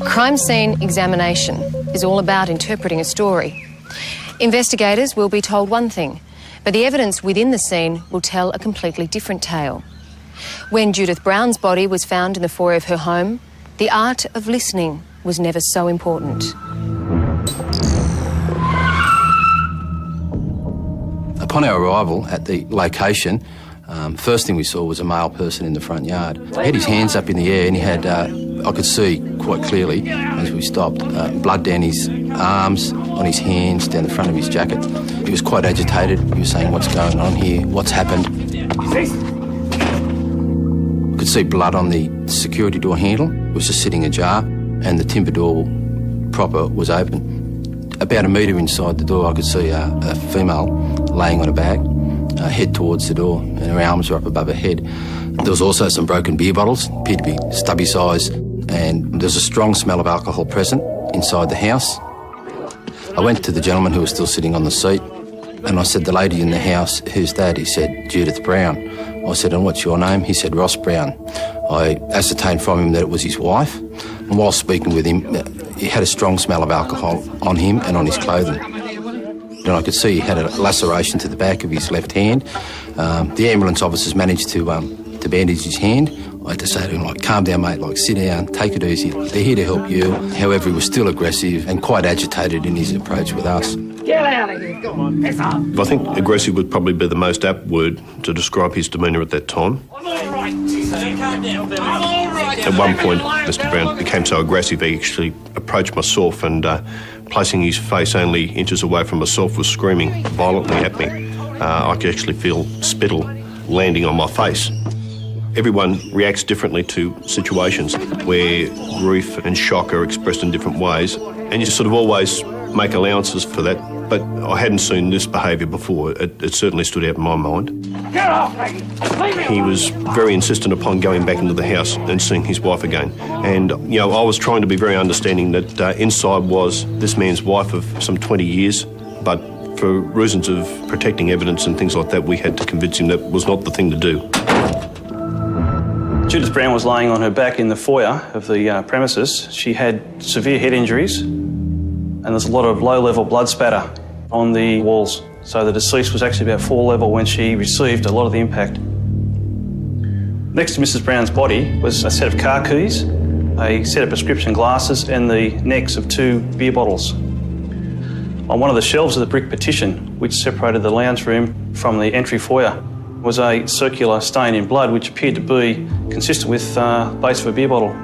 Crime scene examination is all about interpreting a story. Investigators will be told one thing, but the evidence within the scene will tell a completely different tale. When Judith Brown's body was found in the foyer of her home, the art of listening was never so important. Upon our arrival at the location, first thing we saw was a male person in the front yard. He had his hands up in the air and he had, I could see quite clearly as we stopped, blood down his arms, on his hands, down the front of his jacket. He was quite agitated. He was saying, "What's going on here? What's happened?" I could see blood on the security door handle. It was just sitting ajar and the timber door proper was open. About a metre inside the door I could see a female laying on a bag, head towards the door, and her arms were up above her head. There was also some broken beer bottles, appeared to be stubby size, and there was a strong smell of alcohol present inside the house. I went to the gentleman who was still sitting on the seat and I said, "The lady in the house, who's that?" He said, "Judith Brown." I said, "And what's your name?" He said, "Ross Brown." I ascertained from him that it was his wife, and while speaking with him, he had a strong smell of alcohol on him and on his clothing. And I could see he had a laceration to the back of his left hand. The ambulance officers managed to bandage his hand. I had to say to him, like, "Calm down, mate, like, sit down, take it easy. They're here to help you." However, he was still aggressive and quite agitated in his approach with us. Get out of here, come on, piss off. I think aggressive would probably be the most apt word to describe his demeanour at that time. I'm all right, calm down, Billy. I'm all right. At one point, Mr. Brown became so aggressive he actually approached myself and, placing his face only inches away from myself, was screaming violently at me. I could actually feel spittle landing on my face. Everyone reacts differently to situations where grief and shock are expressed in different ways, and you sort of always make allowances for that. But I hadn't seen this behaviour before. It certainly stood out in my mind. Get off, Maggie. He was very insistent upon going back into the house and seeing his wife again. And, you know, I was trying to be very understanding that inside was this man's wife of some 20 years, but for reasons of protecting evidence and things like that, we had to convince him that was not the thing to do. Judith Brown was laying on her back in the foyer of the premises. She had severe head injuries and there's a lot of low-level blood spatter on the walls. So the deceased was actually about floor level when she received a lot of the impact. Next to Mrs. Brown's body was a set of car keys, a set of prescription glasses and the necks of 2 beer bottles. On one of the shelves of the brick partition, which separated the lounge room from the entry foyer, was a circular stain in blood which appeared to be consistent with the base of a beer bottle.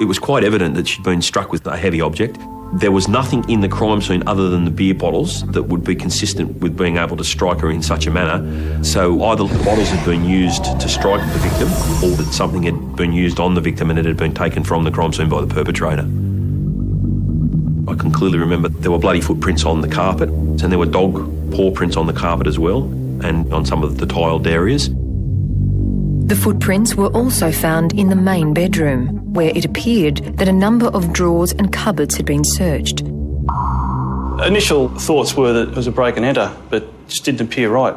It was quite evident that she'd been struck with a heavy object. There was nothing in the crime scene other than the beer bottles that would be consistent with being able to strike her in such a manner. So either the bottles had been used to strike the victim or that something had been used on the victim and it had been taken from the crime scene by the perpetrator. I can clearly remember there were bloody footprints on the carpet and there were dog paw prints on the carpet as well and on some of the tiled areas. The footprints were also found in the main bedroom, where it appeared that a number of drawers and cupboards had been searched. Initial thoughts were that it was a break and enter, but it just didn't appear right.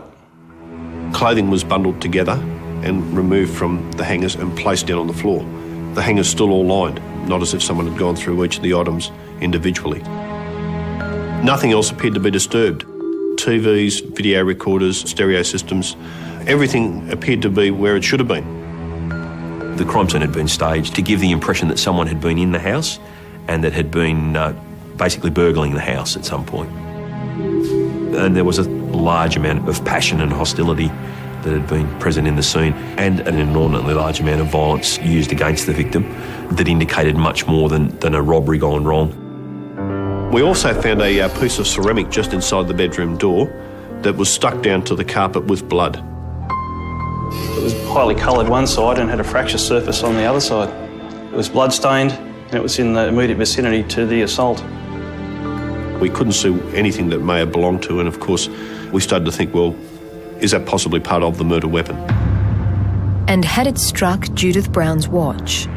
Clothing was bundled together and removed from the hangers and placed down on the floor. The hangers still all lined, not as if someone had gone through each of the items individually. Nothing else appeared to be disturbed. TVs, video recorders, stereo systems, everything appeared to be where it should have been. The crime scene had been staged to give the impression that someone had been in the house and that had been basically burgling the house at some point. And there was a large amount of passion and hostility that had been present in the scene and an inordinately large amount of violence used against the victim that indicated much more than a robbery gone wrong. We also found a piece of ceramic just inside the bedroom door that was stuck down to the carpet with blood. It was highly coloured one side and had a fracture surface on the other side. It was blood-stained and it was in the immediate vicinity to the assault. We couldn't see anything that may have belonged to, and of course we started to think, well, is that possibly part of the murder weapon? And had it struck Judith Brown's watch?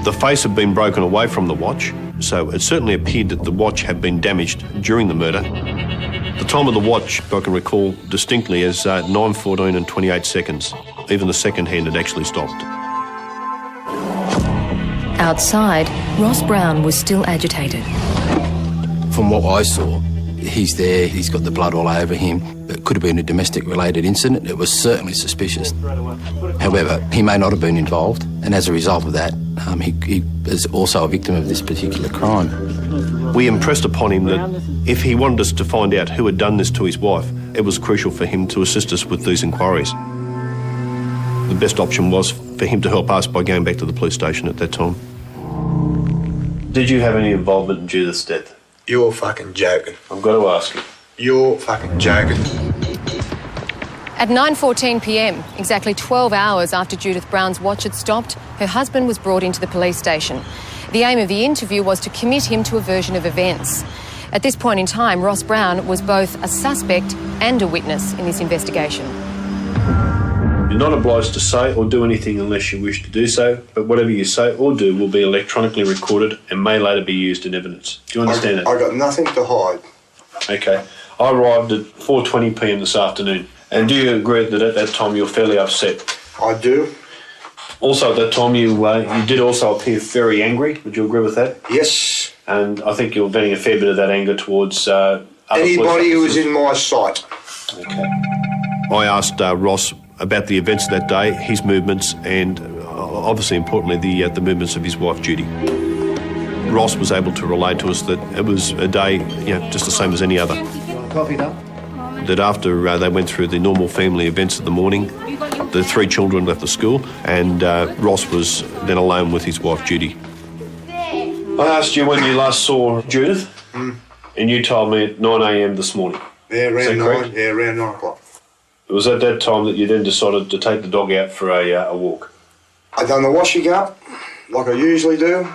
The face had been broken away from the watch, so it certainly appeared that the watch had been damaged during the murder. The time of the watch, I can recall distinctly, as 9:14 and 28 seconds. Even the second hand had actually stopped. Outside, Ross Brown was still agitated. From what I saw, he's there, he's got the blood all over him. It could have been a domestic-related incident. It was certainly suspicious. However, he may not have been involved, and as a result of that, he is also a victim of this particular crime. We impressed upon him that if he wanted us to find out who had done this to his wife, it was crucial for him to assist us with these inquiries. The best option was for him to help us by going back to the police station at that time. Did you have any involvement in Judith's death? You're fucking joking. I've got to ask you. You're fucking joking. At 9:14 p.m, exactly 12 hours after Judith Brown's watch had stopped, her husband was brought into the police station. The aim of the interview was to commit him to a version of events. At this point in time, Ross Brown was both a suspect and a witness in this investigation. You're not obliged to say or do anything unless you wish to do so, but whatever you say or do will be electronically recorded and may later be used in evidence. Do you understand that? I got nothing to hide. Okay. I arrived at 4:20 p.m. this afternoon, and do you agree that at that time you were fairly upset? I do. Also at that time you did also appear very angry. Would you agree with that? Yes. And I think you're venting a fair bit of that anger towards other anybody who was police officers. in my sight. Okay. I asked Ross about the events of that day, his movements, and obviously importantly the movements of his wife Judy. Ross was able to relate to us that it was a day, just the same as any other. Coffee done? That after they went through the normal family events of the morning, the three children left the school, and Ross was then alone with his wife Judy. I asked you when you last saw Judith, and you told me at 9 a.m. this morning. Yeah, Is that around correct? 9. Yeah, around 9 o'clock. It was at that time that you then decided to take the dog out for a walk. I done the washing up, like I usually do.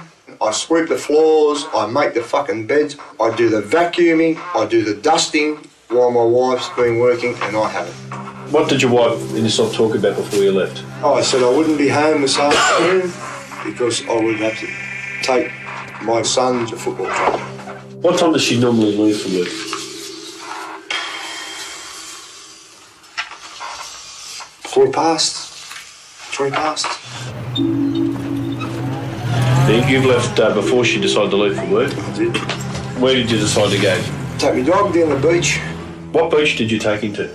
I sweep the floors, I make the fucking beds, I do the vacuuming, I do the dusting while my wife's been working, and I haven't. What did your wife and yourself talk about before you left? I said I wouldn't be home this afternoon because I would have to take my son to football training. What time does she normally leave for work? Three past. You've left before she decided to leave for work. I did. Where did you decide to go? Take my dog down the beach, What beach did you take him to?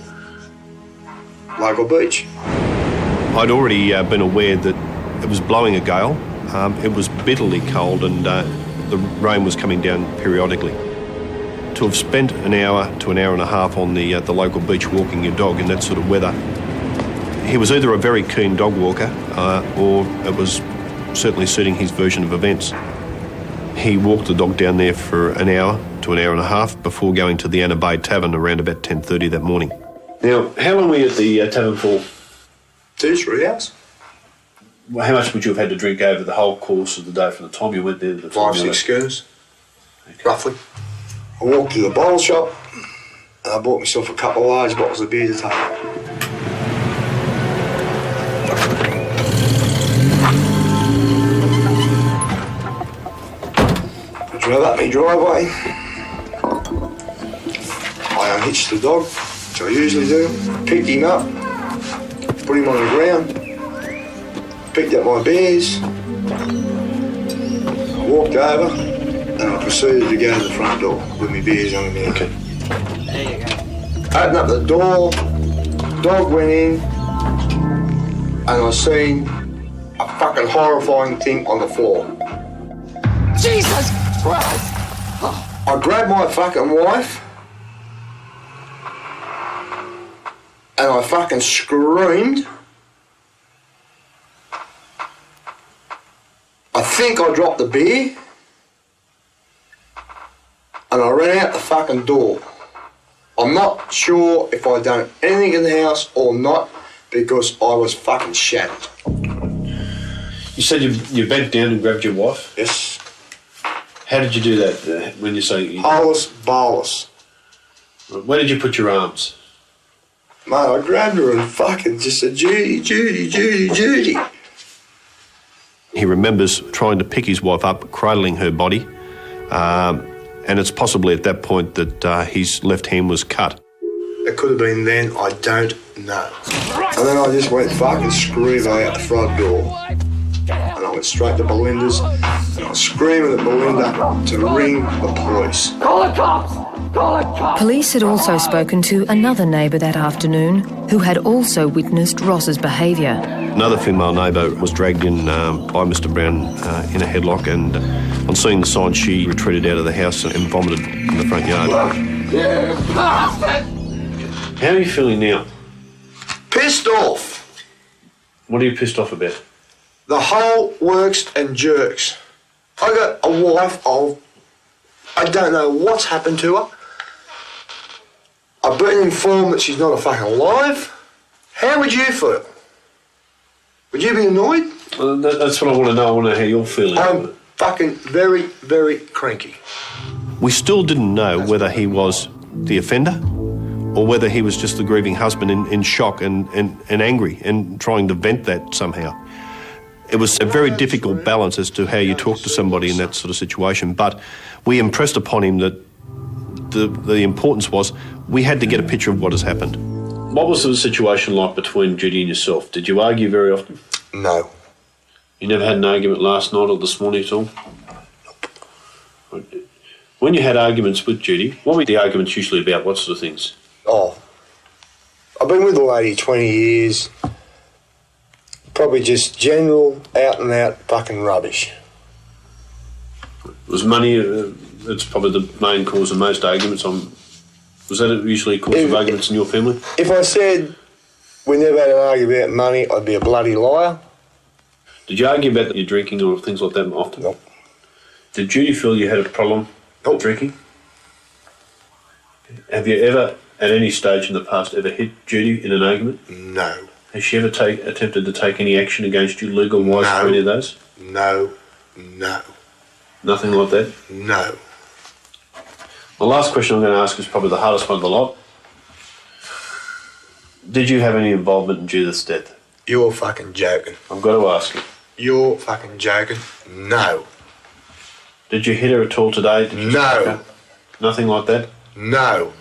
local beach. I'd already been aware that it was blowing a gale. It was bitterly cold, and the rain was coming down periodically. To have spent an hour to an hour and a half on the local beach walking your dog in that sort of weather, he was either a very keen dog walker or it was certainly suiting his version of events. He walked the dog down there for an hour to an hour and a half before going to the Anna Bay Tavern around about 10:30 that morning. Now, how long were you at the tavern for? 2-3 hours. How much would you have had to drink over the whole course of the day from the time you went there to the time 5-6 you left? schooners, roughly. I walked to the bottle shop and I bought myself a couple of large bottles of beer to take. I drove up my driveway. I unhitched the dog, which I usually do, picked him up, put him on the ground, picked up my beers, I walked over, and I proceeded to go to the front door with my beers on the Okay. Opened up the door, dog went in, and I seen a fucking horrifying thing on the floor. Jesus Christ! I grabbed my fucking wife, and I fucking screamed. I think I dropped the beer, and I ran out the fucking door. I'm not sure if I done anything in the house or not because I was fucking shattered. You said you bent down and grabbed your wife. Yes. How did you do that when you say... Hollis, bolus. Where did you put your arms? Mate, I grabbed her and fucking just said, Judy, Judy, Judy, Judy. He remembers trying to pick his wife up, cradling her body, and it's possibly at that point that his left hand was cut. It could have been then, I don't know. And then I just went fucking screaming out the front door. And I went straight to Belinda's and I was screaming at Belinda to ring the police. Call the cops! Call the cops! Police had also spoken to another neighbour that afternoon who had also witnessed Ross's behaviour. Another female neighbour was dragged in by Mr Brown in a headlock, and on seeing the sign she retreated out of the house and vomited in the front yard. You bastard! How are you feeling now? Pissed off. What are you pissed off about? The whole works and jerks. I got a wife of, I don't know what's happened to her. I've been informed that she's not a fucking alive. How would you feel? Would you be annoyed? Well, that's what I want to know. I want to know how you're feeling. I'm fucking very, very cranky. We still didn't know whether he was the offender or whether he was just the grieving husband in shock and angry and trying to vent that somehow. It was a very difficult balance as to how you talk to somebody in that sort of situation, but we impressed upon him that the importance was we had to get a picture of what has happened. What was the situation like between Judy and yourself? Did you argue very often? No. You never had an argument last night or this morning at all? When you had arguments with Judy, what were the arguments usually about? What sort of things? Oh, I've been with the lady 20 years. Probably just general, out and out fucking rubbish. Was money, it's probably the main cause of most arguments. Was that usually a cause of arguments in your family? If I said we never had an argument about money, I'd be a bloody liar. Did you argue about your drinking or things like that often? No. Did Judy feel you had a problem with drinking? Have you ever, at any stage in the past, ever hit Judy in an argument? No. Has she ever attempted to take any action against you, legal-wise, for any of those? No. No. Nothing like that? No. The last question I'm going to ask is probably the hardest one of the lot. Did you have any involvement in Judith's death? You're fucking joking. I've got to ask you. You're fucking joking. No. Did you hit her at all today? Did you strike her? Nothing like that? No.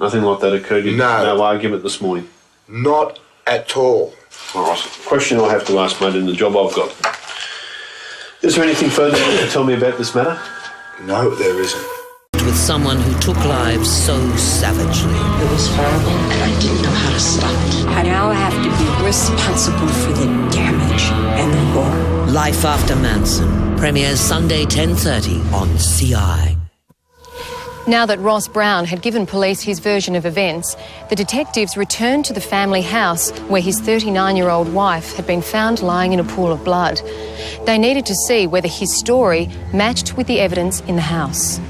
Nothing like that occurred? No. No argument this morning? Not at all. All right. Question I have to ask, mate, in the job I've got. Is there anything further you can tell me about this matter? No, there isn't. With someone who took lives so savagely. It was horrible, and I didn't know how to stop it. I now have to be responsible for the damage and the gore. Life After Manson premieres Sunday 10:30 on CI. Now that Ross Brown had given police his version of events, the detectives returned to the family house where his 39-year-old wife had been found lying in a pool of blood. They needed to see whether his story matched with the evidence in the house.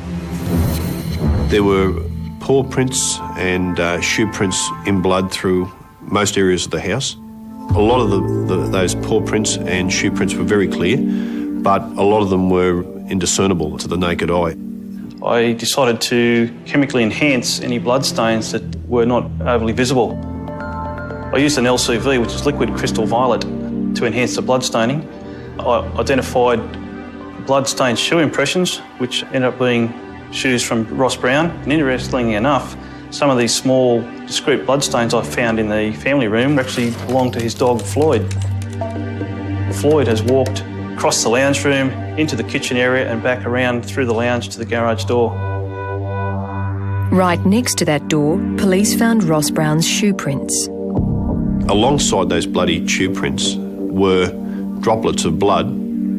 There were paw prints and shoe prints in blood through most areas of the house. A lot of those paw prints and shoe prints were very clear, but a lot of them were indiscernible to the naked eye. I decided to chemically enhance any bloodstains that were not overly visible. I used an LCV, which is liquid crystal violet, to enhance the bloodstaining. I identified bloodstained shoe impressions, which ended up being shoes from Ross Brown. And interestingly enough, some of these small, discrete bloodstains I found in the family room actually belonged to his dog, Floyd. Floyd has walked across the lounge room, into the kitchen area and back around through the lounge to the garage door. Right next to that door, police found Ross Brown's shoe prints. Alongside those bloody shoe prints were droplets of blood,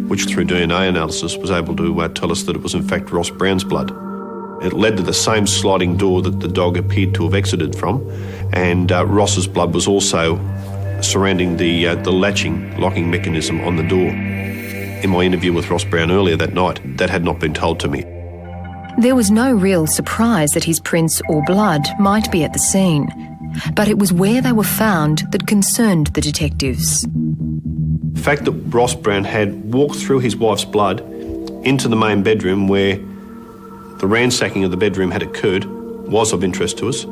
which through DNA analysis was able to tell us that it was in fact Ross Brown's blood. It led to the same sliding door that the dog appeared to have exited from, and Ross's blood was also surrounding the locking mechanism on the door. In my interview with Ross Brown earlier that night, that had not been told to me. There was no real surprise that his prints or blood might be at the scene, but it was where they were found that concerned the detectives. The fact that Ross Brown had walked through his wife's blood into the main bedroom where the ransacking of the bedroom had occurred was of interest to us.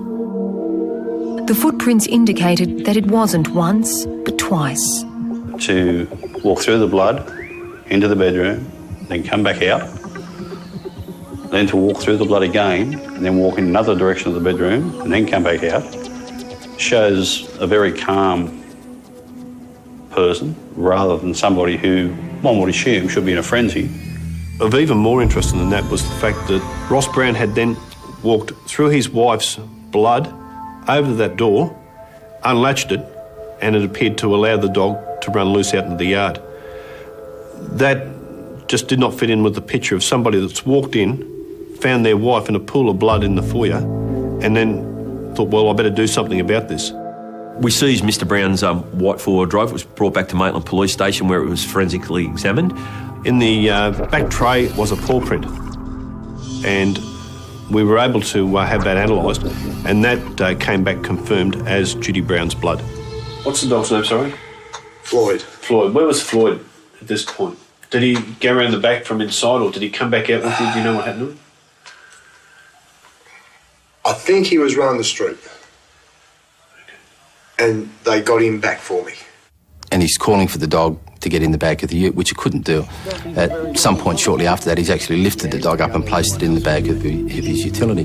The footprints indicated that it wasn't once, but twice. To walk through the blood into the bedroom, then come back out, then to walk through the blood again, and then walk in another direction of the bedroom, and then come back out. shows a very calm person rather than somebody who one would assume should be in a frenzy. Of even more interest than that was the fact that Ross Brown had then walked through his wife's blood over to that door, unlatched it, and it appeared to allow the dog to run loose out into the yard. That just did not fit in with the picture of somebody that's walked in, found their wife in a pool of blood in the foyer, and then thought, well, I better do something about this. We seized Mr Brown's white four-wheel drive. It was brought back to Maitland Police Station where it was forensically examined. In the back tray was a paw print, and we were able to have that analysed, and that came back confirmed as Judy Brown's blood. What's the dog's name, sorry? Floyd. Floyd. Where was Floyd at this point? Did he go around the back from inside, or did he come back out with you? Do you know what happened to him? I think he was running the street. And they got him back for me. And he's calling for the dog to get in the back of the ute, which he couldn't do. At some point shortly after that, he's actually lifted the dog up and placed it in the back of his utility.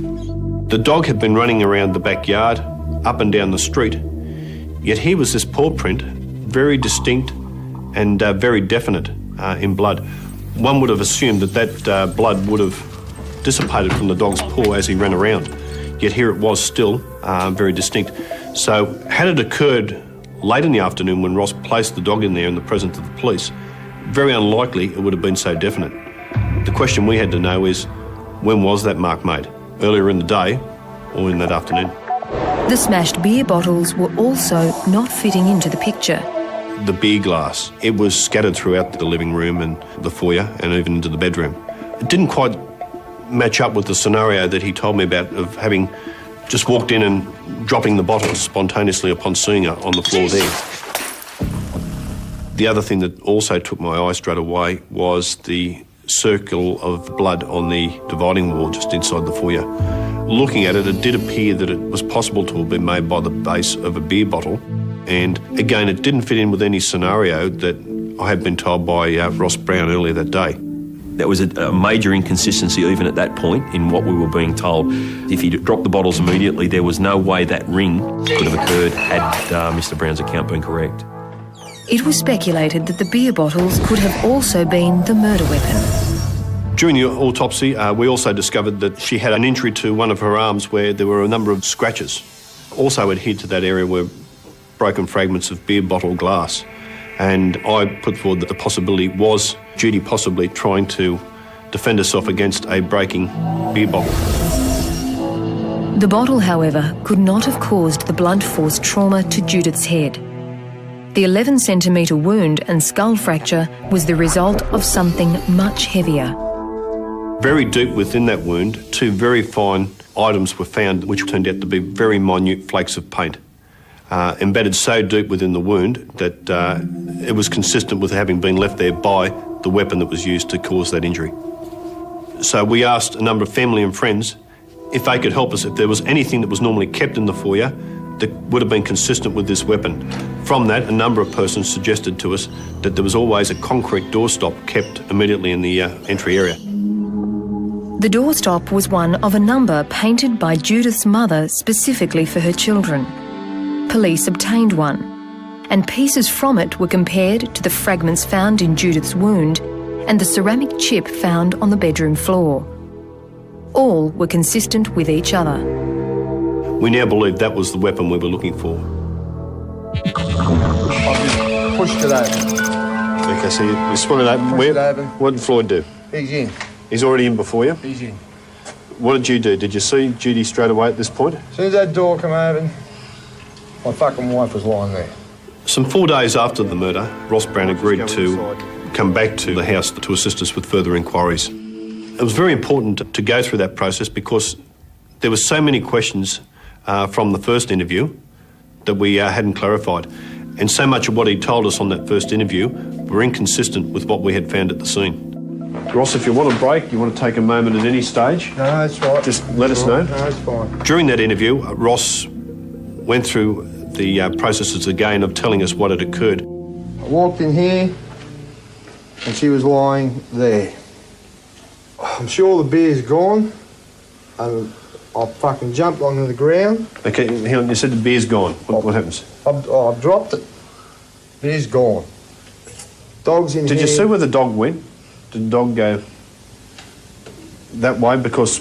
The dog had been running around the backyard, up and down the street, yet here was this paw print, very distinct and very definite in blood. One would have assumed that blood would have dissipated from the dog's paw as he ran around, yet here it was still very distinct. So had it occurred late in the afternoon when Ross placed the dog in there in the presence of the police, very unlikely it would have been so definite. The question we had to know is, when was that mark made? Earlier in the day or in that afternoon? The smashed beer bottles were also not fitting into the picture. The beer glass, it was scattered throughout the living room and the foyer and even into the bedroom. It didn't quite match up with the scenario that he told me about of having just walked in and dropping the bottles spontaneously upon seeing her on the floor there. The other thing that also took my eye straight away was the circle of blood on the dividing wall just inside the foyer. Looking at it, it did appear that it was possible to have been made by the base of a beer bottle. And again, it didn't fit in with any scenario that I had been told by Ross Brown earlier that day. There was a major inconsistency even at that point in what we were being told. If he'd dropped the bottles immediately, there was no way that ring could have occurred had Mr Brown's account been correct. It was speculated that the beer bottles could have also been the murder weapon. During the autopsy, we also discovered that she had an injury to one of her arms where there were a number of scratches. Also adhered to that area were broken fragments of beer bottle glass. And I put forward that the possibility was Judy possibly trying to defend herself against a breaking beer bottle. The bottle, however, could not have caused the blunt force trauma to Judith's head. The 11-centimetre wound and skull fracture was the result of something much heavier. Very deep within that wound, two very fine items were found which turned out to be very minute flakes of paint. Embedded so deep within the wound that it was consistent with having been left there by the weapon that was used to cause that injury. So we asked a number of family and friends if they could help us, if there was anything that was normally kept in the foyer that would have been consistent with this weapon. From that, a number of persons suggested to us that there was always a concrete doorstop kept immediately in the entry area. The doorstop was one of a number painted by Judith's mother specifically for her children. Police obtained one, and pieces from it were compared to the fragments found in Judith's wound and the ceramic chip found on the bedroom floor. All were consistent with each other. We now believe that was the weapon we were looking for. Pushed it open. Okay, so you spun it open. Pushed it open. What did Floyd do? He's in. He's already in before you? He's in. What did you do? Did you see Judy straight away at this point? As soon as that door came open, my fucking wife was lying there. Some 4 days after the murder, Ross Brown agreed to come back to the house to assist us with further inquiries. It was very important to go through that process because there were so many questions from the first interview that we hadn't clarified. And so much of what he told us on that first interview were inconsistent with what we had found at the scene. Ross, if you want a break, you want to take a moment at any stage? No, that's right. Just let us know. No, it's fine. During that interview, Ross went through the processes again of telling us what had occurred. I walked in here and she was lying there. I'm sure the beer's gone and I fucking jumped onto the ground. Okay, hang on, you said the beer's gone. What happens? I've dropped it. Beer's gone. Dog's in here. Did you see where the dog went? Did the dog go that way? Because,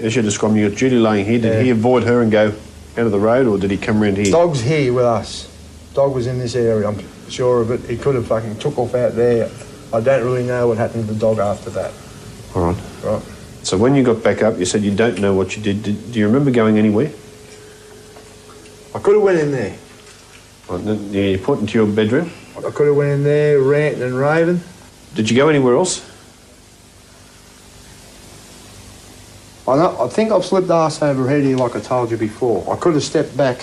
as you described, you got Judy laying here. Did he avoid her and go out of the road, or did he come around here? Dog's here with us. Dog was in this area, I'm sure of it. He could have fucking took off out there. I don't really know what happened to the dog after that. All right. Right. So when you got back up, you said you don't know what you did. Do you remember going anywhere? I could have went in there. Right, then, you put into your bedroom? I could have went in there ranting and raving. Did you go anywhere else? I think I've slipped arse over head here like I told you before. I could have stepped back.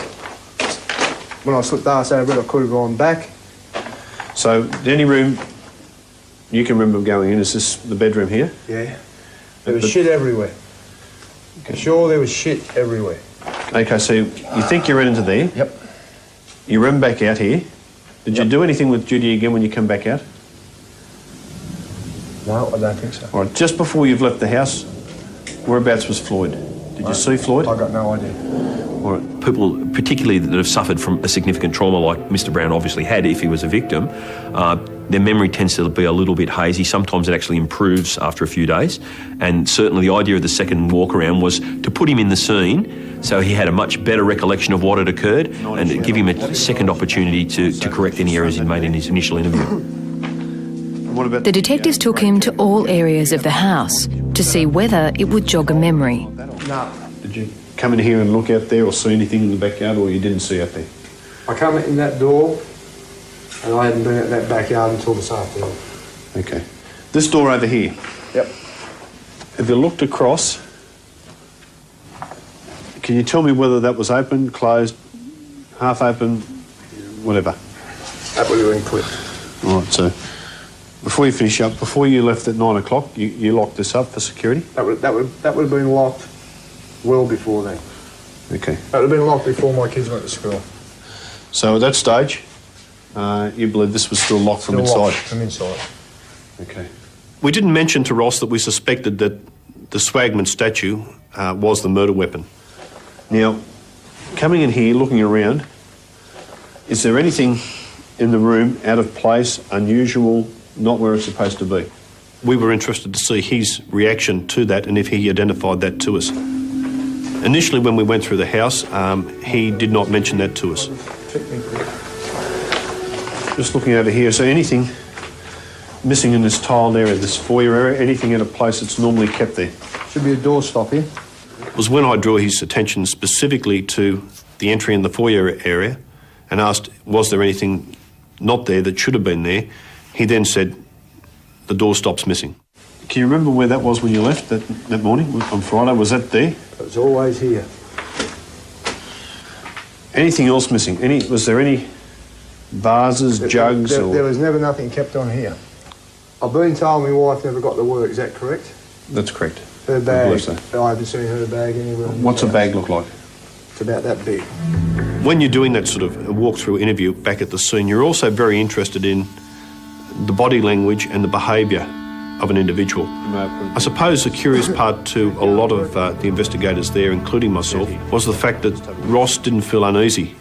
When I slipped arse over it, I could have gone back. So the only room you can remember going in is this, the bedroom here? Yeah. There was shit everywhere. Okay. Sure, there was shit everywhere. Okay, so you think you ran into there? Yep. You ran back out here. Did you do anything with Judy again when you come back out? No, I don't think so. All right, just before you've left the house, whereabouts was Floyd? Did you see Floyd? I got no idea. All right. People, particularly that have suffered from a significant trauma like Mr. Brown obviously had if he was a victim, their memory tends to be a little bit hazy. Sometimes it actually improves after a few days. And certainly the idea of the second walk around was to put him in the scene so he had a much better recollection of what had occurred and give him a second opportunity to correct any errors he'd made in his initial interview. The detectives took him to all areas of the house to see whether it would jog a memory. No. Did you come in here and look out there or see anything in the backyard, or you didn't see out there? I come in that door and I hadn't been at that backyard until this afternoon. Okay. This door over here. Yep. If you looked across, can you tell me whether that was open, closed, half open, whatever? That would have been clipped. All right, so before you finish up, before you left at 9 o'clock, you locked this up for security? That would have been locked well before then. Okay. That would have been locked before my kids went to school. So at that stage, you believe this was still locked from inside? Locked from inside. Okay. We didn't mention to Ross that we suspected that the Swagman statue was the murder weapon. Now, coming in here, looking around, is there anything in the room out of place, unusual, not where it's supposed to be? We were interested to see his reaction to that and if he identified that to us. Initially, when we went through the house, he did not mention that to us. Just looking over here, so anything missing in this tiled area, this foyer area, anything out of place that's normally kept there? Should be a door stop here. It was when I drew his attention specifically to the entry in the foyer area and asked, was there anything not there that should have been there? He then said, the door stop's missing. Can you remember where that was when you left that morning on Friday? Was that there? It was always here. Anything else missing? Was there any vases, jugs? There was never nothing kept on here. I've been told my wife never got to work, is that correct? That's correct. Her bag, I believe so. I haven't seen her bag anywhere. What's a bag look like? It's about that big. When you're doing that sort of walkthrough interview back at the scene, you're also very interested in the body language and the behaviour of an individual. I suppose the curious part to a lot of the investigators there, including myself, was the fact that Ross didn't feel uneasy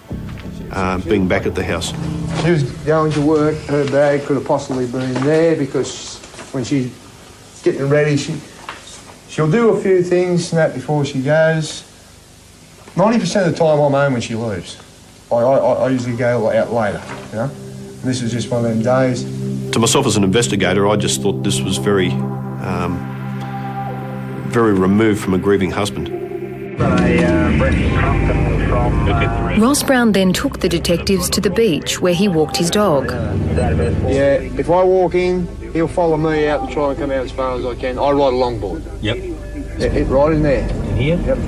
being back at the house. She was going to work, her bag could have possibly been there because when she's getting ready, she'll do a few things and that before she goes. 90% of the time I'm home when she leaves. I usually go out later, you know. And this is just one of them days. To myself as an investigator, I just thought this was very removed from a grieving husband. Ross Brown then took the detectives to the beach where he walked his dog. Yeah, if I walk in, he'll follow me out and try and come out as far as I can. I ride a longboard. Yep. Right in there. In here? Yep.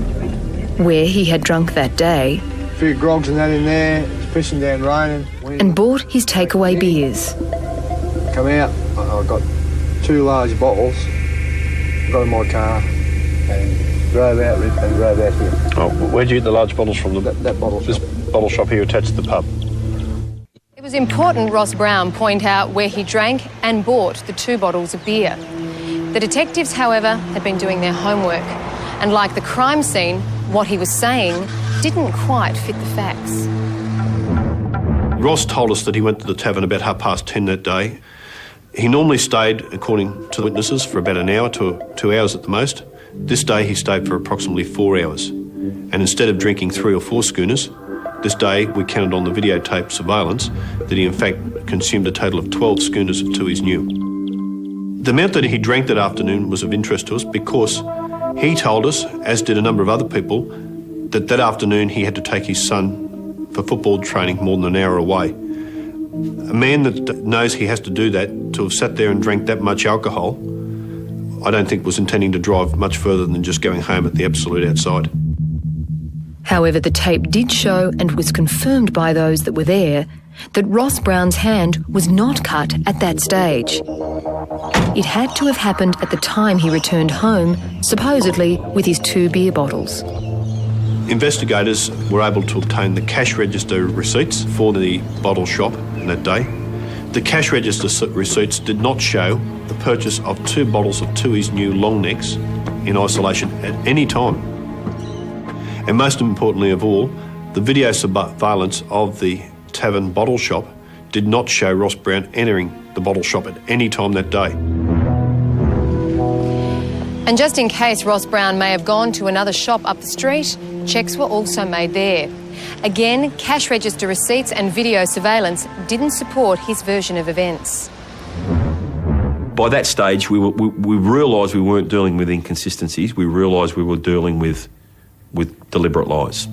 Where he had drunk that day. A few grogs and that in there, it's pissing down raining. And bought his takeaway beers. Come out, I got 2 large bottles, got in my car and drove out here. Oh, where'd you get the large bottles from? That bottle This shop. bottle shop here attached to the pub. It was important Ross Brown point out where he drank and bought the 2 bottles of beer. The detectives, however, had been doing their homework And like the crime scene, what he was saying didn't quite fit the facts. Ross told us that he went to the tavern about 10:30 that day. He normally stayed, according to the witnesses, for about an hour to 2 hours at the most. This day he stayed for approximately 4 hours. And instead of drinking 3 or 4 schooners, this day we counted on the videotape surveillance that he in fact consumed a total of 12 schooners of Tui's New. The amount that he drank that afternoon was of interest to us because he told us, as did a number of other people, that afternoon he had to take his son for football training more than an hour away. A man that knows he has to do that, to have sat there and drank that much alcohol, I don't think was intending to drive much further than just going home at the absolute outside. However, the tape did show, and was confirmed by those that were there, that Ross Brown's hand was not cut at that stage. It had to have happened at the time he returned home, supposedly with his 2 beer bottles. Investigators were able to obtain the cash register receipts for the bottle shop that day. The cash register receipts did not show the purchase of 2 bottles of Tui's New long necks in isolation at any time. And most importantly of all, the video surveillance of the tavern bottle shop did not show Ross Brown entering the bottle shop at any time that day. And just in case Ross Brown may have gone to another shop up the street, checks were also made there. Again, cash register receipts and video surveillance didn't support his version of events. By that stage, we realised we weren't dealing with inconsistencies. We realised we were dealing with deliberate lies.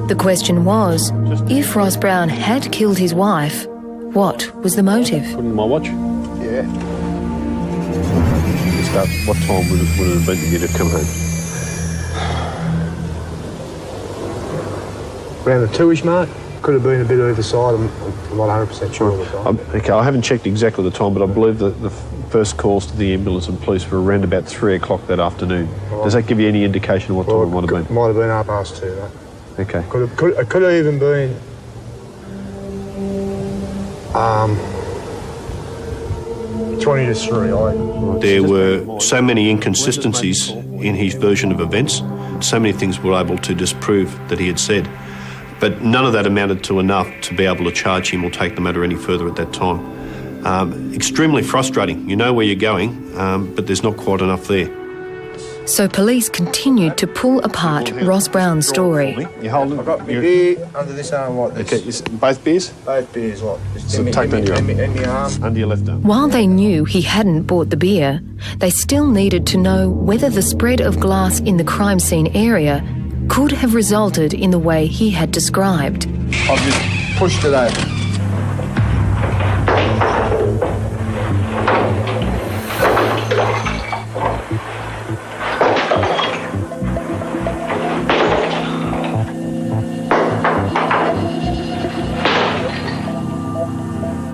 The question was, if Ross Brown had killed his wife, what was the motive? Put in my watch. Yeah. What time would it have been for you to come home? Around the 2-ish mark. Could have been a bit either side. I'm not 100% sure of the time. Okay, I haven't checked exactly the time, but I believe that the first calls to the ambulance and police were around about 3 o'clock that afternoon. Does that give you any indication of what time it might have been? Might have been 2:30, that. Okay. It could have even been 20 to 3. There were so many inconsistencies in his version of events, so many things were able to disprove that he had said, but none of that amounted to enough to be able to charge him or take the matter any further at that time. Extremely frustrating. You know where you're going, but there's not quite enough there. So police continued to pull apart Ross Brown's story. You hold it. I've got my beer under this arm like this. Okay, both beers? Both beers like this. So tucked under your arm. In my arm. Under your left arm. While they knew he hadn't bought the beer, they still needed to know whether the spread of glass in the crime scene area could have resulted in the way he had described. I've just pushed it over.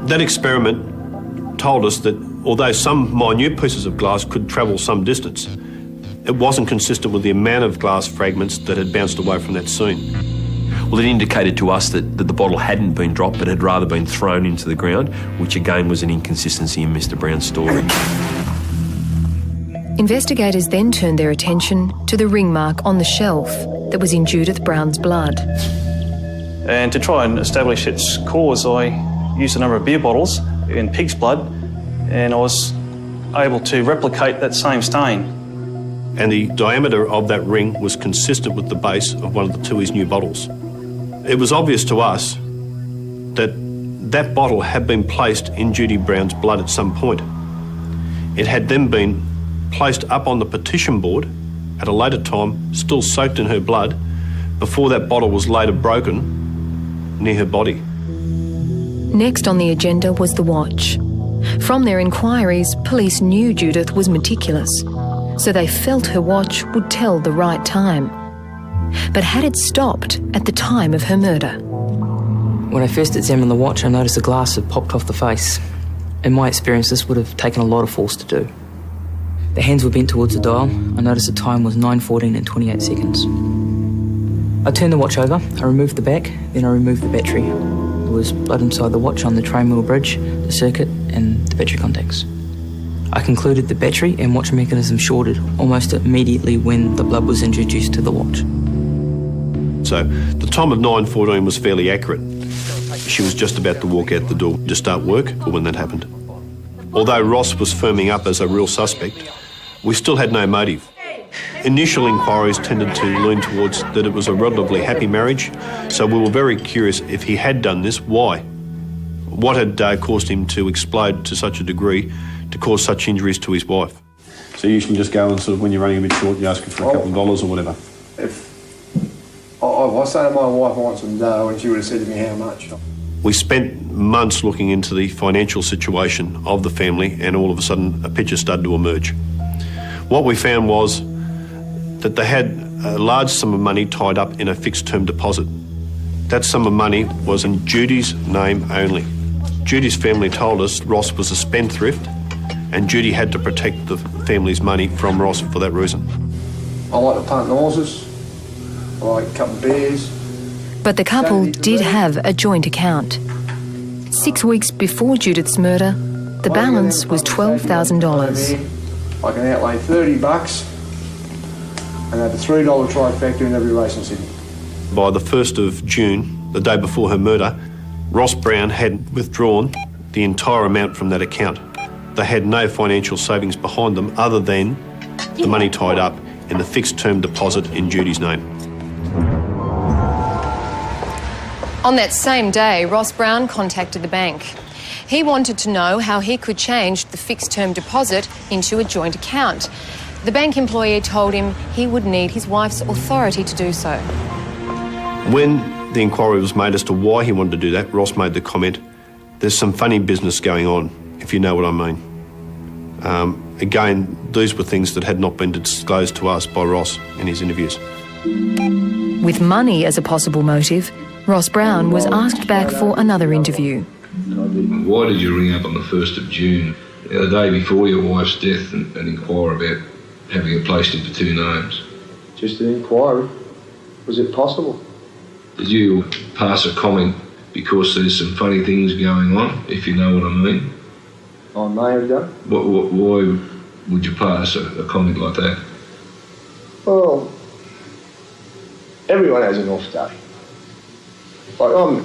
That experiment told us that although some minute pieces of glass could travel some distance, it wasn't consistent with the amount of glass fragments that had bounced away from that scene. Well, it indicated to us that the bottle hadn't been dropped but had rather been thrown into the ground, which again was an inconsistency in Mr. Brown's story. Investigators then turned their attention to the ring mark on the shelf that was in Judith Brown's blood. And to try and establish its cause, I used a number of beer bottles in pig's blood, and I was able to replicate that same stain. And the diameter of that ring was consistent with the base of one of the Tui's New bottles. It was obvious to us that that bottle had been placed in Judy Brown's blood at some point. It had then been placed up on the petition board at a later time, still soaked in her blood, before that bottle was later broken near her body. Next on the agenda was the watch. From their inquiries, police knew Judith was meticulous, so they felt her watch would tell the right time. But had it stopped at the time of her murder? When I first examined the watch, I noticed the glass had popped off the face. In my experience, this would have taken a lot of force to do. The hands were bent towards the dial. I noticed the time was 9:14 and 28 seconds. I turned the watch over, I removed the back, then I removed the battery. There was blood inside the watch on the train wheel bridge, the circuit, and the battery contacts. I concluded the battery and watch mechanism shorted almost immediately when the blood was introduced to the watch. So the time of 9:14 was fairly accurate. She was just about to walk out the door to start work when that happened. Although Ross was firming up as a real suspect, we still had no motive. Initial inquiries tended to lean towards that it was a relatively happy marriage, so we were very curious if he had done this, why? What had caused him to explode to such a degree to cause such injuries to his wife? So you can just go and sort of, when you're running a bit short, you ask her for a couple of dollars or whatever? If I say to my wife I want some dough and she would have said to me how much. We spent months looking into the financial situation of the family, and all of a sudden a picture started to emerge. What we found was that they had a large sum of money tied up in a fixed term deposit. That sum of money was in Judy's name only. Judy's family told us Ross was a spendthrift, and Judy had to protect the family's money from Ross for that reason. I like to punt horses, I like a couple of beers. But the couple did have a joint account. 6 weeks before Judith's murder, the balance was $12,000. I can outlay $30 and have a $3 trifecta in every race in Sydney. By the 1st of June, the day before her murder, Ross Brown had withdrawn the entire amount from that account. They had no financial savings behind them other than the money tied up in the fixed term deposit in Judy's name. On that same day, Ross Brown contacted the bank. He wanted to know how he could change the fixed term deposit into a joint account. The bank employee told him he would need his wife's authority to do so. When the inquiry was made as to why he wanted to do that, Ross made the comment, "There's some funny business going on, if you know what I mean." Again, these were things that had not been disclosed to us by Ross in his interviews. With money as a possible motive, Ross Brown was asked back for another interview. Why did you ring up on the 1st of June, the day before your wife's death, and inquire about having it placed into two names? Just an inquiry. Was it possible? Did you pass a comment because there's some funny things going on, if you know what I mean? I may have done. Why would you pass a comment like that? Well, everyone has an off day. Like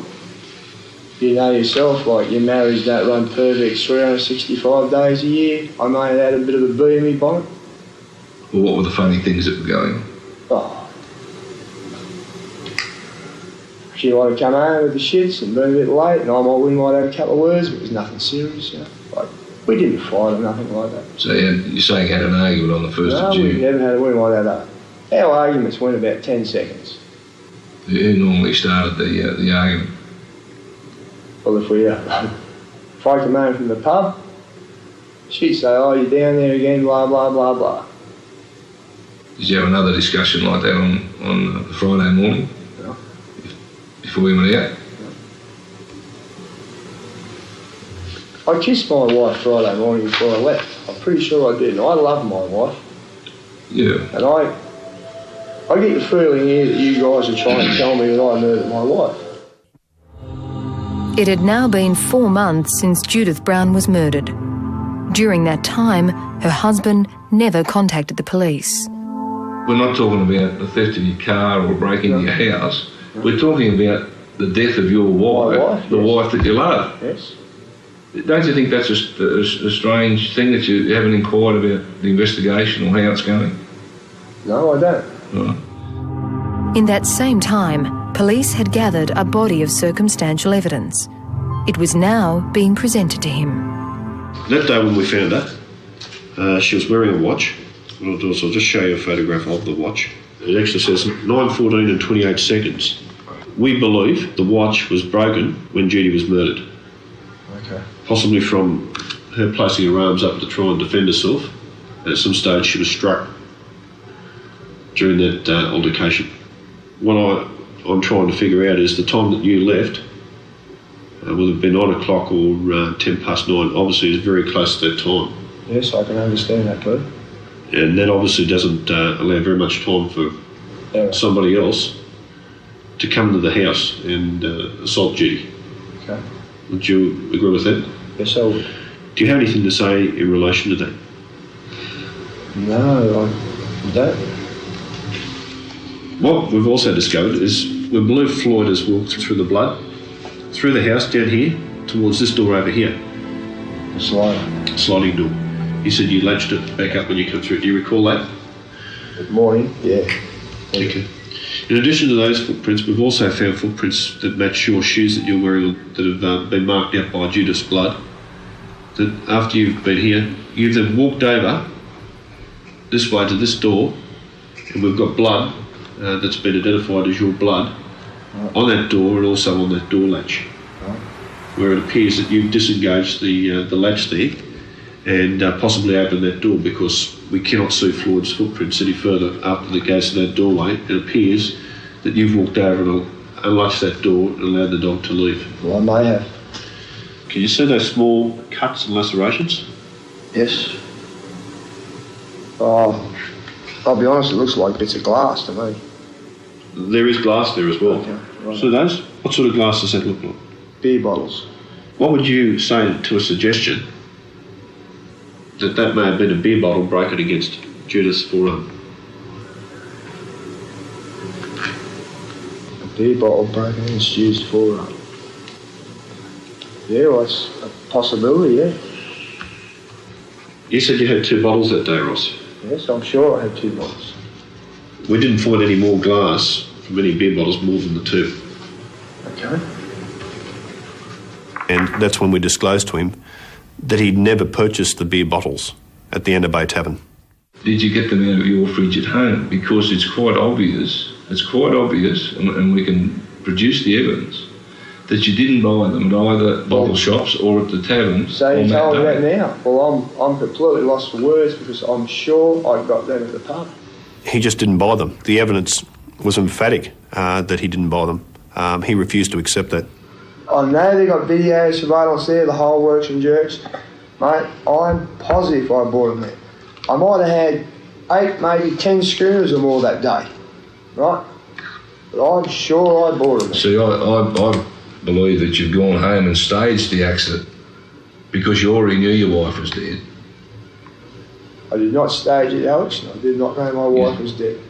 you know yourself, like your marriage don't run perfect 365 days a year. I may have had a bit of a bee in my bonnet. Well, what were the funny things that were going on? Oh. She might have come home with the shits and been a bit late, and we might have a couple of words, but it was nothing serious, you know. Like, we didn't fight or nothing like that. So you're saying you had an argument on the 1st of June? No, we never had. We might have that. Our arguments went about 10 seconds. Who normally started the argument? Well, if I come home from the pub, she'd say, "Oh, you're down there again, blah, blah, blah, blah." Did you have another discussion like that on Friday morning? No. Before you went out? No. I kissed my wife Friday morning before I left. I'm pretty sure I did. And I love my wife. Yeah. And I get the feeling here that you guys are trying to tell me that I murdered my wife. It had now been 4 months since Judith Brown was murdered. During that time, her husband never contacted the police. We're not talking about the theft of your car or breaking into your house. We're talking about the death of your wife, the wife that you love. Yes. Don't you think that's a strange thing that you haven't inquired about the investigation or how it's going? No, I don't. Right. In that same time, police had gathered a body of circumstantial evidence. It was now being presented to him. That day when we found her, she was wearing a watch. What I'll do is I'll just show you a photograph of the watch. It actually says 9:14 and 28 seconds. We believe the watch was broken when Judy was murdered. Okay. Possibly from her placing her arms up to try and defend herself. And at some stage she was struck during that altercation. What I'm trying to figure out is the time that you left would have been 9 o'clock or 10 past 9. Obviously it's very close to that time. Yes, I can understand that, too. And that obviously doesn't allow very much time for somebody else to come to the house and assault Judy. Okay. Would you agree with that? Yes, I would. Do you have anything to say in relation to that? No, I don't. What we've also discovered is we believe Floyd has walked through the blood, through the house down here, towards this door over here. The slider. Sliding door. You said you latched it back up when you come through. Do you recall that? Good morning, yeah. Okay. In addition to those footprints, we've also found footprints that match your shoes that you're wearing that have been marked out by Judith's blood. That after you've been here, you've then walked over this way to this door, and we've got blood that's been identified as your blood on that door and also on that door latch, where it appears that you've disengaged the latch there and possibly opened that door, because we cannot see Floyd's footprints any further after the goes to that doorway. It appears that you've walked over and unlatched that door and allowed the dog to leave. Well, I may have. Can you see those small cuts and lacerations? Yes. Oh, I'll be honest, it looks like bits of glass to me. There is glass there as well. Okay, right. So those, what sort of glass does that look like? Beer bottles. What would you say to a suggestion that that may have been a beer bottle broken against Judith's forearm? A beer bottle broken against Judith's forearm. Yeah, well, it's a possibility, yeah. You said you had 2 bottles that day, Ross. Yes, I'm sure I had 2 bottles. We didn't find any more glass from any beer bottles more than the 2. Okay. And that's when we disclosed to him that he'd never purchased the beer bottles at the End Bay Tavern. Did you get them out of your fridge at home? Because it's quite obvious, and we can produce the evidence, that you didn't buy them at either bottle shops or at the tavern. So you told me that now? Well, I'm completely lost for words, because I'm sure I got them at the pub. He just didn't buy them. The evidence was emphatic that he didn't buy them. He refused to accept that. I know they got video surveillance there, the whole works and jerks. Mate, I'm positive I bought them there. I might have had 8, maybe 10 schooners or more that day, right? But I'm sure I bought them there. See, I believe that you've gone home and staged the accident because you already knew your wife was dead. I did not stage it, Alex. I did not know my wife was dead.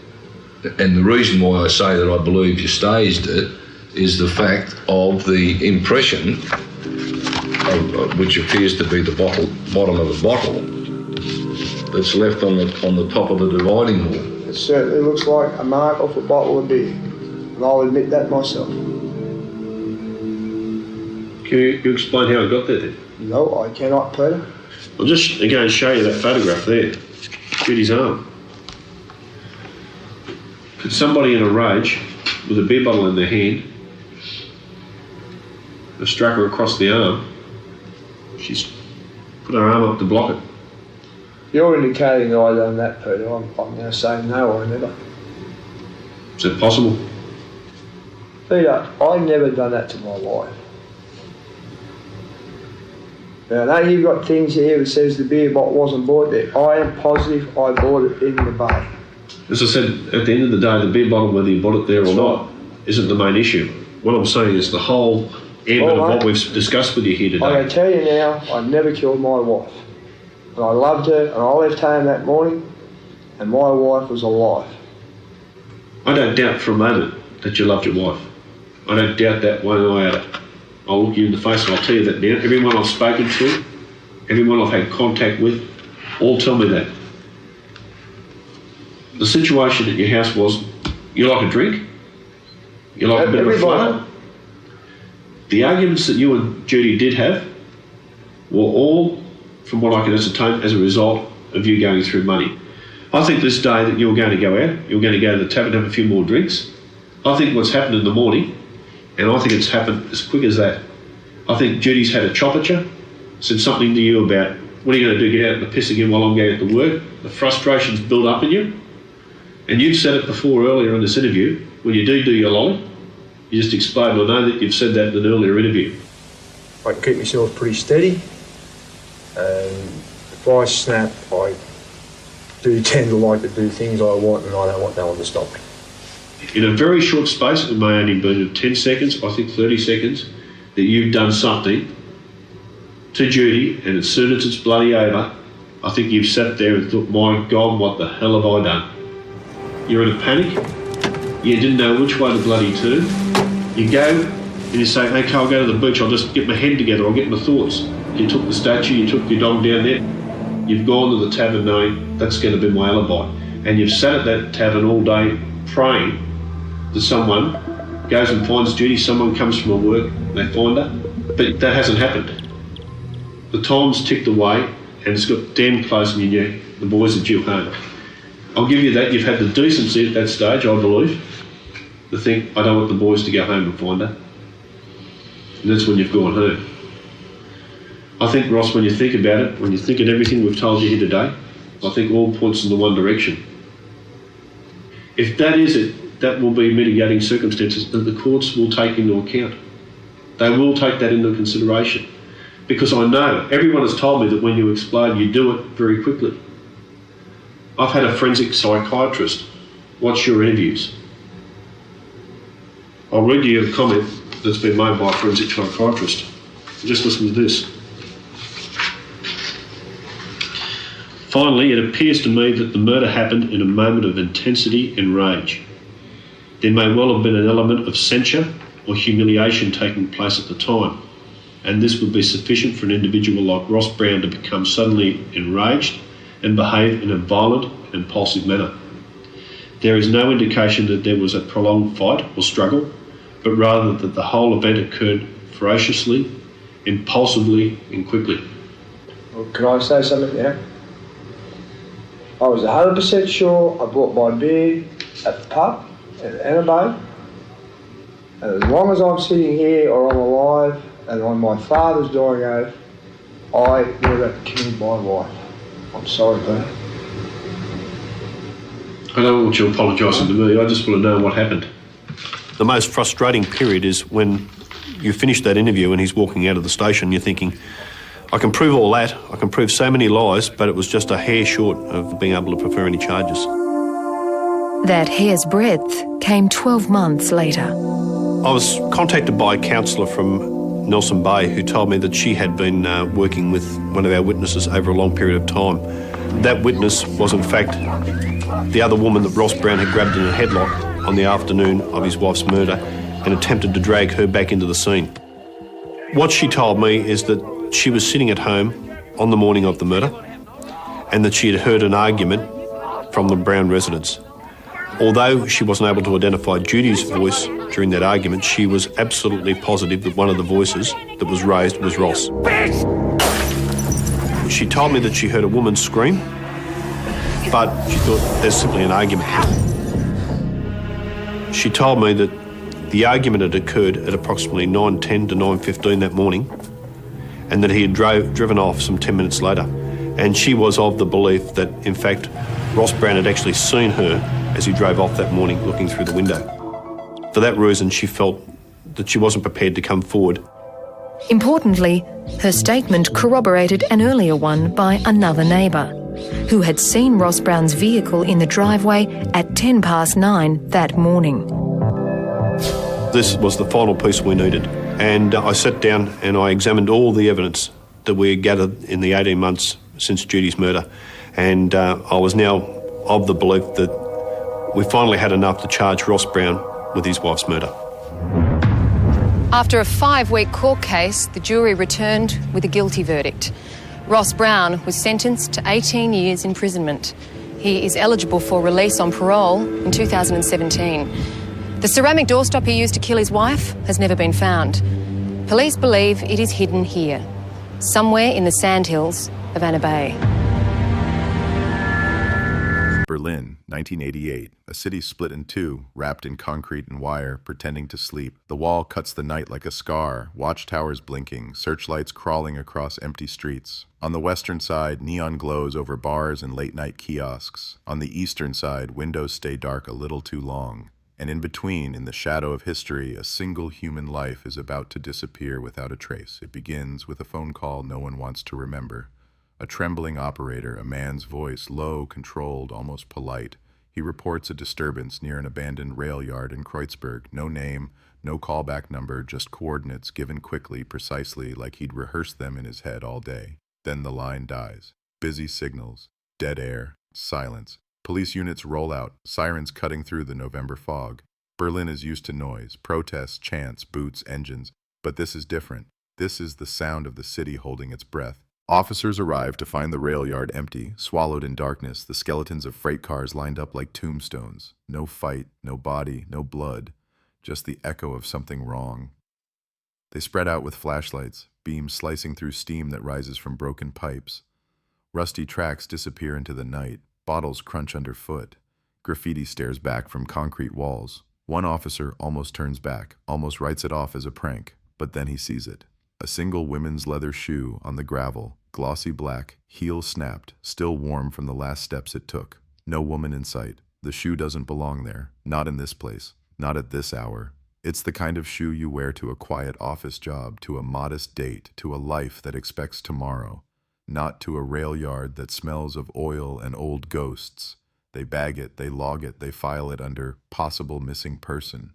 And the reason why I say that I believe you staged it is the fact of the impression, which appears to be the bottom of the bottle, that's left on the top of the dividing hall. It certainly looks like a mark off a bottle of beer, and I'll admit that myself. Can you explain how it got there then? No, I cannot, Peter. I'll just again show you that photograph there, Judy's arm. Could somebody in a rage with a beer bottle in their hand have struck her across the arm? She's put her arm up to block it. You're indicating that I done that, Peter. I'm going to say no, I never. Is it possible? Peter, I never done that to my wife. Now, I know you've got things here that says the beer bottle wasn't bought there. I am positive I bought it in the bay. As I said, at the end of the day, the beer bottle, whether you bought it there or not, isn't the main issue. What I'm saying is the whole ambit of what we've discussed with you here today. I'm going to tell you now, I never killed my wife. And I loved her, and I left home that morning, and my wife was alive. I don't doubt for a moment that you loved your wife. I don't doubt that one iota. I'll look you in the face and I'll tell you that now. Everyone I've spoken to, everyone I've had contact with, all tell me that. The situation at your house was, you like a drink, you like a bit of a flutter. The arguments that you and Judy did have were all, from what I can ascertain, as a result of you going through money. I think this day that you were going to go out, you were going to go to the tavern and have a few more drinks. I think what's happened in the morning, and I think it's happened as quick as that. I think Judy's had a chop at you, said something to you about, what are you going to do, get out in the piss again while I'm going to work? The frustration's built up in you. And you've said it before earlier in this interview, when you do your lolly, you just explained, I know that you've said that in an earlier interview. I keep myself pretty steady, and if I snap, I do tend to like to do things I want, and I don't want no one to stop me. In a very short space, it may only be 10 seconds, I think 30 seconds, that you've done something to Judy, and as soon as it's bloody over, I think you've sat there and thought, my God, what the hell have I done? You're in a panic. You didn't know which way to bloody turn. You go and you say, okay, I'll go to the beach, I'll just get my head together, I'll get my thoughts. You took the statue, you took your dog down there. You've gone to the tavern knowing that's going to be my alibi. And you've sat at that tavern all day praying that someone goes and finds Judy, someone comes from her work, they find her. But that hasn't happened. The time's ticked away and it's got damn close and you knew the boys are due home. I'll give you that. You've had the decency at that stage, I believe, to think, I don't want the boys to go home and find her. And that's when you've gone home. I think, Ross, when you think about it, when you think of everything we've told you here today, I think all points in the one direction. If that is it, that will be mitigating circumstances that the courts will take into account. They will take that into consideration. Because I know, everyone has told me that when you explode, you do it very quickly. I've had a forensic psychiatrist watch your interviews. I'll read you a comment that's been made by a forensic psychiatrist. Just listen to this. Finally, it appears to me that the murder happened in a moment of intensity and rage. There may well have been an element of censure or humiliation taking place at the time, and this would be sufficient for an individual like Ross Brown to become suddenly enraged and behave in a violent and impulsive manner. There is no indication that there was a prolonged fight or struggle, but rather that the whole event occurred ferociously, impulsively and quickly. Well, can I say something now? I was 100% sure I bought my beer at the pub at Annabay, and as long as I'm sitting here or I'm alive and on my father's dying oath, I never killed my wife. I'm sorry, Bert. I don't want you apologising to me, I just want to know what happened. The most frustrating period is when you finish that interview and he's walking out of the station, you're thinking, I can prove all that, I can prove so many lies, but it was just a hair short of being able to prefer any charges. That hair's breadth came 12 months later. I was contacted by a counsellor from Nelson Bay who told me that she had been working with one of our witnesses over a long period of time. That witness was in fact the other woman that Ross Brown had grabbed in a headlock on the afternoon of his wife's murder and attempted to drag her back into the scene. What she told me is that she was sitting at home on the morning of the murder and that she had heard an argument from the Brown residence. Although she wasn't able to identify Judy's voice during that argument, she was absolutely positive that one of the voices that was raised was Ross. She told me that she heard a woman scream, but she thought there's simply an argument. She told me that the argument had occurred at approximately 9:10 to 9:15 that morning and that he had driven off some 10 minutes later. And she was of the belief that, in fact, Ross Brown had actually seen her as he drove off that morning looking through the window. For that reason, she felt that she wasn't prepared to come forward. Importantly, her statement corroborated an earlier one by another neighbour who had seen Ross Brown's vehicle in the driveway at 9:10 that morning. This was the final piece we needed. And I sat down and I examined all the evidence that we had gathered in the 18 months since Judy's murder. And I was now of the belief that we finally had enough to charge Ross Brown with his wife's murder. After a 5-week court case, the jury returned with a guilty verdict. Ross Brown was sentenced to 18 years imprisonment. He is eligible for release on parole in 2017. The ceramic doorstop he used to kill his wife has never been found. Police believe it is hidden here, somewhere in the sandhills of Anna Bay. Berlin, 1988. A city split in two, wrapped in concrete and wire, pretending to sleep. The wall cuts the night like a scar, watchtowers blinking, searchlights crawling across empty streets. On the western side, neon glows over bars and late-night kiosks. On the eastern side, windows stay dark a little too long. And in between, in the shadow of history, a single human life is about to disappear without a trace. It begins with a phone call no one wants to remember. A trembling operator, a man's voice, low, controlled, almost polite. He reports a disturbance near an abandoned rail yard in Kreuzberg. No name, no callback number, just coordinates given quickly, precisely, like he'd rehearsed them in his head all day. Then the line dies. Busy signals, dead air, silence. Police units roll out, sirens cutting through the November fog. Berlin is used to noise, protests, chants, boots, engines. But this is different. This is the sound of the city holding its breath. Officers arrive to find the rail yard empty, swallowed in darkness, the skeletons of freight cars lined up like tombstones. No fight, no body, no blood, just the echo of something wrong. They spread out with flashlights, beams slicing through steam that rises from broken pipes. Rusty tracks disappear into the night, bottles crunch underfoot. Graffiti stares back from concrete walls. One officer almost turns back, almost writes it off as a prank, but then he sees it. A single women's leather shoe on the gravel, glossy black, heel snapped, still warm from the last steps it took. No woman in sight. The shoe doesn't belong there. Not in this place. Not at this hour. It's the kind of shoe you wear to a quiet office job, to a modest date, to a life that expects tomorrow. Not to a rail yard that smells of oil and old ghosts. They bag it, they log it, they file it under possible missing person.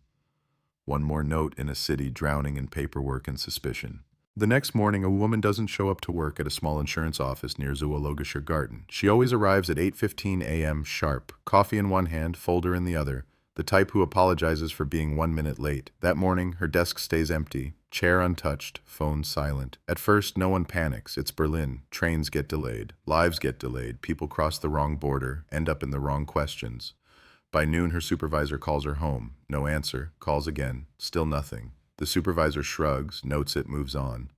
One more note in a city drowning in paperwork and suspicion. The next morning, a woman doesn't show up to work at a small insurance office near Zoologischer Garten. She always arrives at 8:15 a.m. sharp, coffee in one hand, folder in the other, the type who apologizes for being 1 minute late. That morning, her desk stays empty, chair untouched, phone silent. At first, no one panics. It's Berlin. Trains get delayed. Lives get delayed. People cross the wrong border, end up in the wrong questions. By noon, her supervisor calls her home. No answer. Calls again. Still nothing. The supervisor shrugs, notes it, moves on.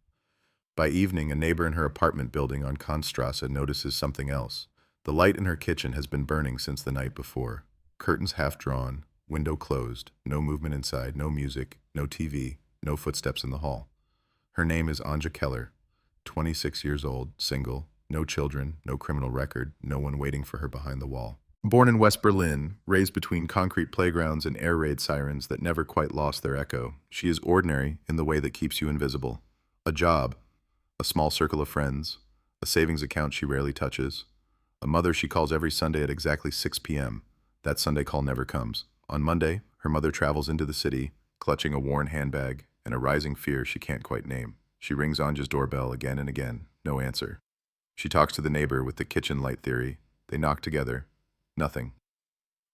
By evening, a neighbor in her apartment building on Kantstrasse notices something else. The light in her kitchen has been burning since the night before. Curtains half drawn, window closed, no movement inside, no music, no TV, no footsteps in the hall. Her name is Anja Keller, 26 years old, single, no children, no criminal record, no one waiting for her behind the wall. Born in West Berlin, raised between concrete playgrounds and air raid sirens that never quite lost their echo, she is ordinary in the way that keeps you invisible. A job, a small circle of friends, a savings account she rarely touches, a mother she calls every Sunday at exactly 6 p.m. That Sunday call never comes. On Monday, her mother travels into the city, clutching a worn handbag and a rising fear she can't quite name. She rings Anja's doorbell again and again. No answer. She talks to the neighbor with the kitchen light theory. They knock together. Nothing.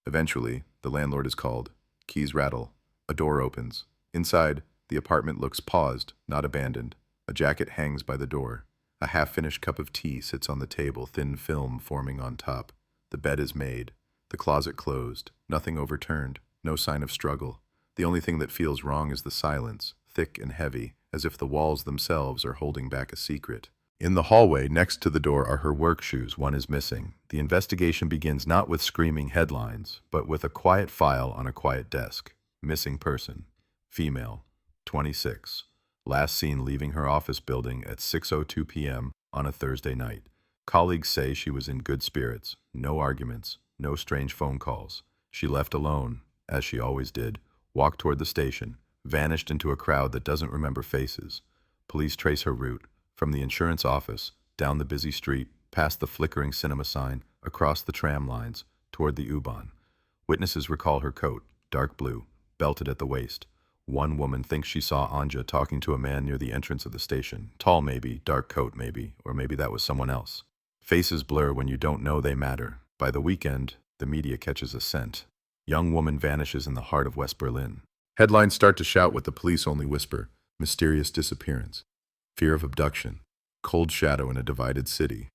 Eventually, the landlord is called. Keys rattle. A door opens. Inside, the apartment looks paused, not abandoned. A jacket hangs by the door. A half-finished cup of tea sits on the table, thin film forming on top. The bed is made. The closet closed. Nothing overturned. No sign of struggle. The only thing that feels wrong is the silence, thick and heavy, as if the walls themselves are holding back a secret. In the hallway, next to the door, are her work shoes. One is missing. The investigation begins not with screaming headlines, but with a quiet file on a quiet desk. Missing person. Female. 26. Last seen leaving her office building at 6:02 p.m. on a Thursday night. Colleagues say she was in good spirits. No arguments. No strange phone calls. She left alone, as she always did, walked toward the station, vanished into a crowd that doesn't remember faces. Police trace her route. From the insurance office, down the busy street, past the flickering cinema sign, across the tram lines, toward the U-Bahn. Witnesses recall her coat, dark blue, belted at the waist. One woman thinks she saw Anja talking to a man near the entrance of the station. Tall maybe, dark coat maybe, or maybe that was someone else. Faces blur when you don't know they matter. By the weekend, the media catches a scent. Young woman vanishes in the heart of West Berlin. Headlines start to shout what the police only whisper. Mysterious disappearance. Fear of abduction. Cold shadow in a divided city.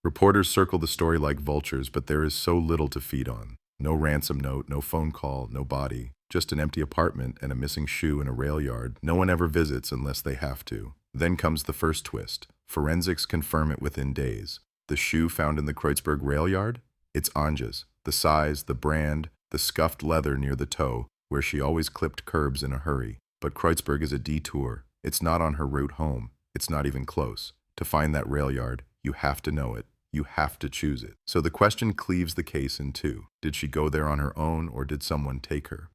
Reporters circle the story like vultures, but there is so little to feed on. No ransom note, no phone call, no body. Just an empty apartment and a missing shoe in a rail yard no one ever visits unless they have to. Then comes the first twist. Forensics confirm it within days. The shoe found in the Kreuzberg rail yard? It's Anja's. The size, the brand, the scuffed leather near the toe, where she always clipped curbs in a hurry. But Kreuzberg is a detour. It's not on her route home. It's not even close. To find that rail yard, you have to know it. You have to choose it. So the question cleaves the case in two. Did she go there on her own, or did someone take her?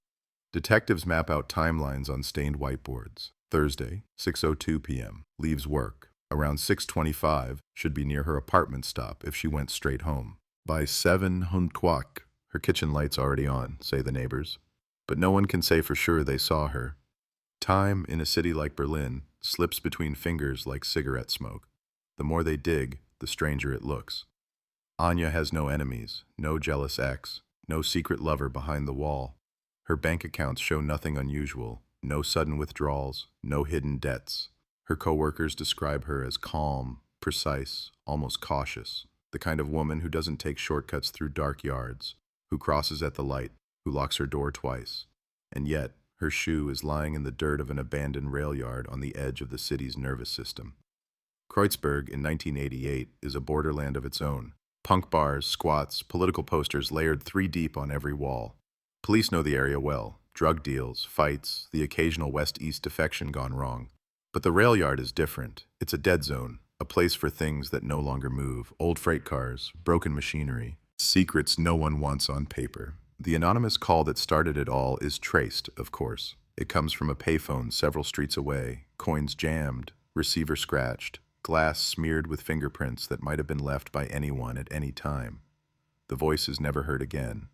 Detectives map out timelines on stained whiteboards. Thursday, 6:02 p.m. Leaves work. Around 6:25, should be near her apartment stop if she went straight home. By 7:00, her kitchen light's already on, say the neighbors. But no one can say for sure they saw her. Time, in a city like Berlin, slips between fingers like cigarette smoke. The more they dig, the stranger it looks. Anya has no enemies, no jealous ex, no secret lover behind the wall. Her bank accounts show nothing unusual, no sudden withdrawals, no hidden debts. Her coworkers describe her as calm, precise, almost cautious, the kind of woman who doesn't take shortcuts through dark yards, who crosses at the light, who locks her door twice. And yet, her shoe is lying in the dirt of an abandoned rail yard on the edge of the city's nervous system. Kreuzberg in 1988 is a borderland of its own. Punk bars, squats, political posters layered 3 deep on every wall. Police know the area well. Drug deals, fights, the occasional west-east defection gone wrong. But the rail yard is different. It's a dead zone, a place for things that no longer move, old freight cars, broken machinery, secrets no one wants on paper. The anonymous call that started it all is traced, of course. It comes from a payphone several streets away, coins jammed, receiver scratched, glass smeared with fingerprints that might have been left by anyone at any time. The voice is never heard again.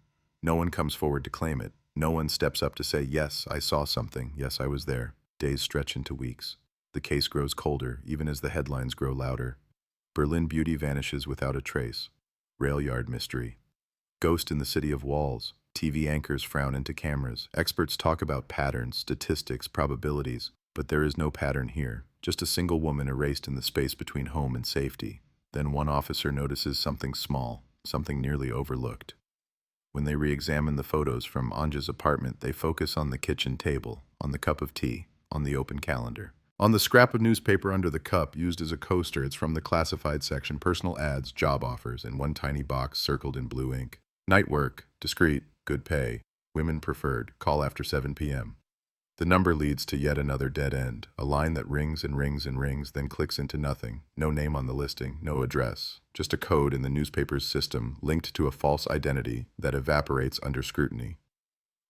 No one comes forward to claim it. No one steps up to say, yes, I saw something. Yes, I was there. Days stretch into weeks. The case grows colder, even as the headlines grow louder. Berlin beauty vanishes without a trace. Rail yard mystery. Ghost in the city of walls. TV anchors frown into cameras. Experts talk about patterns, statistics, probabilities. But there is no pattern here. Just a single woman erased in the space between home and safety. Then one officer notices something small, something nearly overlooked. When they re-examine the photos from Anja's apartment, they focus on the kitchen table, on the cup of tea, on the open calendar. On the scrap of newspaper under the cup, used as a coaster, it's from the classified section, personal ads, job offers, in one tiny box circled in blue ink. Night work, discreet, good pay, women preferred, call after 7 p.m. The number leads to yet another dead end, a line that rings and rings and rings, then clicks into nothing. No name on the listing, no address, just a code in the newspaper's system linked to a false identity that evaporates under scrutiny.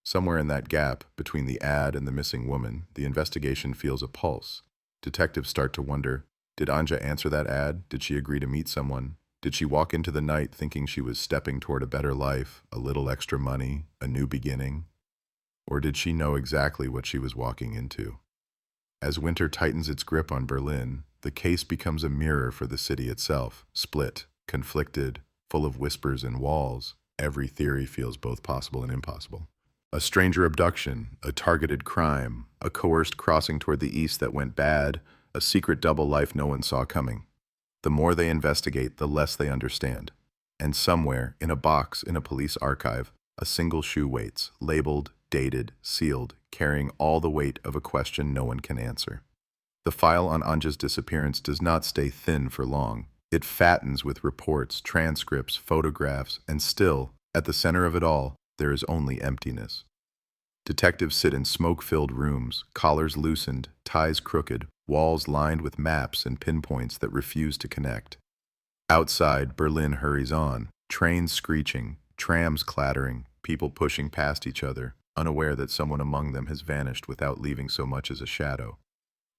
Somewhere in that gap, between the ad and the missing woman, the investigation feels a pulse. Detectives start to wonder, did Anja answer that ad? Did she agree to meet someone? Did she walk into the night thinking she was stepping toward a better life, a little extra money, a new beginning? Or did she know exactly what she was walking into? As winter tightens its grip on Berlin, the case becomes a mirror for the city itself, split, conflicted, full of whispers and walls. Every theory feels both possible and impossible. A stranger abduction, a targeted crime, a coerced crossing toward the east that went bad, a secret double life no one saw coming. The more they investigate, the less they understand. And somewhere, in a box in a police archive, a single shoe waits, labeled, dated, sealed, carrying all the weight of a question no one can answer. The file on Anja's disappearance does not stay thin for long. It fattens with reports, transcripts, photographs, and still, at the center of it all, there is only emptiness. Detectives sit in smoke-filled rooms, collars loosened, ties crooked, walls lined with maps and pinpoints that refuse to connect. Outside, Berlin hurries on, trains screeching, trams clattering, people pushing past each other, unaware that someone among them has vanished without leaving so much as a shadow.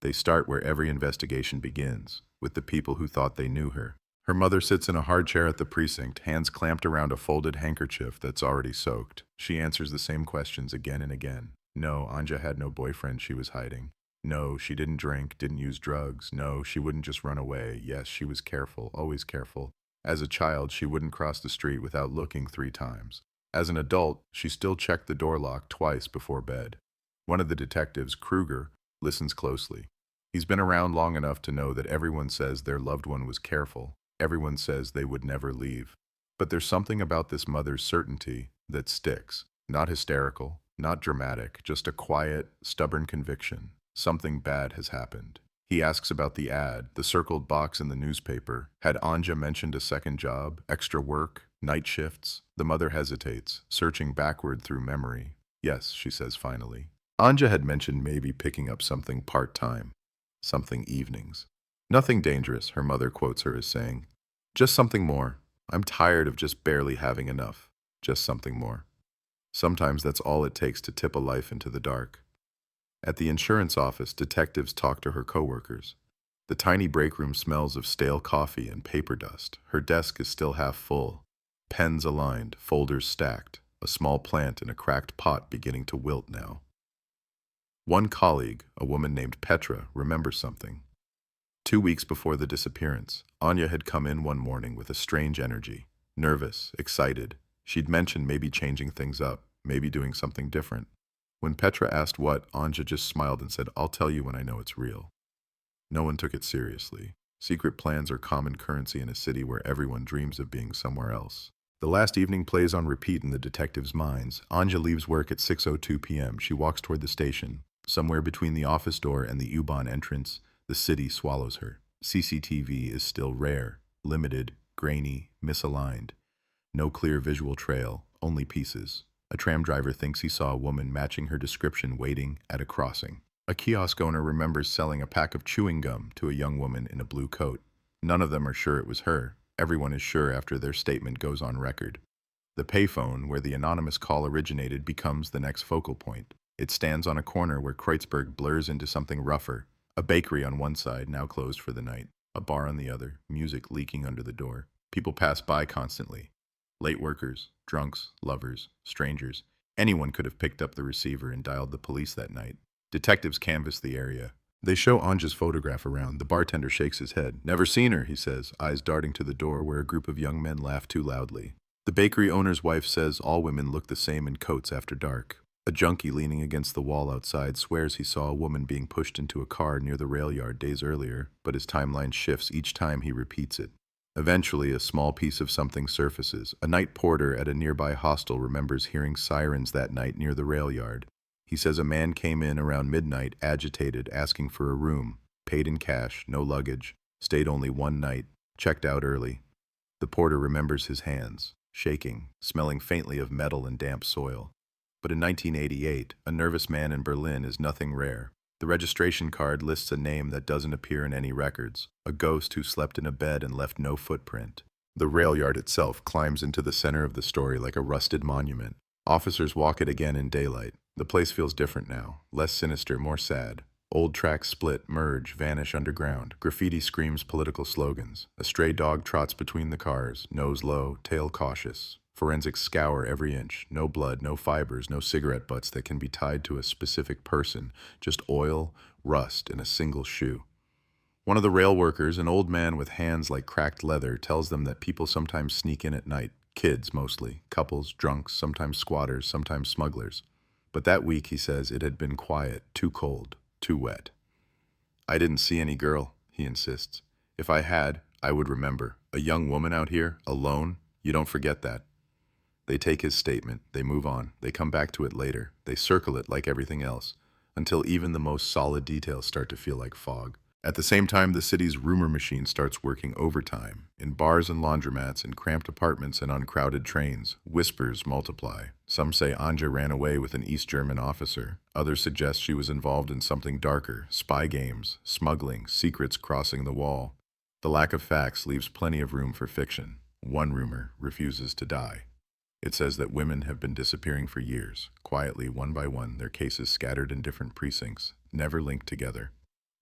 They start where every investigation begins, with the people who thought they knew her. Her mother sits in a hard chair at the precinct, hands clamped around a folded handkerchief that's already soaked. She answers the same questions again and again. No, Anja had no boyfriend she was hiding. No, she didn't drink, didn't use drugs. No, she wouldn't just run away. Yes, she was careful, always careful. As a child, she wouldn't cross the street without looking 3 times. As an adult, she still checked the door lock twice before bed. One of the detectives, Kruger, listens closely. He's been around long enough to know that everyone says their loved one was careful. Everyone says they would never leave. But there's something about this mother's certainty that sticks. Not hysterical, not dramatic, just a quiet, stubborn conviction. Something bad has happened. He asks about the ad, the circled box in the newspaper. Had Anja mentioned a second job, extra work, night shifts? The mother hesitates, searching backward through memory. Yes, she says finally. Anja had mentioned maybe picking up something part-time, something evenings. Nothing dangerous, her mother quotes her as saying. Just something more. I'm tired of just barely having enough. Just something more. Sometimes that's all it takes to tip a life into the dark. At the insurance office, detectives talk to her coworkers. The tiny break room smells of stale coffee and paper dust. Her desk is still half full. Pens aligned, folders stacked, a small plant in a cracked pot beginning to wilt now. One colleague, a woman named Petra, remembers something. 2 weeks before the disappearance, Anya had come in one morning with a strange energy. Nervous, excited. She'd mentioned maybe changing things up, maybe doing something different. When Petra asked what, Anya just smiled and said, "I'll tell you when I know it's real." No one took it seriously. Secret plans are common currency in a city where everyone dreams of being somewhere else. The last evening plays on repeat in the detectives' minds. Anya leaves work at 6:02 p.m. She walks toward the station. Somewhere between the office door and the U-Bahn entrance, the city swallows her. CCTV is still rare, limited, grainy, misaligned. No clear visual trail, only pieces. A tram driver thinks he saw a woman matching her description waiting at a crossing. A kiosk owner remembers selling a pack of chewing gum to a young woman in a blue coat. None of them are sure it was her. Everyone is sure after their statement goes on record. The payphone, where the anonymous call originated, becomes the next focal point. It stands on a corner where Kreutzberg blurs into something rougher. A bakery on one side, now closed for the night. A bar on the other, music leaking under the door. People pass by constantly. Late workers, drunks, lovers, strangers. Anyone could have picked up the receiver and dialed the police that night. Detectives canvass the area. They show Anja's photograph around. The bartender shakes his head. "Never seen her," he says, eyes darting to the door where a group of young men laugh too loudly. The bakery owner's wife says all women look the same in coats after dark. A junkie leaning against the wall outside swears he saw a woman being pushed into a car near the rail yard days earlier, but his timeline shifts each time he repeats it. Eventually, a small piece of something surfaces. A night porter at a nearby hostel remembers hearing sirens that night near the rail yard. He says a man came in around midnight, agitated, asking for a room, paid in cash, no luggage, stayed only one night, checked out early. The porter remembers his hands, shaking, smelling faintly of metal and damp soil. But in 1988, a nervous man in Berlin is nothing rare. The registration card lists a name that doesn't appear in any records, a ghost who slept in a bed and left no footprint. The rail yard itself climbs into the center of the story like a rusted monument. Officers walk it again in daylight. The place feels different now, less sinister, more sad. Old tracks split, merge, vanish underground. Graffiti screams political slogans. A stray dog trots between the cars, nose low, tail cautious. Forensics scour every inch. No blood, no fibers, no cigarette butts that can be tied to a specific person. Just oil, rust, and a single shoe. One of the rail workers, an old man with hands like cracked leather, tells them that people sometimes sneak in at night. Kids, mostly. Couples, drunks, sometimes squatters, sometimes smugglers. But that week, he says, it had been quiet, too cold, too wet. "I didn't see any girl," he insists. "If I had, I would remember. A young woman out here, alone, you don't forget that." They take his statement, they move on, they come back to it later, they circle it like everything else, until even the most solid details start to feel like fog. At the same time, the city's rumor machine starts working overtime. In bars and laundromats, in cramped apartments and on crowded trains, whispers multiply. Some say Anja ran away with an East German officer. Others suggest she was involved in something darker, spy games, smuggling, secrets crossing the wall. The lack of facts leaves plenty of room for fiction. One rumor refuses to die. It says that women have been disappearing for years, quietly, one by one, their cases scattered in different precincts, never linked together.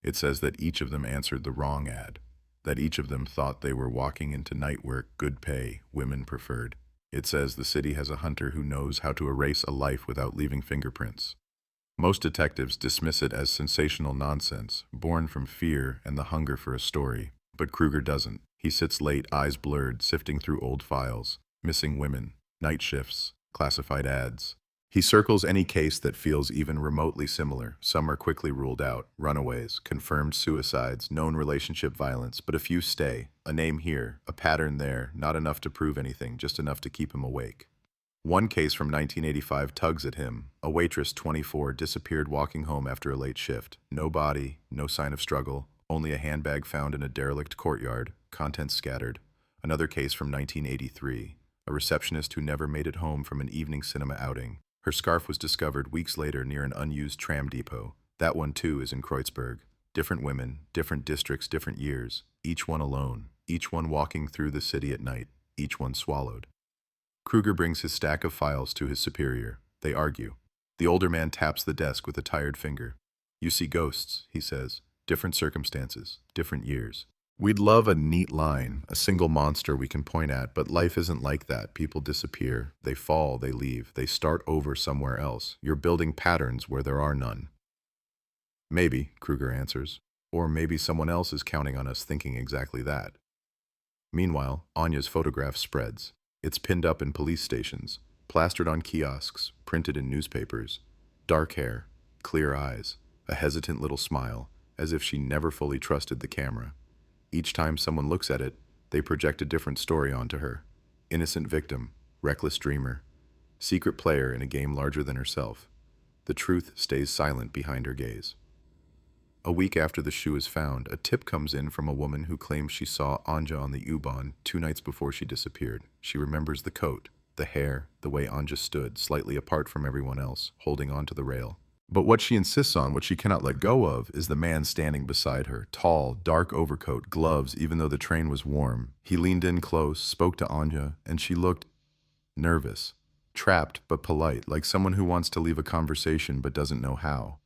It says that each of them answered the wrong ad, that each of them thought they were walking into night work, good pay, women preferred. It says the city has a hunter who knows how to erase a life without leaving fingerprints. Most detectives dismiss it as sensational nonsense, born from fear and the hunger for a story. But Kruger doesn't. He sits late, eyes blurred, sifting through old files, missing women, night shifts, classified ads. He circles any case that feels even remotely similar. Some are quickly ruled out, runaways, confirmed suicides, known relationship violence, but a few stay. A name here, a pattern there, not enough to prove anything, just enough to keep him awake. One case from 1985 tugs at him. A waitress, 24, disappeared walking home after a late shift. No body, no sign of struggle, only a handbag found in a derelict courtyard, contents scattered. Another case from 1983. A receptionist who never made it home from an evening cinema outing. Her scarf was discovered weeks later near an unused tram depot. That one, too, is in Kreutzberg. Different women, different districts, different years. Each one alone. Each one walking through the city at night. Each one swallowed. Kruger brings his stack of files to his superior. They argue. The older man taps the desk with a tired finger. "You see ghosts," he says. "Different circumstances, different years. We'd love a neat line, a single monster we can point at, but life isn't like that. People disappear. They fall, they leave, they start over somewhere else. You're building patterns where there are none." "Maybe," Kruger answers. Or maybe someone else is counting on us thinking exactly that. Meanwhile, Anya's photograph spreads. It's pinned up in police stations, plastered on kiosks, printed in newspapers. Dark hair, clear eyes, a hesitant little smile, as if she never fully trusted the camera. Each time someone looks at it, they project a different story onto her. Innocent victim, reckless dreamer, secret player in a game larger than herself. The truth stays silent behind her gaze. A week after the shoe is found, a tip comes in from a woman who claims she saw Anja on the U-Bahn 2 nights before she disappeared. She remembers the coat, the hair, the way Anja stood, slightly apart from everyone else, holding onto the rail. But what she insists on, what she cannot let go of, is the man standing beside her. Tall, dark overcoat, gloves, even though the train was warm. He leaned in close, spoke to Anja, and she looked nervous, trapped but polite, like someone who wants to leave a conversation but doesn't know how.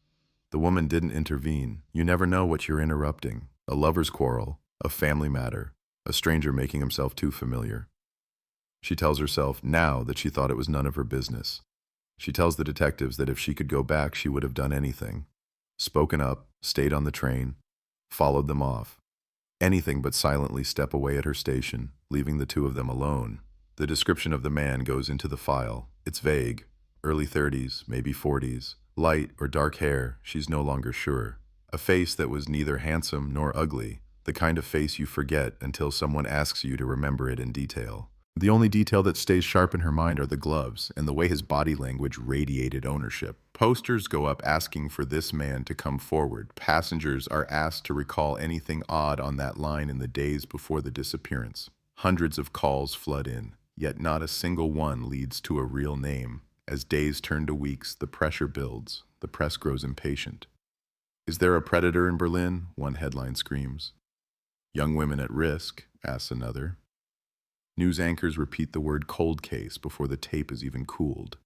The woman didn't intervene. You never know what you're interrupting. A lover's quarrel, a family matter, a stranger making himself too familiar. She tells herself now that she thought it was none of her business. She tells the detectives that if she could go back, she would have done anything. Spoken up, stayed on the train, followed them off. Anything but silently step away at her station, leaving the two of them alone. The description of the man goes into the file. It's vague. Early 30s, maybe 40s. Light or dark hair, she's no longer sure. A face that was neither handsome nor ugly, the kind of face you forget until someone asks you to remember it in detail. The only detail that stays sharp in her mind are the gloves and the way his body language radiated ownership. Posters go up asking for this man to come forward. Passengers are asked to recall anything odd on that line in the days before the disappearance. Hundreds of calls flood in, yet not a single one leads to a real name. As days turn to weeks, the pressure builds. The press grows impatient. Is there a predator in Berlin? One headline screams. Young women at risk, asks another. News anchors repeat the word cold case before the tape is even cooled.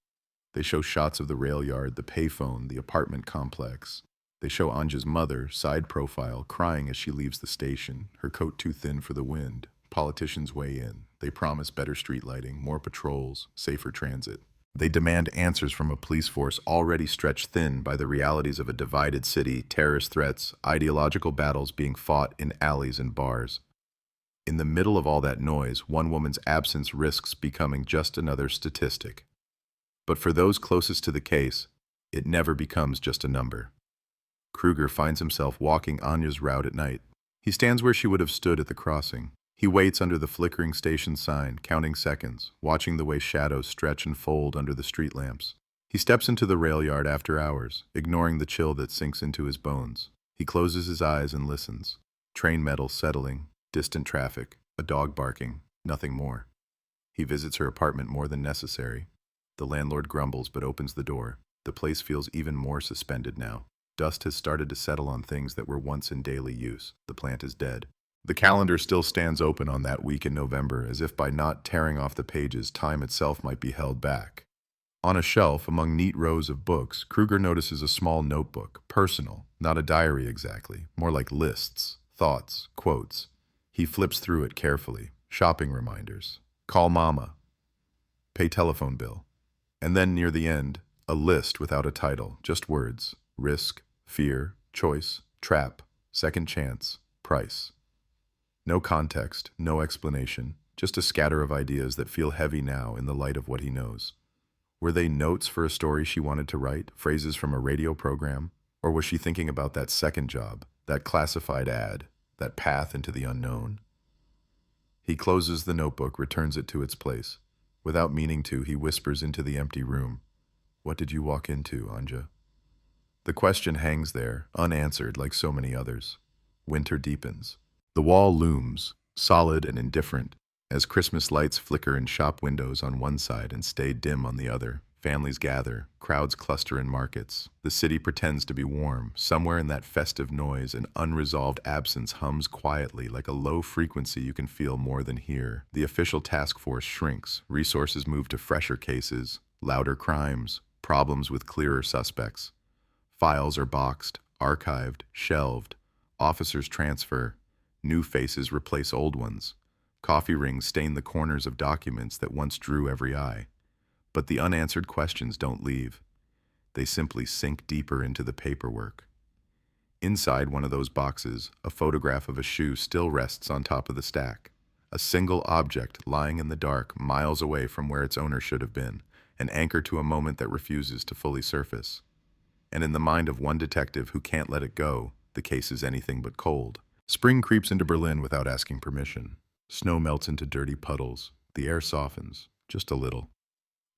They show shots of the rail yard, the payphone, the apartment complex. They show Anja's mother, side profile, crying as she leaves the station, her coat too thin for the wind. Politicians weigh in. They promise better street lighting, more patrols, safer transit. They demand answers from a police force already stretched thin by the realities of a divided city, terrorist threats, ideological battles being fought in alleys and bars. In the middle of all that noise, one woman's absence risks becoming just another statistic. But for those closest to the case, it never becomes just a number. Kruger finds himself walking Anja's route at night. He stands where she would have stood at the crossing. He waits under the flickering station sign, counting seconds, watching the way shadows stretch and fold under the street lamps. He steps into the rail yard after hours, ignoring the chill that sinks into his bones. He closes his eyes and listens. Train metal settling, distant traffic, a dog barking, nothing more. He visits her apartment more than necessary. The landlord grumbles but opens the door. The place feels even more suspended now. Dust has started to settle on things that were once in daily use. The plant is dead. The calendar still stands open on that week in November, as if by not tearing off the pages, time itself might be held back. On a shelf, among neat rows of books, Kruger notices a small notebook, personal, not a diary exactly, more like lists, thoughts, quotes. He flips through it carefully. Shopping reminders. Call mama. Pay telephone bill. And then near the end, a list without a title, just words. Risk, fear, choice, trap, second chance, price. No context, no explanation, just a scatter of ideas that feel heavy now in the light of what he knows. Were they notes for a story she wanted to write, phrases from a radio program? Or was she thinking about that second job, that classified ad, that path into the unknown? He closes the notebook, returns it to its place. Without meaning to, he whispers into the empty room. What did you walk into, Anja? The question hangs there, unanswered like so many others. Winter deepens. The wall looms, solid and indifferent, as Christmas lights flicker in shop windows on one side and stay dim on the other. Families gather, crowds cluster in markets. The city pretends to be warm. Somewhere in that festive noise, an unresolved absence hums quietly like a low frequency you can feel more than hear. The official task force shrinks. Resources move to fresher cases, louder crimes, problems with clearer suspects. Files are boxed, archived, shelved. Officers transfer. New faces replace old ones. Coffee rings stain the corners of documents that once drew every eye. But the unanswered questions don't leave. They simply sink deeper into the paperwork. Inside one of those boxes, a photograph of a shoe still rests on top of the stack. A single object lying in the dark, miles away from where its owner should have been, an anchor to a moment that refuses to fully surface. And in the mind of one detective who can't let it go, the case is anything but cold. Spring creeps into Berlin without asking permission. Snow melts into dirty puddles. The air softens, just a little.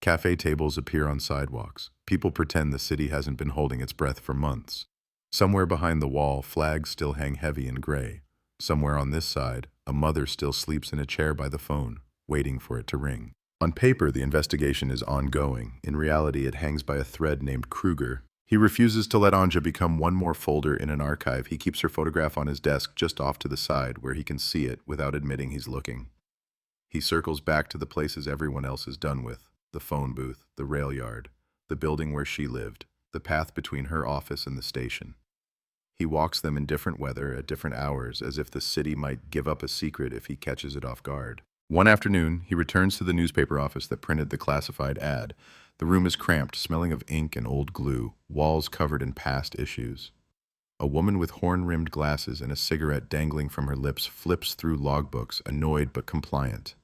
Cafe tables appear on sidewalks. People pretend the city hasn't been holding its breath for months. Somewhere behind the wall, flags still hang heavy and gray. Somewhere on this side, a mother still sleeps in a chair by the phone, waiting for it to ring. On paper, the investigation is ongoing. In reality, it hangs by a thread named Kruger. He refuses to let Anja become one more folder in an archive. He keeps her photograph on his desk just off to the side where he can see it without admitting he's looking. He circles back to the places everyone else is done with. The phone booth, the rail yard, the building where she lived, the path between her office and the station. He walks them in different weather at different hours, as if the city might give up a secret if he catches it off guard. One afternoon, he returns to the newspaper office that printed the classified ad. The room is cramped, smelling of ink and old glue, walls covered in past issues. A woman with horn-rimmed glasses and a cigarette dangling from her lips flips through logbooks, annoyed but compliant.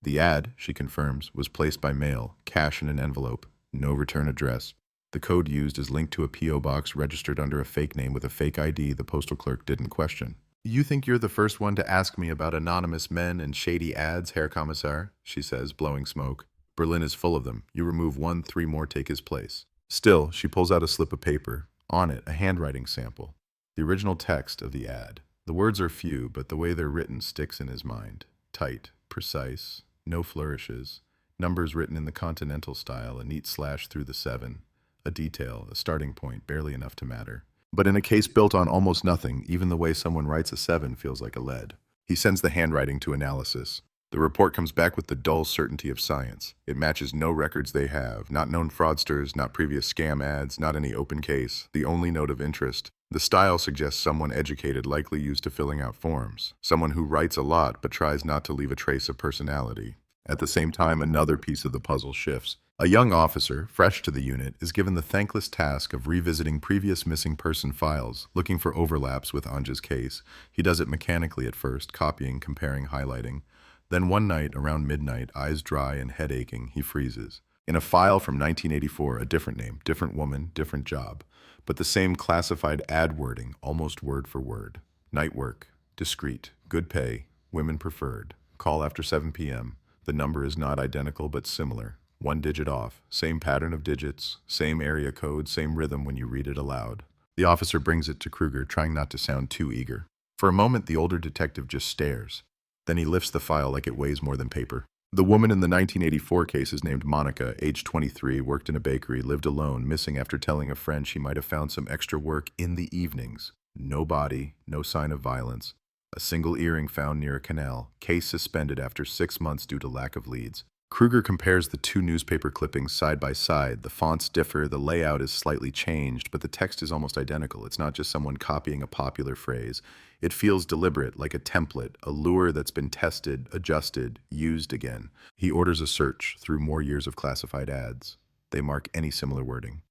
The ad, she confirms, was placed by mail, cash in an envelope, no return address. The code used is linked to a P.O. box registered under a fake name with a fake ID the postal clerk didn't question. "You think you're the first one to ask me about anonymous men and shady ads, Herr Kommissar?" she says, blowing smoke. "Berlin is full of them. You remove one, 3 more take his place." Still, she pulls out a slip of paper. On it, a handwriting sample. The original text of the ad. The words are few, but the way they're written sticks in his mind. Tight, precise, no flourishes. Numbers written in the continental style, a neat slash through the 7. A detail, a starting point, barely enough to matter. But in a case built on almost nothing, even the way someone writes a 7 feels like a lead. He sends the handwriting to analysis. The report comes back with the dull certainty of science. It matches no records they have, not known fraudsters, not previous scam ads, not any open case, the only note of interest. The style suggests someone educated, likely used to filling out forms. Someone who writes a lot but tries not to leave a trace of personality. At the same time, another piece of the puzzle shifts. A young officer, fresh to the unit, is given the thankless task of revisiting previous missing person files, looking for overlaps with Anja's case. He does it mechanically at first, copying, comparing, highlighting. Then one night, around midnight, eyes dry and head aching, he freezes. In a file from 1984, a different name, different woman, different job, but the same classified ad wording, almost word for word. Night work, discreet, good pay, women preferred, call after 7 p.m. The number is not identical but similar. 1 digit off, same pattern of digits, same area code, same rhythm when you read it aloud. The officer brings it to Kruger, trying not to sound too eager. For a moment, the older detective just stares. Then he lifts the file like it weighs more than paper. The woman in the 1984 case is named Monica, age 23, worked in a bakery, lived alone, missing after telling a friend she might have found some extra work in the evenings. No body, no sign of violence. A single earring found near a canal. Case suspended after 6 months due to lack of leads. Kruger compares the 2 newspaper clippings side by side. The fonts differ, the layout is slightly changed, but the text is almost identical. It's not just someone copying a popular phrase. It feels deliberate, like a template, a lure that's been tested, adjusted, used again. He orders a search through more years of classified ads. They mark any similar wording.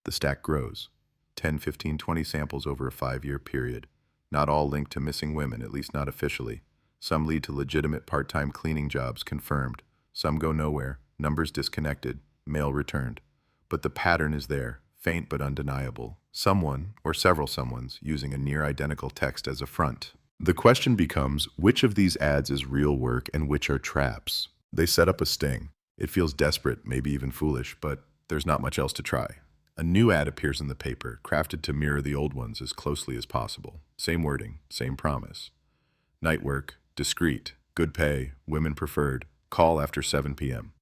The stack grows. 10, 15, 20 samples over a 5-year period. Not all linked to missing women, at least not officially. Some lead to legitimate part-time cleaning jobs, confirmed. Some go nowhere, numbers disconnected, mail returned. But the pattern is there, faint but undeniable. Someone, or several someones, using a near-identical text as a front. The question becomes, which of these ads is real work and which are traps? They set up a sting. It feels desperate, maybe even foolish, but there's not much else to try. A new ad appears in the paper, crafted to mirror the old ones as closely as possible. Same wording, same promise. Night work, discreet, good pay, women preferred. Call after 7 p.m.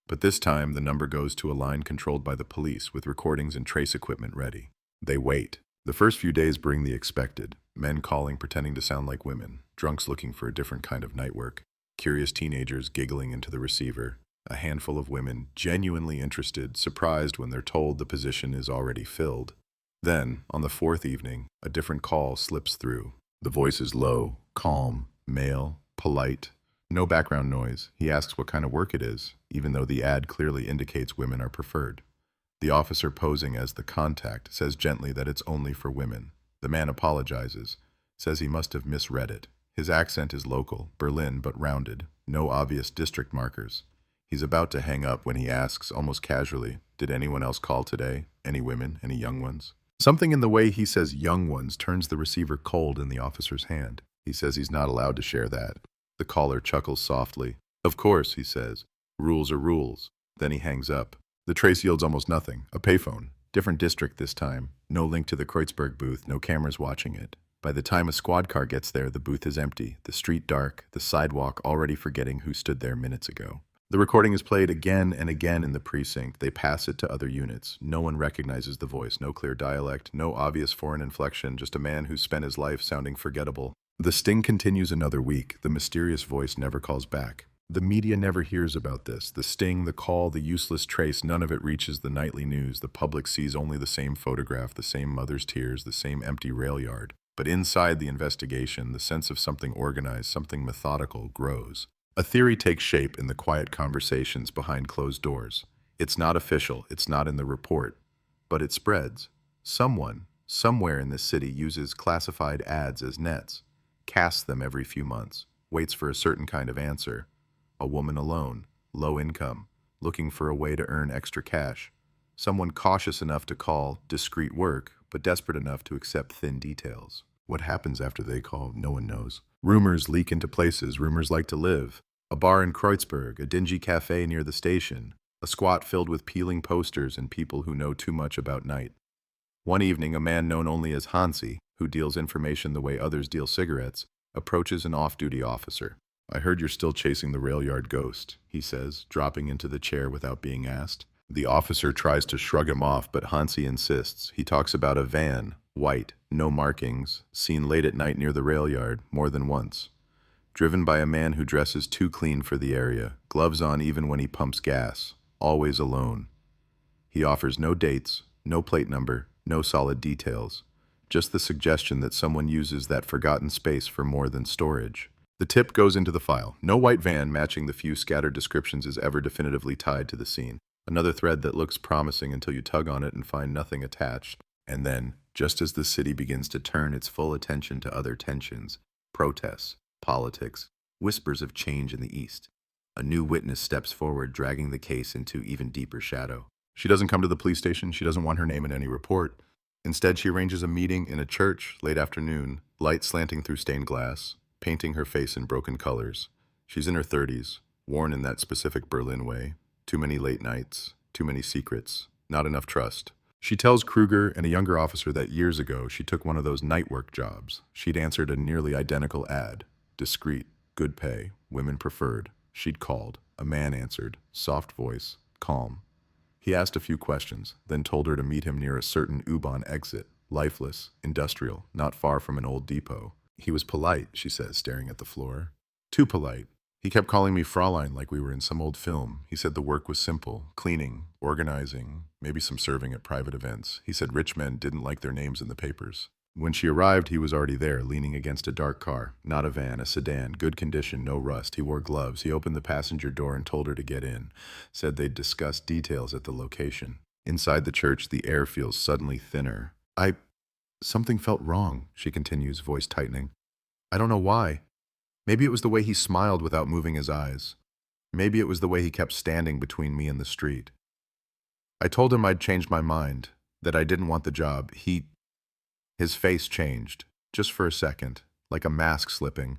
But this time, the number goes to a line controlled by the police with recordings and trace equipment ready. They wait. The first few days bring the expected. Men calling pretending to sound like women. Drunks looking for a different kind of night work. Curious teenagers giggling into the receiver. A handful of women genuinely interested, surprised when they're told the position is already filled. Then, on the 4th evening, a different call slips through. The voice is low, calm, male, polite. No background noise. He asks what kind of work it is, even though the ad clearly indicates women are preferred. The officer posing as the contact says gently that it's only for women. The man apologizes, says he must have misread it. His accent is local, Berlin, but rounded, no obvious district markers. He's about to hang up when he asks, almost casually, did anyone else call today? Any women? Any young ones? Something in the way he says young ones turns the receiver cold in the officer's hand. He says he's not allowed to share that. The caller chuckles softly. Of course, he says. Rules are rules. Then he hangs up. The trace yields almost nothing. A payphone. Different district this time. No link to the Kreuzberg booth, no cameras watching it. By the time a squad car gets there, the booth is empty, the street dark, the sidewalk already forgetting who stood there minutes ago. The recording is played again and again in the precinct. They pass it to other units. No one recognizes the voice, no clear dialect, no obvious foreign inflection, just a man who spent his life sounding forgettable. The sting continues another week. The mysterious voice never calls back. The media never hears about this. The sting, the call, the useless trace, none of it reaches the nightly news. The public sees only the same photograph, the same mother's tears, the same empty rail yard. But inside the investigation, the sense of something organized, something methodical, grows. A theory takes shape in the quiet conversations behind closed doors. It's not official, it's not in the report, but it spreads. Someone, somewhere in this city, uses classified ads as nets, casts them every few months, waits for a certain kind of answer. A woman alone, low income, looking for a way to earn extra cash. Someone cautious enough to call discreet work, but desperate enough to accept thin details. What happens after they call, no one knows. Rumors leak into places rumors like to live. A bar in Kreuzberg, a dingy cafe near the station, a squat filled with peeling posters and people who know too much about night. One evening, a man known only as Hansi, who deals information the way others deal cigarettes, approaches an off-duty officer. I heard you're still chasing the rail yard ghost, he says, dropping into the chair without being asked. The officer tries to shrug him off, but Hansi insists. He talks about a van, white, no markings, seen late at night near the rail yard, more than once. Driven by a man who dresses too clean for the area, gloves on even when he pumps gas, always alone. He offers no dates, no plate number, no solid details, just the suggestion that someone uses that forgotten space for more than storage. The tip goes into the file. No white van matching the few scattered descriptions is ever definitively tied to the scene. Another thread that looks promising until you tug on it and find nothing attached. And then, just as the city begins to turn its full attention to other tensions, protests, politics, whispers of change in the east, a new witness steps forward, dragging the case into even deeper shadow. She doesn't come to the police station. She doesn't want her name in any report. Instead, she arranges a meeting in a church late afternoon, light slanting through stained glass, painting her face in broken colors. She's in her 30s, worn in that specific Berlin way. Too many late nights, too many secrets, not enough trust. She tells Kruger and a younger officer that years ago she took one of those night work jobs. She'd answered a nearly identical ad. Discreet, good pay, women preferred. She'd called. A man answered, soft voice, calm. He asked a few questions, then told her to meet him near a certain U-Bahn exit, lifeless, industrial, not far from an old depot. He was polite, she says, staring at the floor. Too polite. He kept calling me Fraulein like we were in some old film. He said the work was simple, cleaning, organizing, maybe some serving at private events. He said rich men didn't like their names in the papers. When she arrived, he was already there, leaning against a dark car. Not a van, a sedan, good condition, no rust. He wore gloves. He opened the passenger door and told her to get in. Said they'd discuss details at the location. Inside the church, the air feels suddenly thinner. Something felt wrong, she continues, voice tightening. I don't know why. Maybe it was the way he smiled without moving his eyes. Maybe it was the way he kept standing between me and the street. I told him I'd changed my mind, that I didn't want the job. His face changed, just for a second, like a mask slipping.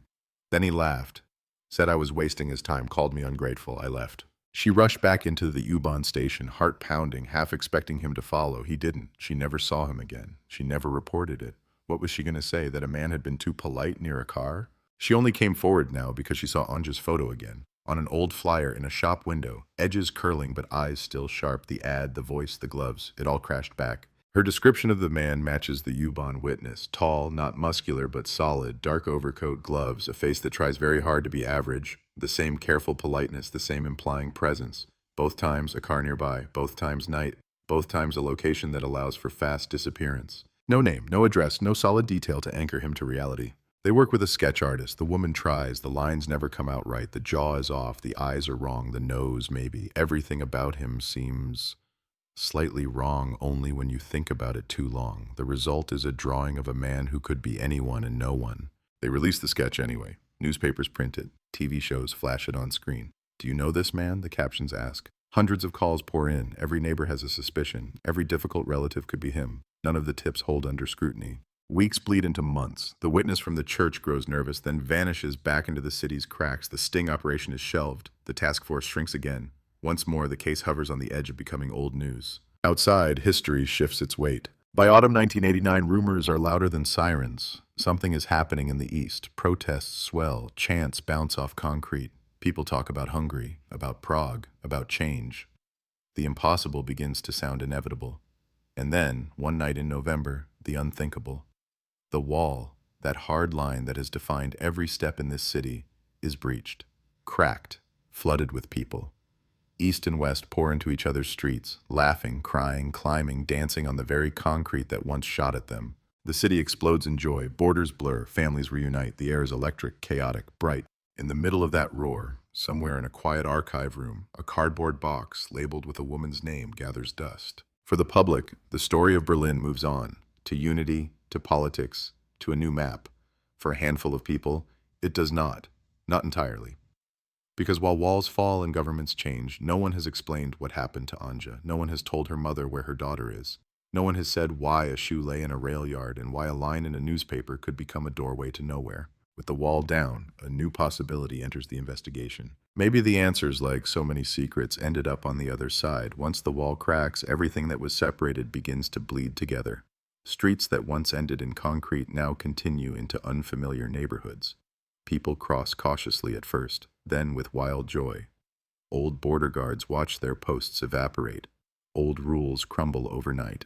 Then he laughed, said I was wasting his time, called me ungrateful. I left. She rushed back into the U-Bahn station, heart pounding, half expecting him to follow. He didn't. She never saw him again. She never reported it. What was she going to say, that a man had been too polite near a car? She only came forward now because she saw Anja's photo again, on an old flyer in a shop window, edges curling but eyes still sharp, the ad, the voice, the gloves. It all crashed back. Her description of the man matches the U-Bahn witness. Tall, not muscular, but solid, dark overcoat, gloves, a face that tries very hard to be average, the same careful politeness, the same implying presence. Both times a car nearby, both times night, both times a location that allows for fast disappearance. No name, no address, no solid detail to anchor him to reality. They work with a sketch artist. The woman tries. The lines never come out right. The jaw is off. The eyes are wrong. The nose, maybe. Everything about him seems Slightly wrong only when you think about it too long. The result is a drawing of a man who could be anyone and no one. They release the sketch anyway. Newspapers print it. TV shows flash it on screen. Do you know this man? The captions ask. Hundreds of calls pour in. Every neighbor has a suspicion. Every difficult relative could be him. None of the tips hold under scrutiny. Weeks bleed into months. The witness from the church grows nervous, then vanishes back into the city's cracks. The sting operation is shelved. The task force shrinks again. Once more, the case hovers on the edge of becoming old news. Outside, history shifts its weight. By autumn 1989, rumors are louder than sirens. Something is happening in the East. Protests swell. Chants bounce off concrete. People talk about Hungary, about Prague, about change. The impossible begins to sound inevitable. And then, one night in November, the unthinkable. The wall, that hard line that has defined every step in this city, is breached, cracked, flooded with people. East and West pour into each other's streets, laughing, crying, climbing, dancing on the very concrete that once shot at them. The city explodes in joy, borders blur, families reunite, the air is electric, chaotic, bright. In the middle of that roar, somewhere in a quiet archive room, a cardboard box labeled with a woman's name gathers dust. For the public, the story of Berlin moves on, to unity, to politics, to a new map. For a handful of people, it does not entirely. Because while walls fall and governments change, no one has explained what happened to Anja. No one has told her mother where her daughter is. No one has said why a shoe lay in a rail yard and why a line in a newspaper could become a doorway to nowhere. With the wall down, a new possibility enters the investigation. Maybe the answers, like so many secrets, ended up on the other side. Once the wall cracks, everything that was separated begins to bleed together. Streets that once ended in concrete now continue into unfamiliar neighborhoods. People cross cautiously at first, then with wild joy. Old border guards watch their posts evaporate. Old rules crumble overnight.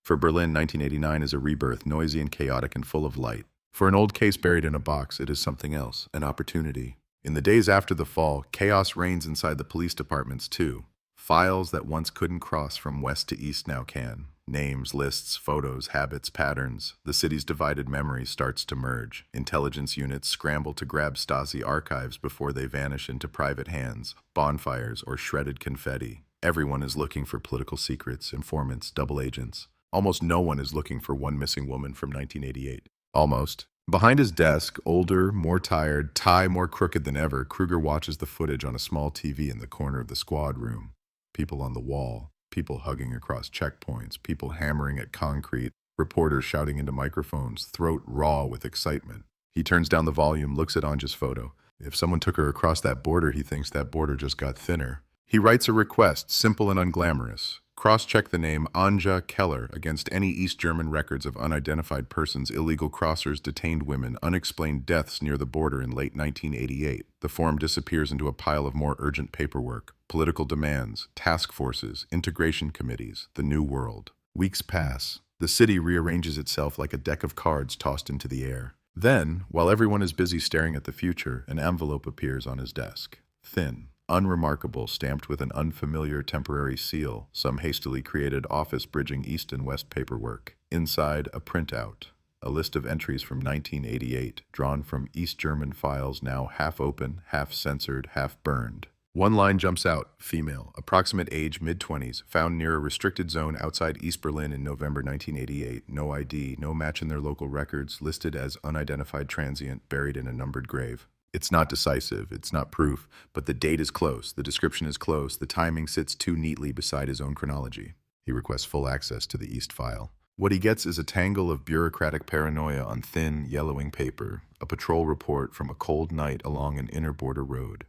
For Berlin, 1989 is a rebirth, noisy and chaotic and full of light. For an old case buried in a box, it is something else, an opportunity. In the days after the fall, chaos reigns inside the police departments too. Files that once couldn't cross from west to east now can. Names, lists, photos, habits, patterns. The city's divided memory starts to merge. Intelligence units scramble to grab Stasi archives before they vanish into private hands, bonfires, or shredded confetti. Everyone is looking for political secrets, informants, double agents. Almost no one is looking for one missing woman from 1988. Almost. Behind his desk, older, more tired, tie more crooked than ever, Kruger watches the footage on a small TV in the corner of the squad room. People on the wall. People hugging across checkpoints, people hammering at concrete, reporters shouting into microphones, throat raw with excitement. He turns down the volume, looks at Anja's photo. If someone took her across that border, he thinks that border just got thinner. He writes a request, simple and unglamorous. Cross-check the name Anja Keller against any East German records of unidentified persons, illegal crossers, detained women, unexplained deaths near the border in late 1988. The form disappears into a pile of more urgent paperwork. Political demands, task forces, integration committees, the new world. Weeks pass. The city rearranges itself like a deck of cards tossed into the air. Then, while everyone is busy staring at the future, an envelope appears on his desk. Thin, unremarkable, stamped with an unfamiliar temporary seal, some hastily created office bridging east and west paperwork. Inside, a printout. A list of entries from 1988, drawn from East German files now half open, half censored, half burned. One line jumps out, female, approximate age mid-20s, found near a restricted zone outside East Berlin in November 1988, no ID, no match in their local records, listed as unidentified transient, buried in a numbered grave. It's not decisive, it's not proof, but the date is close, the description is close, the timing sits too neatly beside his own chronology. He requests full access to the East file. What he gets is a tangle of bureaucratic paranoia on thin, yellowing paper, a patrol report from a cold night along an inner border road.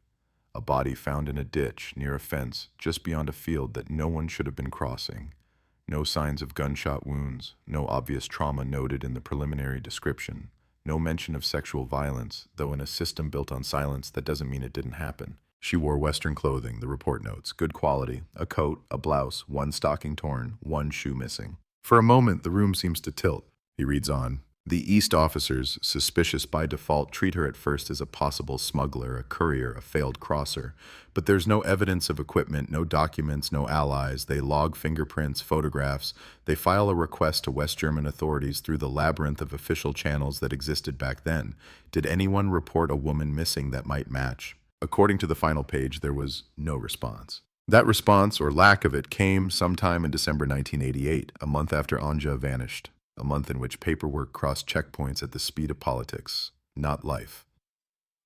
A body found in a ditch near a fence just beyond a field that no one should have been crossing. No signs of gunshot wounds, no obvious trauma noted in the preliminary description. No mention of sexual violence, though in a system built on silence, that doesn't mean it didn't happen. She wore Western clothing, the report notes, good quality, a coat, a blouse, one stocking torn, one shoe missing. For a moment, the room seems to tilt. He reads on. The East officers, suspicious by default, treat her at first as a possible smuggler, a courier, a failed crosser. But there's no evidence of equipment, no documents, no allies. They log fingerprints, photographs. They file a request to West German authorities through the labyrinth of official channels that existed back then. Did anyone report a woman missing that might match? According to the final page, there was no response. That response, or lack of it, came sometime in December 1988, a month after Anja vanished, a month in which paperwork crossed checkpoints at the speed of politics, not life.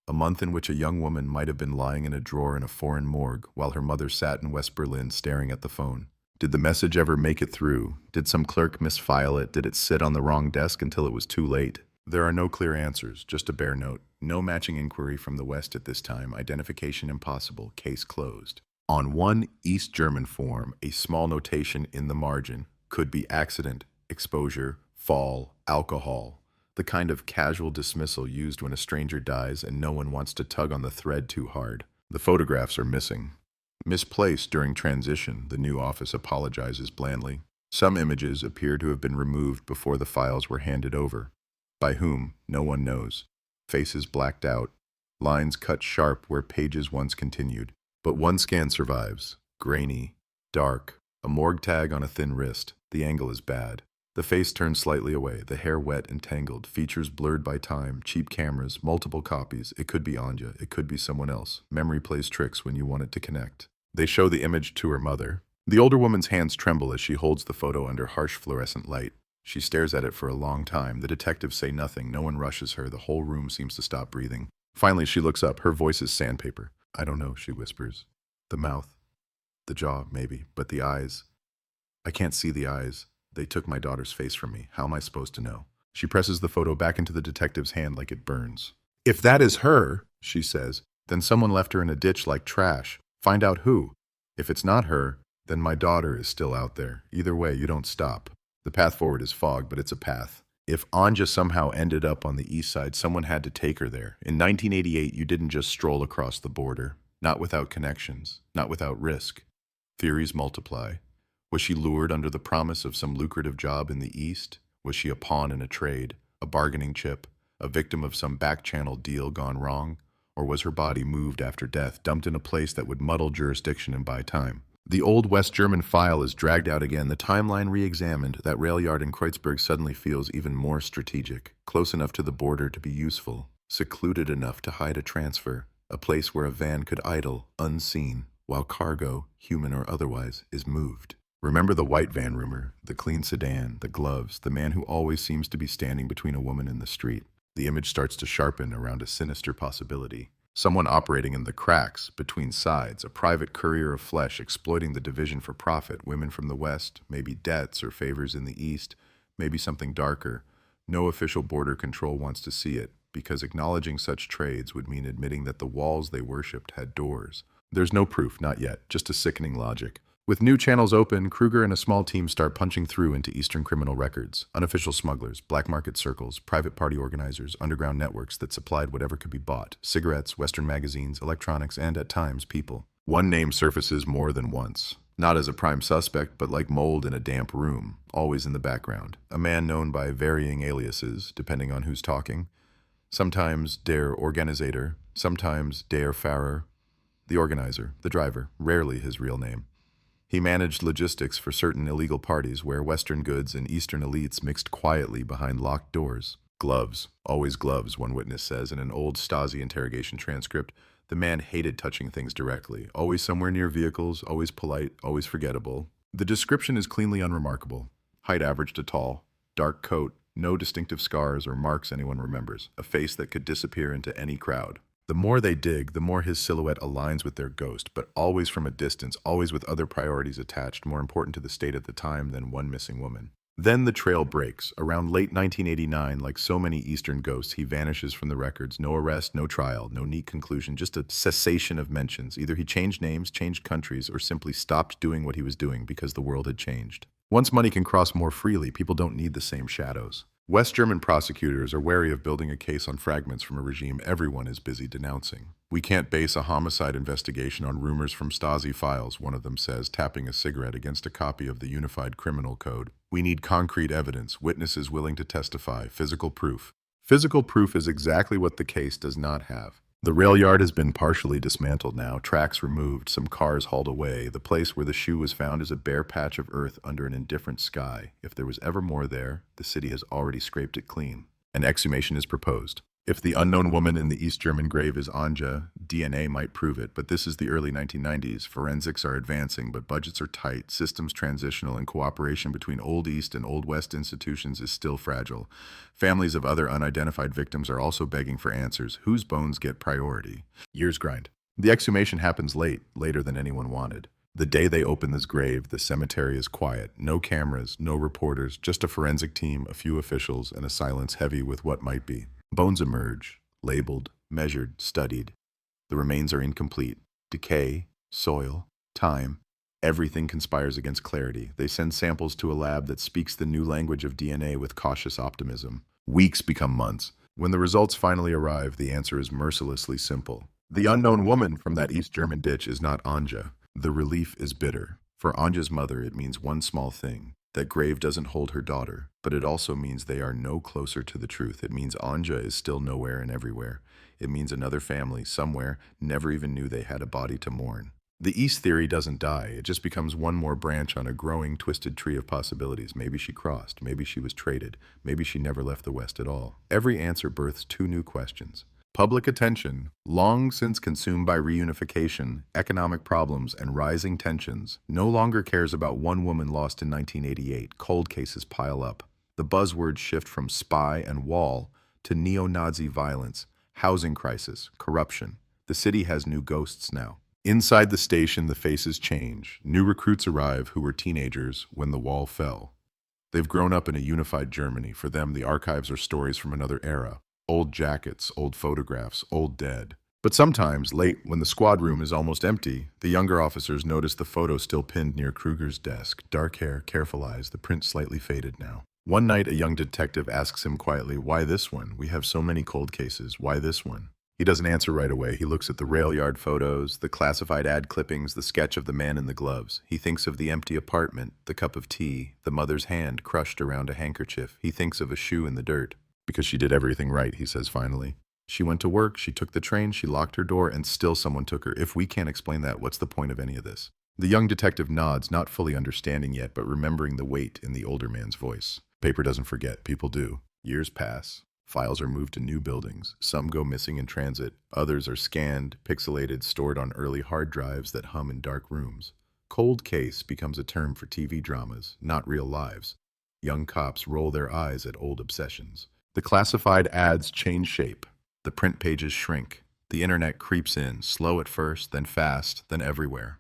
A month in which a young woman might have been lying in a drawer in a foreign morgue while her mother sat in West Berlin staring at the phone. Did the message ever make it through? Did some clerk misfile it? Did it sit on the wrong desk until it was too late? There are no clear answers, just a bare note. No matching inquiry from the West at this time. Identification impossible. Case closed. On one East German form, a small notation in the margin could be accident, exposure, fall, alcohol. The kind of casual dismissal used when a stranger dies and no one wants to tug on the thread too hard. The photographs are missing. Misplaced during transition, the new office apologizes blandly. Some images appear to have been removed before the files were handed over. By whom, no one knows. Faces blacked out. Lines cut sharp where pages once continued. But one scan survives. Grainy, dark, a morgue tag on a thin wrist. The angle is bad. The face turned slightly away, the hair wet and tangled, features blurred by time, cheap cameras, multiple copies. It could be Anja, it could be someone else. Memory plays tricks when you want it to connect. They show the image to her mother. The older woman's hands tremble as she holds the photo under harsh fluorescent light. She stares at it for a long time. The detectives say nothing. No one rushes her. The whole room seems to stop breathing. Finally, she looks up. Her voice is sandpaper. I don't know, she whispers. The mouth. The jaw, maybe. But the eyes. I can't see the eyes. They took my daughter's face from me. How am I supposed to know? She presses the photo back into the detective's hand like it burns. If that is her, she says, then someone left her in a ditch like trash. Find out who. If it's not her, then my daughter is still out there. Either way, you don't stop. The path forward is fog, but it's a path. If Anja somehow ended up on the east side, someone had to take her there. In 1988, you didn't just stroll across the border. Not without connections. Not without risk. Theories multiply. Was she lured under the promise of some lucrative job in the East? Was she a pawn in a trade, a bargaining chip, a victim of some back-channel deal gone wrong? Or was her body moved after death, dumped in a place that would muddle jurisdiction and buy time? The old West German file is dragged out again, the timeline re-examined. That rail yard in Kreuzberg suddenly feels even more strategic, close enough to the border to be useful, secluded enough to hide a transfer, a place where a van could idle, unseen, while cargo, human or otherwise, is moved. Remember the white van rumor, the clean sedan, the gloves, the man who always seems to be standing between a woman in the street. The image starts to sharpen around a sinister possibility. Someone operating in the cracks, between sides, a private courier of flesh exploiting the division for profit, women from the West, maybe debts or favors in the East, maybe something darker. No official border control wants to see it, because acknowledging such trades would mean admitting that the walls they worshipped had doors. There's no proof, not yet, just a sickening logic. With new channels open, Kruger and a small team start punching through into Eastern criminal records, unofficial smugglers, black market circles, private party organizers, underground networks that supplied whatever could be bought, cigarettes, Western magazines, electronics, and at times, people. One name surfaces more than once. Not as a prime suspect, but like mold in a damp room, always in the background. A man known by varying aliases, depending on who's talking. Sometimes Der Organisator, sometimes Der Fahrer. The organizer, the driver, rarely his real name. He managed logistics for certain illegal parties where Western goods and Eastern elites mixed quietly behind locked doors. Gloves, always gloves, one witness says in an old Stasi interrogation transcript. The man hated touching things directly, always somewhere near vehicles, always polite, always forgettable. The description is cleanly unremarkable. Height average to tall, dark coat, no distinctive scars or marks anyone remembers, a face that could disappear into any crowd. The more they dig, the more his silhouette aligns with their ghost, but always from a distance, always with other priorities attached, more important to the state at the time than one missing woman. Then the trail breaks. Around late 1989, like so many Eastern ghosts, he vanishes from the records. No arrest, no trial, no neat conclusion, just a cessation of mentions. Either he changed names, changed countries, or simply stopped doing what he was doing because the world had changed. Once money can cross more freely, people don't need the same shadows. West German prosecutors are wary of building a case on fragments from a regime everyone is busy denouncing. We can't base a homicide investigation on rumors from Stasi files, one of them says, tapping a cigarette against a copy of the Unified Criminal Code. We need concrete evidence, witnesses willing to testify, physical proof. Physical proof is exactly what the case does not have. The rail yard has been partially dismantled now, tracks removed, some cars hauled away. The place where the shoe was found is a bare patch of earth under an indifferent sky. If there was ever more there, the city has already scraped it clean. An exhumation is proposed. If the unknown woman in the East German grave is Anja, DNA might prove it, but this is the early 1990s. Forensics are advancing, but budgets are tight, systems transitional, and cooperation between Old East and Old West institutions is still fragile. Families of other unidentified victims are also begging for answers. Whose bones get priority? Years grind. The exhumation happens late, later than anyone wanted. The day they open this grave, the cemetery is quiet. No cameras, no reporters, just a forensic team, a few officials, and a silence heavy with what might be. Bones emerge, labeled, measured, studied. The remains are incomplete. Decay, soil, time, everything conspires against clarity. They send samples to a lab that speaks the new language of DNA with cautious optimism. Weeks become months. When the results finally arrive, the answer is mercilessly simple. The unknown woman from that East German ditch is not Anja. The relief is bitter. For Anja's mother, it means one small thing. That grave doesn't hold her daughter, but it also means they are no closer to the truth. It means Anja is still nowhere and everywhere. It means another family, somewhere, never even knew they had a body to mourn. The East theory doesn't die. It just becomes one more branch on a growing, twisted tree of possibilities. Maybe she crossed. Maybe she was traded. Maybe she never left the West at all. Every answer births two new questions. Public attention, long since consumed by reunification, economic problems, and rising tensions, no longer cares about one woman lost in 1988. Cold cases pile up. The buzzwords shift from spy and wall to neo-Nazi violence, housing crisis, corruption. The city has new ghosts now. Inside the station, the faces change. New recruits arrive who were teenagers when the wall fell. They've grown up in a unified Germany. For them, the archives are stories from another era. Old jackets, old photographs, old dead. But sometimes, late, when the squad room is almost empty, the younger officers notice the photo still pinned near Kruger's desk. Dark hair, careful eyes, the print slightly faded now. One night, a young detective asks him quietly, "Why this one? We have so many cold cases. Why this one?" He doesn't answer right away. He looks at the rail yard photos, the classified ad clippings, the sketch of the man in the gloves. He thinks of the empty apartment, the cup of tea, the mother's hand crushed around a handkerchief. He thinks of a shoe in the dirt. Because she did everything right, he says finally. She went to work, she took the train, she locked her door, and still someone took her. If we can't explain that, what's the point of any of this? The young detective nods, not fully understanding yet, but remembering the weight in the older man's voice. Paper doesn't forget, people do. Years pass. Files are moved to new buildings. Some go missing in transit. Others are scanned, pixelated, stored on early hard drives that hum in dark rooms. Cold case becomes a term for TV dramas, not real lives. Young cops roll their eyes at old obsessions. The classified ads change shape. The print pages shrink. The internet creeps in, slow at first, then fast, then everywhere.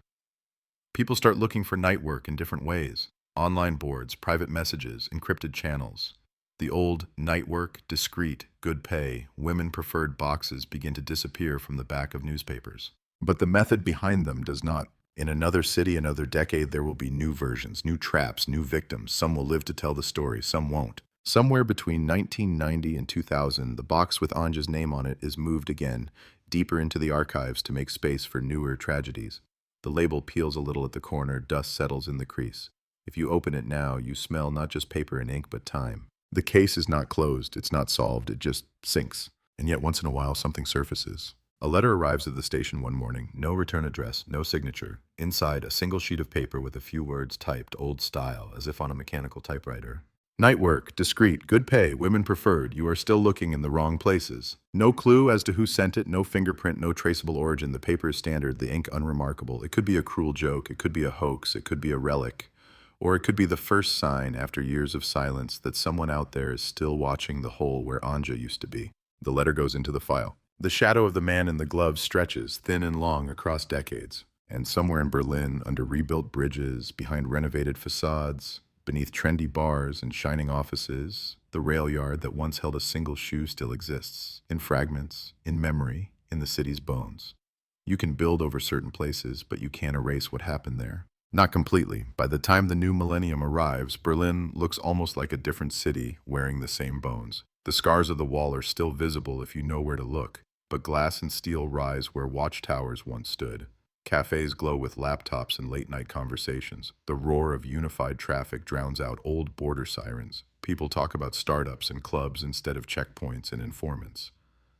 People start looking for night work in different ways. Online boards, private messages, encrypted channels. The old night work, discreet, good pay, women-preferred boxes begin to disappear from the back of newspapers. But the method behind them does not. In another city, another decade, there will be new versions, new traps, new victims. Some will live to tell the story, some won't. Somewhere between 1990 and 2000, the box with Anja's name on it is moved again, deeper into the archives to make space for newer tragedies. The label peels a little at the corner, dust settles in the crease. If you open it now, you smell not just paper and ink, but time. The case is not closed, it's not solved, it just sinks. And yet once in a while, something surfaces. A letter arrives at the station one morning, no return address, no signature. Inside, a single sheet of paper with a few words typed, old style, as if on a mechanical typewriter. Night work, discreet, good pay, women preferred. You are still looking in the wrong places. No clue as to who sent it, no fingerprint, no traceable origin. The paper is standard, the ink unremarkable. It could be a cruel joke, it could be a hoax, it could be a relic. Or it could be the first sign, after years of silence, that someone out there is still watching the hole where Anja used to be. The letter goes into the file. The shadow of the man in the gloves stretches, thin and long, across decades. And somewhere in Berlin, under rebuilt bridges, behind renovated facades, beneath trendy bars and shining offices, the rail yard that once held a single shoe still exists, in fragments, in memory, in the city's bones. You can build over certain places, but you can't erase what happened there. Not completely. By the time the new millennium arrives, Berlin looks almost like a different city wearing the same bones. The scars of the wall are still visible if you know where to look, but glass and steel rise where watchtowers once stood. Cafes glow with laptops and late-night conversations. The roar of unified traffic drowns out old border sirens. People talk about startups and clubs instead of checkpoints and informants.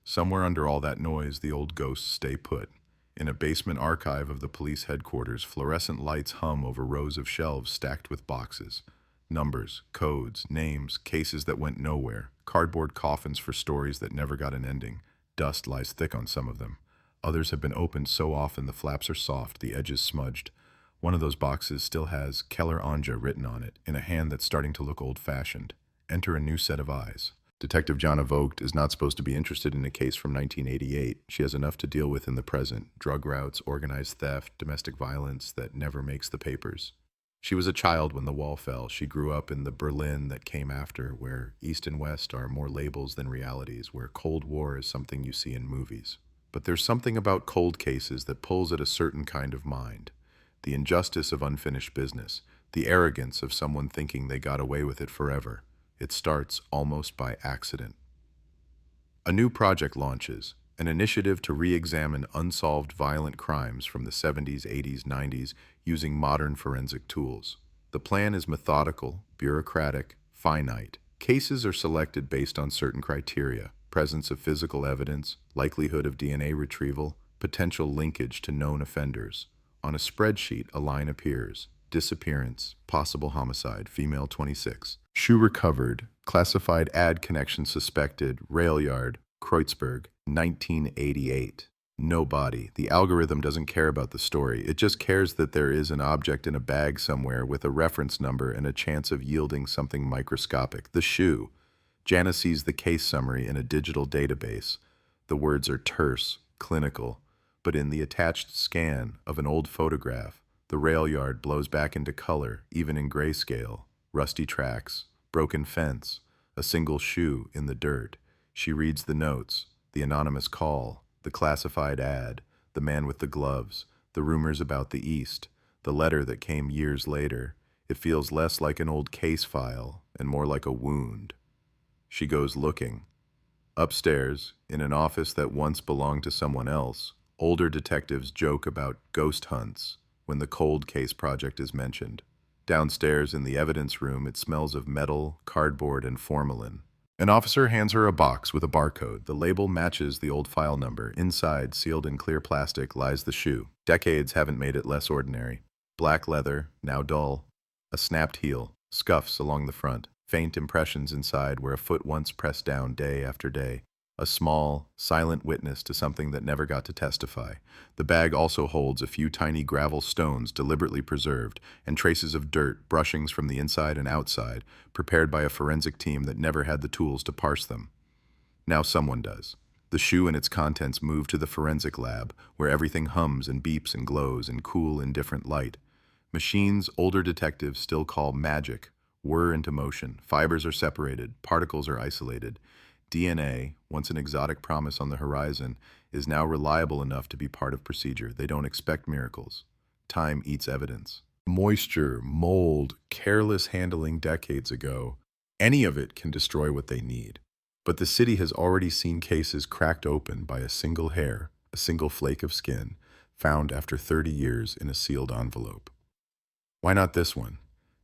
Somewhere under all that noise, the old ghosts stay put. In a basement archive of the police headquarters, fluorescent lights hum over rows of shelves stacked with boxes. Numbers, codes, names, cases that went nowhere, cardboard coffins for stories that never got an ending. Dust lies thick on some of them. Others have been opened so often the flaps are soft, the edges smudged. One of those boxes still has Keller Anja written on it, in a hand that's starting to look old-fashioned. Enter a new set of eyes. Detective Jana Vogt is not supposed to be interested in a case from 1988. She has enough to deal with in the present: drug routes, organized theft, domestic violence that never makes the papers. She was a child when the wall fell. She grew up in the Berlin that came after, where East and West are more labels than realities, where Cold War is something you see in movies. But there's something about cold cases that pulls at a certain kind of mind. The injustice of unfinished business, the arrogance of someone thinking they got away with it forever. It starts almost by accident. A new project launches, an initiative to re-examine unsolved violent crimes from the 70s, 80s, 90s using modern forensic tools. The plan is methodical, bureaucratic, finite. Cases are selected based on certain criteria: presence of physical evidence, likelihood of DNA retrieval, potential linkage to known offenders. On a spreadsheet, a line appears: disappearance, possible homicide, female 26. Shoe recovered, classified ad connection suspected, rail yard, Kreuzberg, 1988. No body. The algorithm doesn't care about the story. It just cares that there is an object in a bag somewhere with a reference number and a chance of yielding something microscopic. The shoe. Jana sees the case summary in a digital database. The words are terse, clinical, but in the attached scan of an old photograph, the rail yard blows back into color, even in grayscale. Rusty tracks, broken fence, a single shoe in the dirt. She reads the notes, the anonymous call, the classified ad, the man with the gloves, the rumors about the East, the letter that came years later. It feels less like an old case file and more like a wound. She goes looking. Upstairs, in an office that once belonged to someone else, older detectives joke about ghost hunts when the cold case project is mentioned. Downstairs in the evidence room, it smells of metal, cardboard, and formalin. An officer hands her a box with a barcode. The label matches the old file number. Inside, sealed in clear plastic, lies the shoe. Decades haven't made it less ordinary. Black leather, now dull. A snapped heel, scuffs along the front, faint impressions inside where a foot once pressed down day after day. A small, silent witness to something that never got to testify. The bag also holds a few tiny gravel stones deliberately preserved, and traces of dirt, brushings from the inside and outside, prepared by a forensic team that never had the tools to parse them. Now someone does. The shoe and its contents move to the forensic lab, where everything hums and beeps and glows in cool, indifferent light. Machines older detectives still call magic whir into motion. Fibers are separated, particles are isolated. DNA, once an exotic promise on the horizon, is now reliable enough to be part of procedure. They don't expect miracles. Time eats evidence. Moisture, mold, careless handling decades ago, any of it can destroy what they need. But the city has already seen cases cracked open by a single hair, a single flake of skin, found after 30 years in a sealed envelope. Why not this one?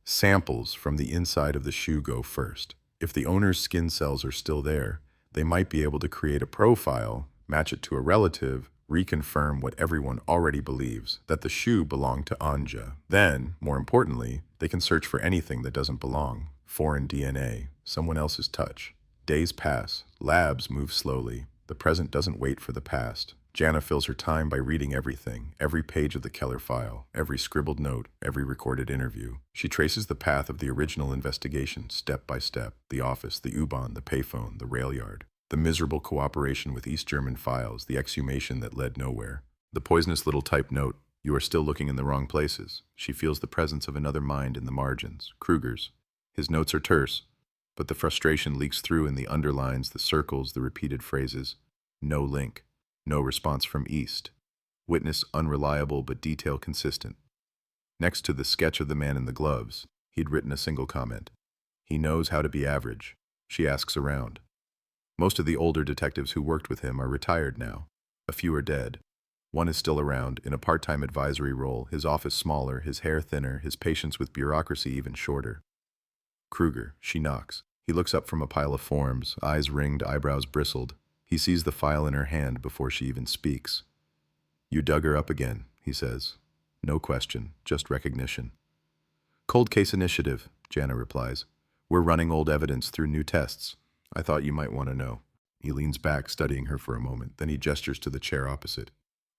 Samples from the inside of the shoe go first. If the owner's skin cells are still there, they might be able to create a profile, match it to a relative, reconfirm what everyone already believes, that the shoe belonged to Anja. Then, more importantly, they can search for anything that doesn't belong. Foreign DNA, someone else's touch. Days pass, labs move slowly. The present doesn't wait for the past. Jana fills her time by reading everything, every page of the Keller file, every scribbled note, every recorded interview. She traces the path of the original investigation, step by step: the office, the U-Bahn, the payphone, the rail yard, the miserable cooperation with East German files, the exhumation that led nowhere, the poisonous little typed note: "You are still looking in the wrong places." She feels the presence of another mind in the margins, Kruger's. His notes are terse, but the frustration leaks through in the underlines, the circles, the repeated phrases. No link. No response from East. Witness unreliable but detail consistent. Next to the sketch of the man in the gloves, he'd written a single comment: "He knows how to be average." She asks around. Most of the older detectives who worked with him are retired now. A few are dead. One is still around, in a part-time advisory role, his office smaller, his hair thinner, his patience with bureaucracy even shorter. Kruger. She knocks. He looks up from a pile of forms, eyes ringed, eyebrows bristled. He sees the file in her hand before she even speaks. "You dug her up again," he says. No question, just recognition. "Cold case initiative," Jana replies. "We're running old evidence through new tests. I thought you might want to know." He leans back, studying her for a moment. Then he gestures to the chair opposite.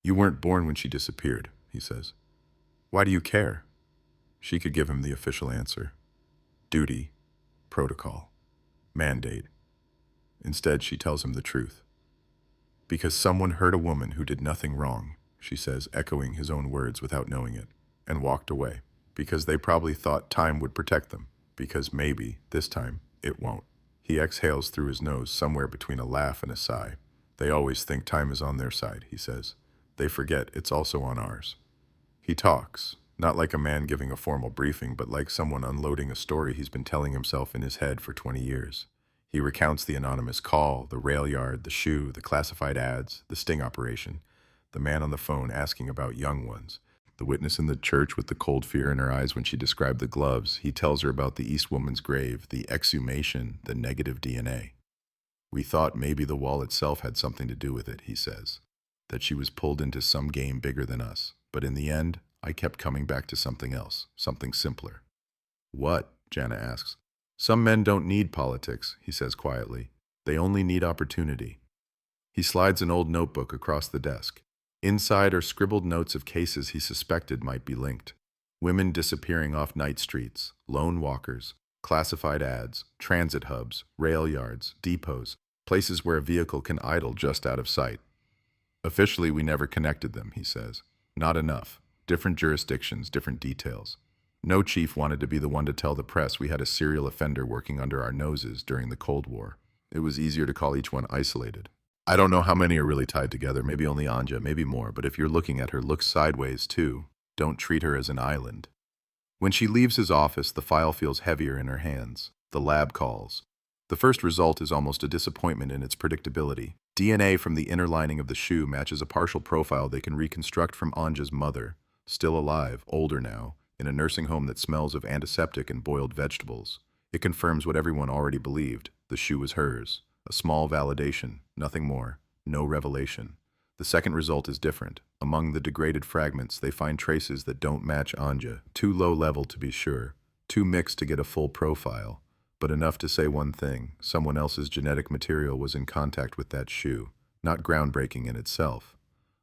You weren't born when she disappeared, he says. Why do you care? She could give him the official answer. Duty, protocol, mandate. Instead, she tells him the truth. Because someone hurt a woman who did nothing wrong, she says, echoing his own words without knowing it, and walked away. Because they probably thought time would protect them. Because maybe, this time, it won't. He exhales through his nose somewhere between a laugh and a sigh. They always think time is on their side, he says. They forget it's also on ours. He talks, not like a man giving a formal briefing, but like someone unloading a story he's been telling himself in his head for 20 years. He recounts the anonymous call, the rail yard, the shoe, the classified ads, the sting operation, the man on the phone asking about young ones, the witness in the church with the cold fear in her eyes when she described the gloves. He tells her about the East woman's grave, the exhumation, the negative DNA. We thought maybe the wall itself had something to do with it, he says, that she was pulled into some game bigger than us. But in the end, I kept coming back to something else, something simpler. What? Jana asks. Some men don't need politics, he says quietly. They only need opportunity. He slides an old notebook across the desk. Inside are scribbled notes of cases he suspected might be linked. Women disappearing off night streets, lone walkers, classified ads, transit hubs, rail yards, depots, places where a vehicle can idle just out of sight. Officially, we never connected them, he says. Not enough. Different jurisdictions, different details. No chief wanted to be the one to tell the press we had a serial offender working under our noses during the Cold War. It was easier to call each one isolated. I don't know how many are really tied together, maybe only Anja, maybe more, but if you're looking at her, look sideways too. Don't treat her as an island. When she leaves his office, the file feels heavier in her hands. The lab calls. The first result is almost a disappointment in its predictability. DNA from the inner lining of the shoe matches a partial profile they can reconstruct from Anja's mother, still alive, older now, in a nursing home that smells of antiseptic and boiled vegetables. It confirms what everyone already believed. The shoe was hers. A small validation, nothing more. No revelation. The second result is different. Among the degraded fragments, they find traces that don't match Anja. Too low level to be sure. Too mixed to get a full profile. But enough to say one thing. Someone else's genetic material was in contact with that shoe. Not groundbreaking in itself.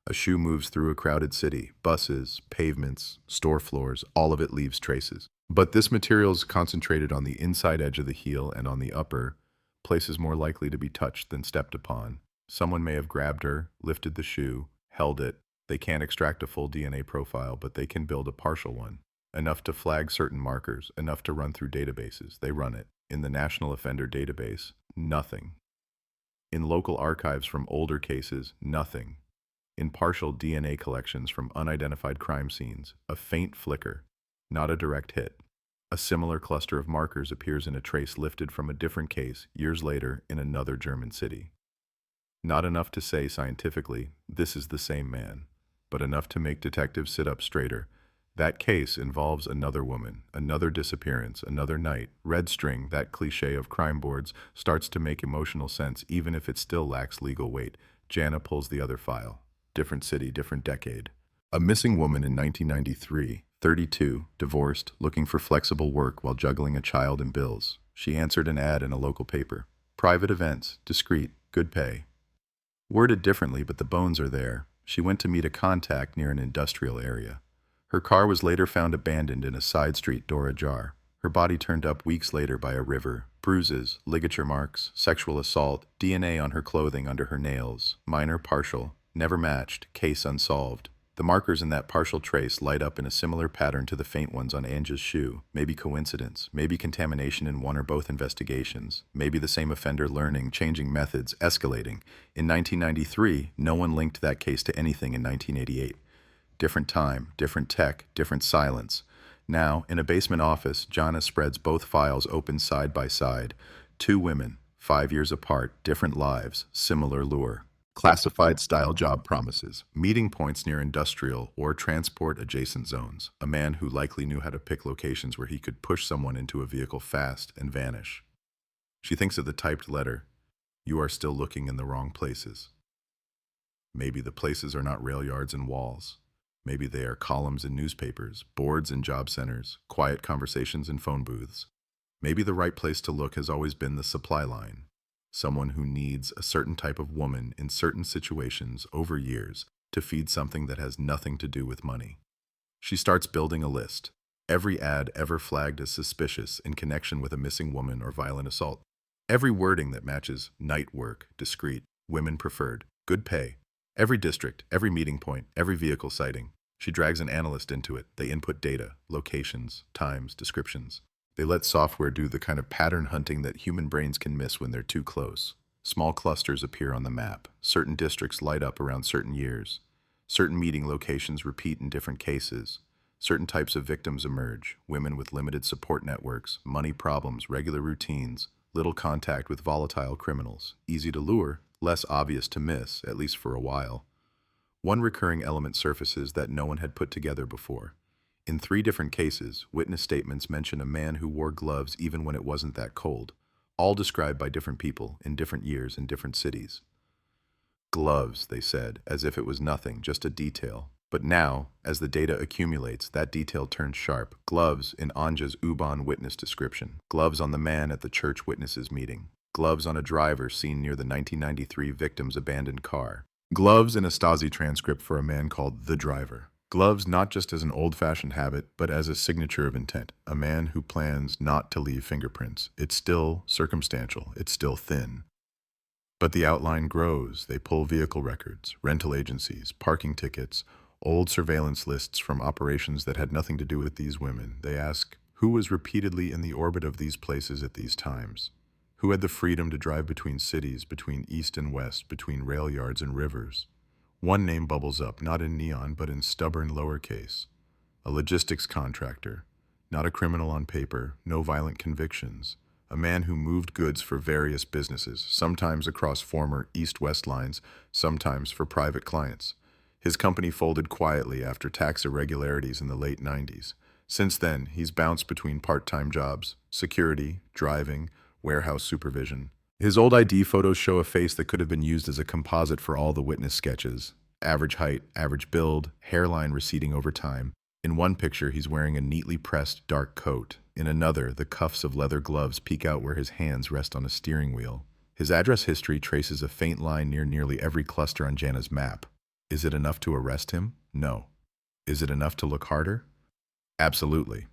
A shoe moves through a crowded city. Buses, pavements, store floors, all of it leaves traces. But this material is concentrated on the inside edge of the heel and on the upper, places more likely to be touched than stepped upon. Someone may have grabbed her, lifted the shoe, held it. They can't extract a full DNA profile, but they can build a partial one. Enough to flag certain markers, enough to run through databases. They run it. In the National Offender Database, nothing. In local archives from older cases, nothing. In partial DNA collections from unidentified crime scenes, a faint flicker, not a direct hit. A similar cluster of markers appears in a trace lifted from a different case years later in another German city. Not enough to say scientifically, this is the same man, but enough to make detectives sit up straighter. That case involves another woman, another disappearance, another night. Red string, that cliche of crime boards, starts to make emotional sense even if it still lacks legal weight. Jana pulls the other file. Different city, different decade. A missing woman in 1993, 32, divorced, looking for flexible work while juggling a child and bills. She answered an ad in a local paper. Private events, discreet, good pay. Worded differently, but the bones are there. She went to meet a contact near an industrial area. Her car was later found abandoned in a side street, door ajar. Her body turned up weeks later by a river. Bruises, ligature marks, sexual assault, DNA on her clothing under her nails. Minor, partial, never matched, case unsolved. The markers in that partial trace light up in a similar pattern to the faint ones on Anja's shoe. Maybe coincidence, maybe contamination in one or both investigations. Maybe the same offender learning, changing methods, escalating. In 1993, no one linked that case to anything in 1988. Different time, different tech, different silence. Now, in a basement office, Jana spreads both files open side by side. 2 women, 5 years apart, different lives, similar lure. Classified style job promises, meeting points near industrial or transport adjacent zones. A man who likely knew how to pick locations where he could push someone into a vehicle fast and vanish. She thinks of the typed letter. You are still looking in the wrong places. Maybe the places are not rail yards and walls. Maybe they are columns in newspapers, boards in job centers, quiet conversations in phone booths. Maybe the right place to look has always been the supply line. Someone who needs a certain type of woman in certain situations over years, to feed something that has nothing to do with money. She starts building a list. Every ad ever flagged as suspicious in connection with a missing woman or violent assault. Every wording that matches night work, discreet, women preferred, good pay. Every district, every meeting point, every vehicle sighting. She drags an analyst into it. They input data, locations, times, descriptions. They let software do the kind of pattern hunting that human brains can miss when they're too close. Small clusters appear on the map. Certain districts light up around certain years. Certain meeting locations repeat in different cases. Certain types of victims emerge. Women with limited support networks, money problems, regular routines, little contact with volatile criminals. Easy to lure, less obvious to miss, at least for a while. One recurring element surfaces that no one had put together before. In 3 different cases, witness statements mention a man who wore gloves even when it wasn't that cold, all described by different people in different years in different cities. Gloves, they said, as if it was nothing, just a detail. But now, as the data accumulates, that detail turns sharp. Gloves in Anja's U-Bahn witness description. Gloves on the man at the church witnesses meeting. Gloves on a driver seen near the 1993 victim's abandoned car. Gloves in a Stasi transcript for a man called the driver. Gloves not just as an old-fashioned habit, but as a signature of intent. A man who plans not to leave fingerprints. It's still circumstantial. It's still thin. But the outline grows. They pull vehicle records, rental agencies, parking tickets, old surveillance lists from operations that had nothing to do with these women. They ask, who was repeatedly in the orbit of these places at these times? Who had the freedom to drive between cities, between east and west, between rail yards and rivers? One name bubbles up, not in neon, but in stubborn lowercase. A logistics contractor, not a criminal on paper, no violent convictions. A man who moved goods for various businesses, sometimes across former east-west lines, sometimes for private clients. His company folded quietly after tax irregularities in the late 90s. Since then, he's bounced between part-time jobs, security, driving, warehouse supervision. His old ID photos show a face that could have been used as a composite for all the witness sketches. Average height, average build, hairline receding over time. In one picture, he's wearing a neatly pressed dark coat. In another, the cuffs of leather gloves peek out where his hands rest on a steering wheel. His address history traces a faint line near nearly every cluster on Jana's map. Is it enough to arrest him? No. Is it enough to look harder? Absolutely.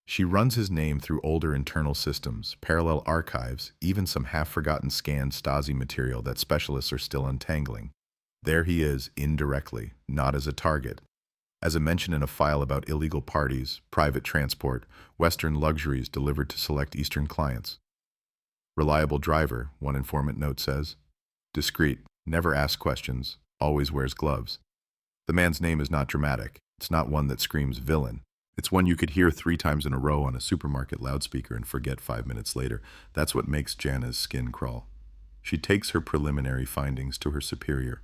She runs his name through older internal systems, parallel archives, even some half-forgotten scanned Stasi material that specialists are still untangling. There he is, indirectly, not as a target. As a mention in a file about illegal parties, private transport, Western luxuries delivered to select Eastern clients. Reliable driver, one informant note says. Discreet, never asks questions, always wears gloves. The man's name is not dramatic. It's not one that screams villain. It's one you could hear 3 times in a row on a supermarket loudspeaker and forget 5 minutes later. That's what makes Jana's skin crawl. She takes her preliminary findings to her superior.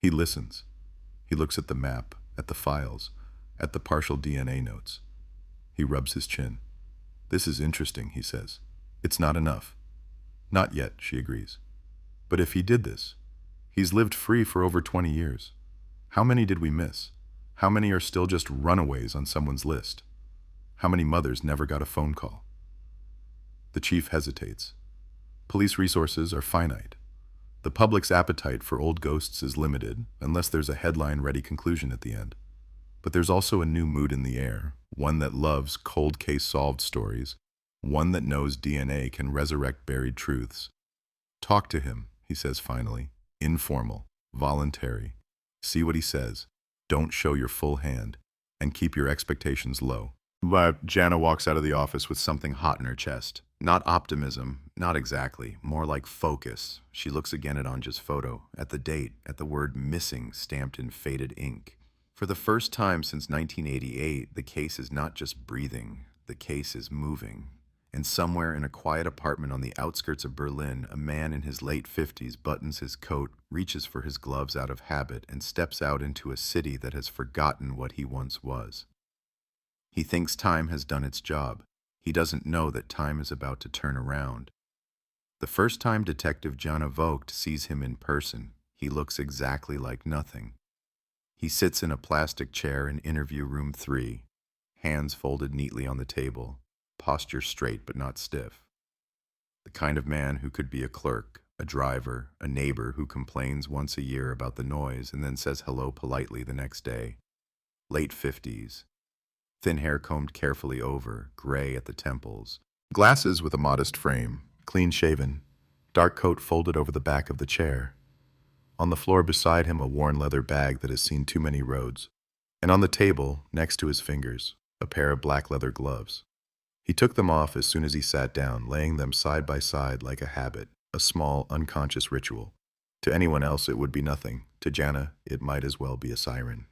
He listens. He looks at the map, at the files, at the partial DNA notes. He rubs his chin. This is interesting, he says. It's not enough. Not yet, she agrees. But if he did this, he's lived free for over 20 years. How many did we miss? How many are still just runaways on someone's list? How many mothers never got a phone call? The chief hesitates. Police resources are finite. The public's appetite for old ghosts is limited, unless there's a headline-ready conclusion at the end. But there's also a new mood in the air, one that loves cold case-solved stories, one that knows DNA can resurrect buried truths. Talk to him, he says finally, informal, voluntary. See what he says. Don't show your full hand, and keep your expectations low. But Jana walks out of the office with something hot in her chest. Not optimism, not exactly, more like focus. She looks again at Anja's photo, at the date, at the word missing stamped in faded ink. For the first time since 1988, the case is not just breathing, the case is moving. And somewhere in a quiet apartment on the outskirts of Berlin, a man in his late 50s buttons his coat, reaches for his gloves out of habit, and steps out into a city that has forgotten what he once was. He thinks time has done its job. He doesn't know that time is about to turn around. The first time Detective Jana Vogt sees him in person, he looks exactly like nothing. He sits in a plastic chair in interview room 3, hands folded neatly on the table, posture straight but not stiff. The kind of man who could be a clerk, A driver, a neighbor who complains once a year about the noise and then says hello politely the next day. Late 50s. Thin hair combed carefully over, gray at the temples. Glasses with a modest frame, clean-shaven. Dark coat folded over the back of the chair. On the floor beside him, a worn leather bag that has seen too many roads. And on the table, next to his fingers, a pair of black leather gloves. He took them off as soon as he sat down, laying them side by side like a habit, a small, unconscious ritual. To anyone else, it would be nothing. To Jana, it might as well be a siren.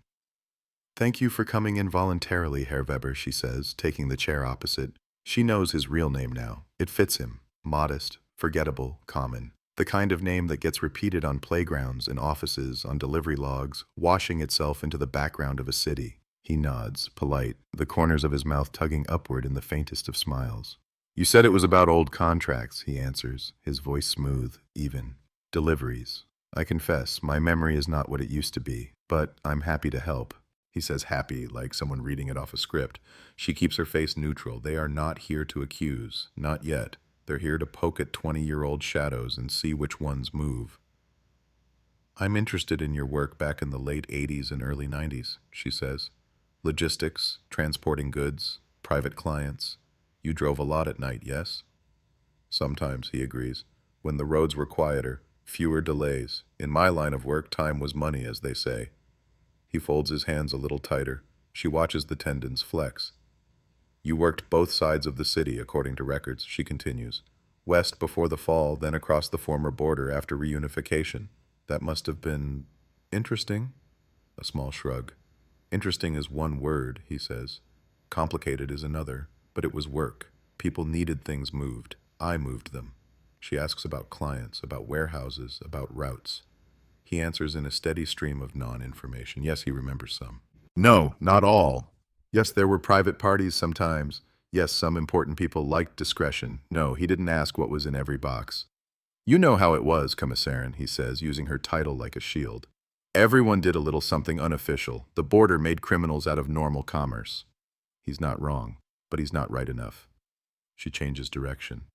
"Thank you for coming in voluntarily, Herr Weber," she says, taking the chair opposite. She knows his real name now. It fits him. Modest, forgettable, common. The kind of name that gets repeated on playgrounds, in offices, on delivery logs, washing itself into the background of a city. He nods, polite, the corners of his mouth tugging upward in the faintest of smiles. "You said it was about old contracts," he answers, his voice smooth, even. "Deliveries. I confess, my memory is not what it used to be, but I'm happy to help." He says happy, like someone reading it off a script. She keeps her face neutral. They are not here to accuse. Not yet. They're here to poke at 20-year-old shadows and see which ones move. "I'm interested in your work back in the late 80s and early 90s, she says. "Logistics, transporting goods, private clients. You drove a lot at night, yes?" "Sometimes," he agrees. "When the roads were quieter, fewer delays. In my line of work, time was money, as they say." He folds his hands a little tighter. She watches the tendons flex. "You worked both sides of the city, according to records," she continues. "West before the fall, then across the former border after reunification. That must have been interesting?" A small shrug. "Interesting is one word," he says. "Complicated is another. But it was work. People needed things moved. I moved them." She asks about clients, about warehouses, about routes. He answers in a steady stream of non-information. Yes, he remembers some. "No, not all. Yes, there were private parties sometimes. Yes, some important people liked discretion. No, he didn't ask what was in every box. You know how it was, Kommissarin," he says, using her title like a shield. "Everyone did a little something unofficial. The border made criminals out of normal commerce." He's not wrong, but he's not right enough. She changes direction.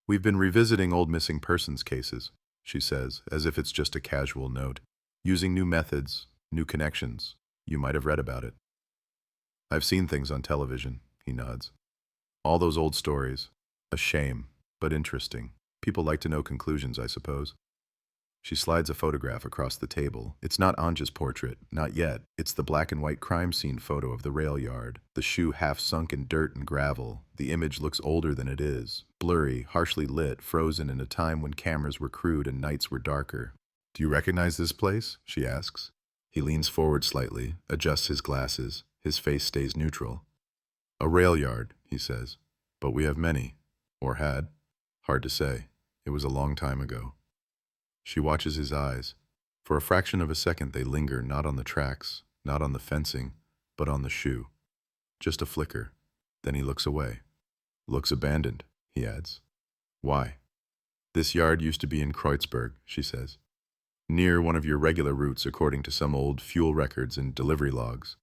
"We've been revisiting old missing persons cases," she says, as if it's just a casual note. "Using new methods, new connections. You might have read about it." "I've seen things on television," he nods. "All those old stories. A shame, but interesting. People like to know conclusions, I suppose." She slides a photograph across the table. It's not Anja's portrait, not yet. It's the black and white crime scene photo of the rail yard. The shoe half sunk in dirt and gravel. The image looks older than it is. Blurry, harshly lit, frozen in a time when cameras were crude and nights were darker. "Do you recognize this place?" she asks. He leans forward slightly, adjusts his glasses. His face stays neutral. "A rail yard," he says. "But we have many. Or had. Hard to say. It was a long time ago." She watches his eyes. For a fraction of a second they linger not on the tracks, not on the fencing, but on the shoe. Just a flicker. Then he looks away. "Looks abandoned," he adds. "Why?" "This yard used to be in Kreuzberg," she says. "Near one of your regular routes according to some old fuel records and delivery logs."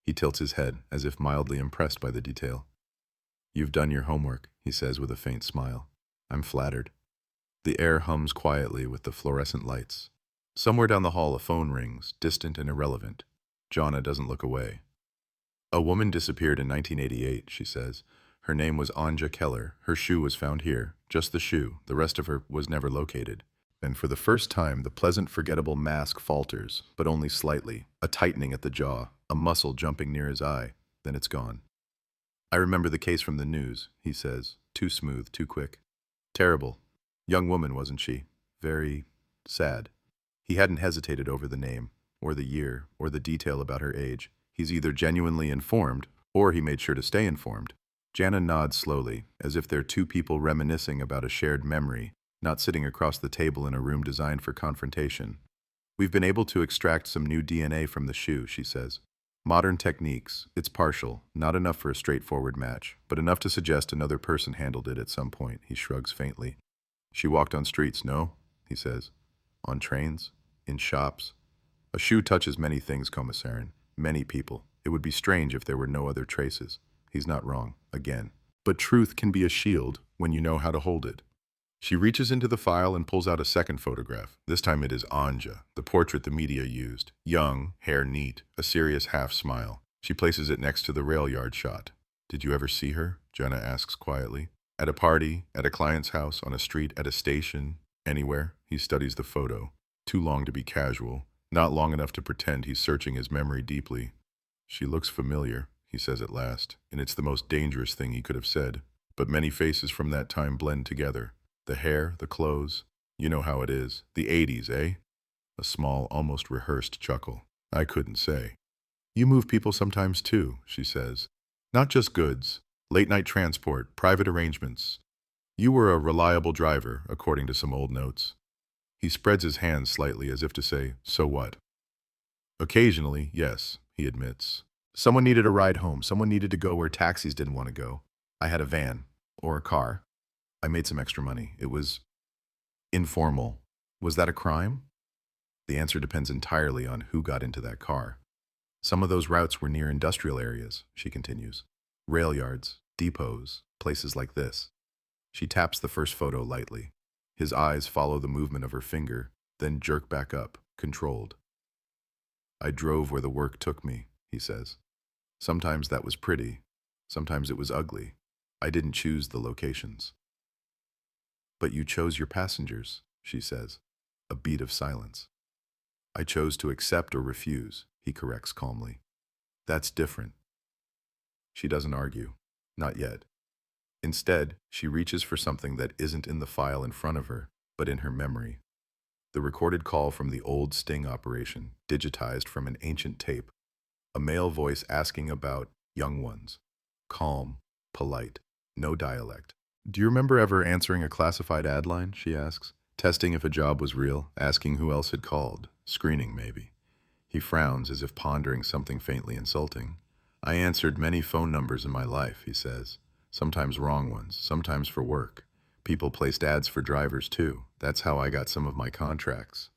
He tilts his head, as if mildly impressed by the detail. "You've done your homework," he says with a faint smile. "I'm flattered." The air hums quietly with the fluorescent lights. Somewhere down the hall a phone rings, distant and irrelevant. Jana doesn't look away. "A woman disappeared in 1988, she says. "Her name was Anja Keller. Her shoe was found here. Just the shoe. The rest of her was never located." And for the first time, the pleasant, forgettable mask falters, but only slightly. A tightening at the jaw, a muscle jumping near his eye. Then it's gone. "I remember the case from the news," he says. Too smooth, too quick. "Terrible. Young woman, wasn't she? Very sad." He hadn't hesitated over the name, or the year, or the detail about her age. He's either genuinely informed, or he made sure to stay informed. Jana nods slowly, as if they're two people reminiscing about a shared memory, not sitting across the table in a room designed for confrontation. "We've been able to extract some new DNA from the shoe," she says. "Modern techniques. It's partial, not enough for a straightforward match, but enough to suggest another person handled it at some point." He shrugs faintly. "She walked on streets, no?" he says. "On trains? In shops? A shoe touches many things, Kommissarin. Many people. It would be strange if there were no other traces." He's not wrong, again. But truth can be a shield when you know how to hold it. She reaches into the file and pulls out a second photograph. This time it is Anja, the portrait the media used. Young, hair neat, a serious half smile. She places it next to the rail yard shot. Did you ever see her? Jenna asks quietly. At a party, at a client's house, on a street, at a station, anywhere. He studies the photo. Too long to be casual. Not long enough to pretend he's searching his memory deeply. She looks familiar, he says at last, and it's the most dangerous thing he could have said. But many faces from that time blend together. The hair, the clothes. You know how it is. The 80s, eh? A small, almost rehearsed chuckle. I couldn't say. You move people sometimes too, she says. Not just goods. Late-night transport, private arrangements. You were a reliable driver, according to some old notes. He spreads his hands slightly as if to say, so what? Occasionally, yes, he admits. Someone needed a ride home. Someone needed to go where taxis didn't want to go. I had a van. Or a car. I made some extra money. It was informal. Was that a crime? The answer depends entirely on who got into that car. Some of those routes were near industrial areas, she continues. Rail yards, depots, places like this. She taps the first photo lightly. His eyes follow the movement of her finger, then jerk back up, controlled. I drove where the work took me, he says. Sometimes that was pretty. Sometimes it was ugly. I didn't choose the locations. But you chose your passengers, she says. A beat of silence. I chose to accept or refuse, he corrects calmly. That's different. She doesn't argue. Not yet. Instead, she reaches for something that isn't in the file in front of her, but in her memory. The recorded call from the old sting operation, digitized from an ancient tape. A male voice asking about young ones. Calm, polite, no dialect. Do you remember ever answering a classified ad line, she asks, testing if a job was real, asking who else had called, screening maybe. He frowns as if pondering something faintly insulting. I answered many phone numbers in my life, he says. Sometimes wrong ones, sometimes for work. People placed ads for drivers too. That's how I got some of my contracts.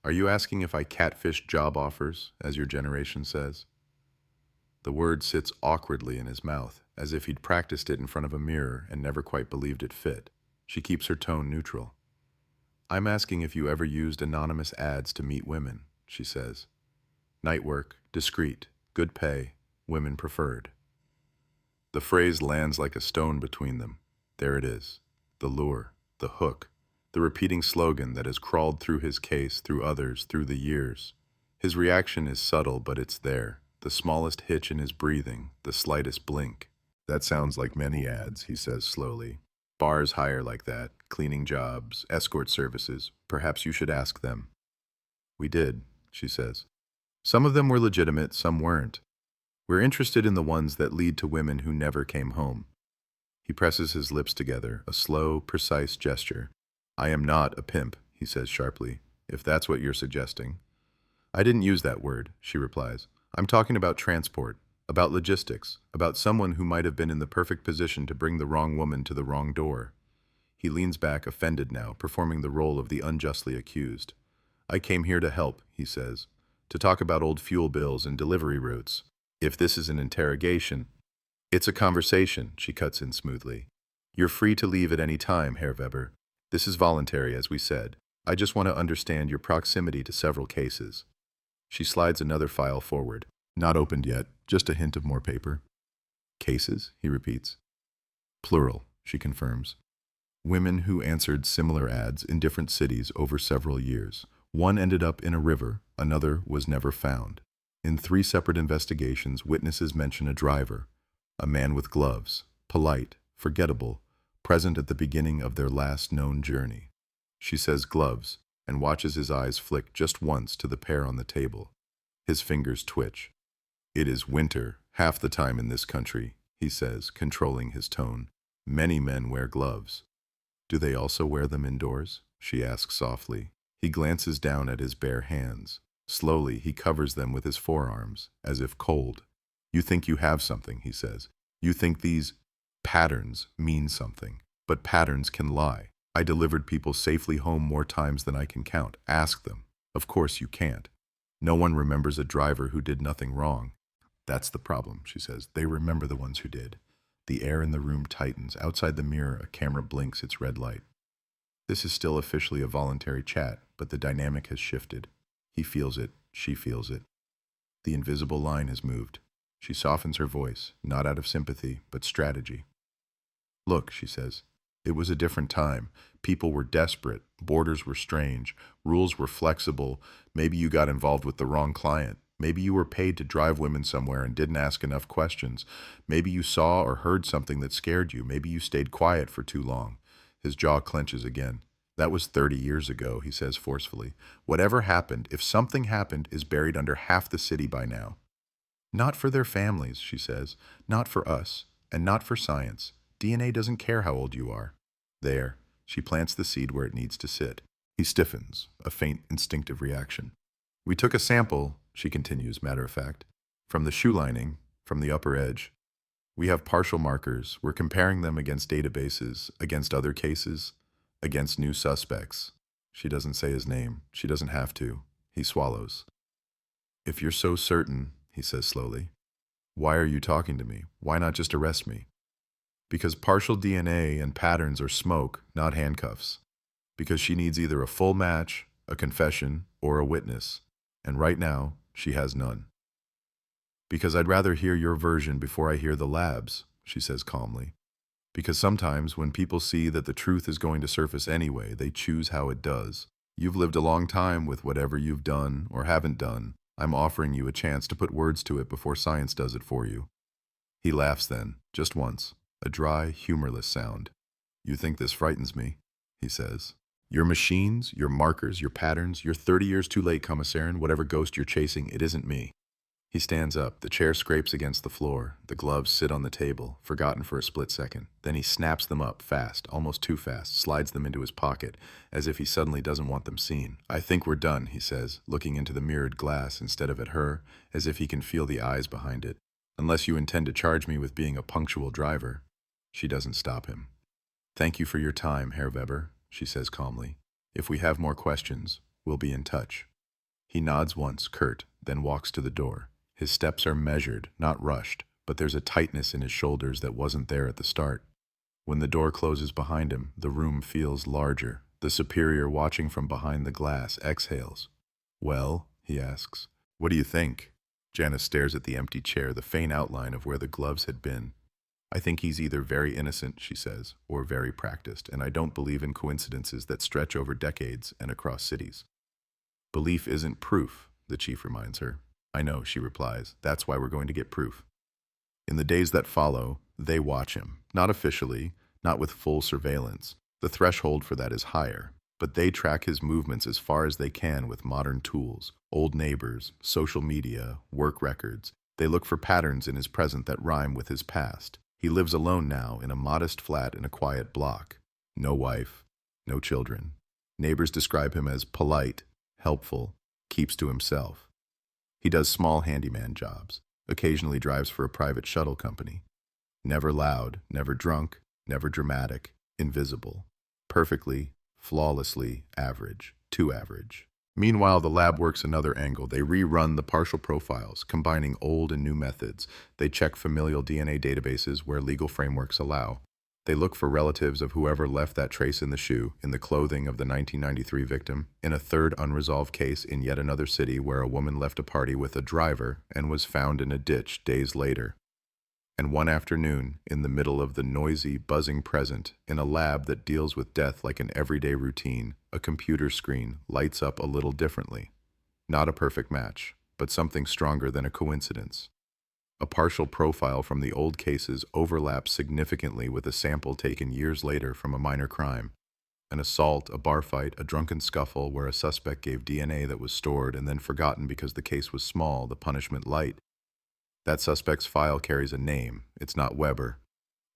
Are you asking if I catfished job offers, as your generation says? The word sits awkwardly in his mouth, as if he'd practiced it in front of a mirror and never quite believed it fit. She keeps her tone neutral. I'm asking if you ever used anonymous ads to meet women, she says. Night work, discreet, good pay, women preferred. The phrase lands like a stone between them. There it is. The lure, the hook, the repeating slogan that has crawled through his case, through others, through the years. His reaction is subtle, but it's there. The smallest hitch in his breathing, the slightest blink. That sounds like many ads, he says slowly. Bars hire like that, cleaning jobs, escort services. Perhaps you should ask them. We did, she says. Some of them were legitimate, some weren't. We're interested in the ones that lead to women who never came home. He presses his lips together, a slow, precise gesture. I am not a pimp, he says sharply, if that's what you're suggesting. I didn't use that word, she replies. I'm talking about transport, about logistics, about someone who might have been in the perfect position to bring the wrong woman to the wrong door. He leans back, offended now, performing the role of the unjustly accused. I came here to help, he says, to talk about old fuel bills and delivery routes. If this is an interrogation, it's a conversation, she cuts in smoothly. You're free to leave at any time, Herr Weber. This is voluntary, as we said. I just want to understand your proximity to several cases. She slides another file forward. Not opened yet, just a hint of more paper. Cases, he repeats. Plural, she confirms. Women who answered similar ads in different cities over several years. One ended up in a river, another was never found. In 3 separate investigations, witnesses mention a driver, a man with gloves, polite, forgettable, present at the beginning of their last known journey. She says gloves, and watches his eyes flick just once to the pair on the table. His fingers twitch. It is winter, half the time in this country, he says, controlling his tone. Many men wear gloves. Do they also wear them indoors? She asks softly. He glances down at his bare hands. Slowly, he covers them with his forearms, as if cold. You think you have something, he says. You think these patterns mean something. But patterns can lie. I delivered people safely home more times than I can count. Ask them. Of course you can't. No one remembers a driver who did nothing wrong. That's the problem, she says. They remember the ones who did. The air in the room tightens. Outside the mirror, a camera blinks its red light. This is still officially a voluntary chat, but the dynamic has shifted. He feels it, she feels it. The invisible line has moved. She softens her voice, not out of sympathy, but strategy. Look, she says, it was a different time. People were desperate, borders were strange, rules were flexible. Maybe you got involved with the wrong client. Maybe you were paid to drive women somewhere and didn't ask enough questions. Maybe you saw or heard something that scared you. Maybe you stayed quiet for too long. His jaw clenches again. That was 30 years ago, he says forcefully. Whatever happened, if something happened, is buried under half the city by now. Not for their families, she says. Not for us. And not for science. DNA doesn't care how old you are. There. She plants the seed where it needs to sit. He stiffens, a faint instinctive reaction. We took a sample, she continues, matter of fact, from the shoe lining, from the upper edge. We have partial markers. We're comparing them against databases, against other cases, against new suspects. She doesn't say his name. She doesn't have to. He swallows. If you're so certain, he says slowly, why are you talking to me? Why not just arrest me? Because partial DNA and patterns are smoke, not handcuffs. Because she needs either a full match, a confession, or a witness. And right now, she has none. Because I'd rather hear your version before I hear the lab's, she says calmly. Because sometimes when people see that the truth is going to surface anyway, they choose how it does. You've lived a long time with whatever you've done or haven't done. I'm offering you a chance to put words to it before science does it for you. He laughs then, just once, a dry, humorless sound. You think this frightens me, he says. Your machines, your markers, your patterns, you're 30 years too late, Commissarin. Whatever ghost you're chasing, it isn't me. He stands up. The chair scrapes against the floor. The gloves sit on the table, forgotten for a split second. Then he snaps them up fast, almost too fast, slides them into his pocket, as if he suddenly doesn't want them seen. I think we're done, he says, looking into the mirrored glass instead of at her, as if he can feel the eyes behind it. Unless you intend to charge me with being a punctual driver. She doesn't stop him. Thank you for your time, Herr Weber, she says calmly. If we have more questions, we'll be in touch. He nods once, curt, then walks to the door. His steps are measured, not rushed, but there's a tightness in his shoulders that wasn't there at the start. When the door closes behind him, the room feels larger. The superior, watching from behind the glass, exhales. Well, he asks, what do you think? Janice stares at the empty chair, the faint outline of where the gloves had been. I think he's either very innocent, she says, or very practiced, and I don't believe in coincidences that stretch over decades and across cities. Belief isn't proof, the chief reminds her. I know, she replies. That's why we're going to get proof. In the days that follow, they watch him. Not officially, not with full surveillance. The threshold for that is higher. But they track his movements as far as they can with modern tools. Old neighbors, social media, work records. They look for patterns in his present that rhyme with his past. He lives alone now in a modest flat in a quiet block. No wife, no children. Neighbors describe him as polite, helpful, keeps to himself. He does small handyman jobs, occasionally drives for a private shuttle company. Never loud, never drunk, never dramatic, invisible. Perfectly, flawlessly average, too average. Meanwhile, the lab works another angle. They rerun the partial profiles, combining old and new methods. They check familial DNA databases where legal frameworks allow. They look for relatives of whoever left that trace in the shoe, in the clothing of the 1993 victim, in a third unresolved case in yet another city where a woman left a party with a driver and was found in a ditch days later. And one afternoon, in the middle of the noisy, buzzing present, in a lab that deals with death like an everyday routine, a computer screen lights up a little differently. Not a perfect match, but something stronger than a coincidence. A partial profile from the old cases overlaps significantly with a sample taken years later from a minor crime. An assault, a bar fight, a drunken scuffle where a suspect gave DNA that was stored and then forgotten because the case was small, the punishment light. That suspect's file carries a name. It's not Weber.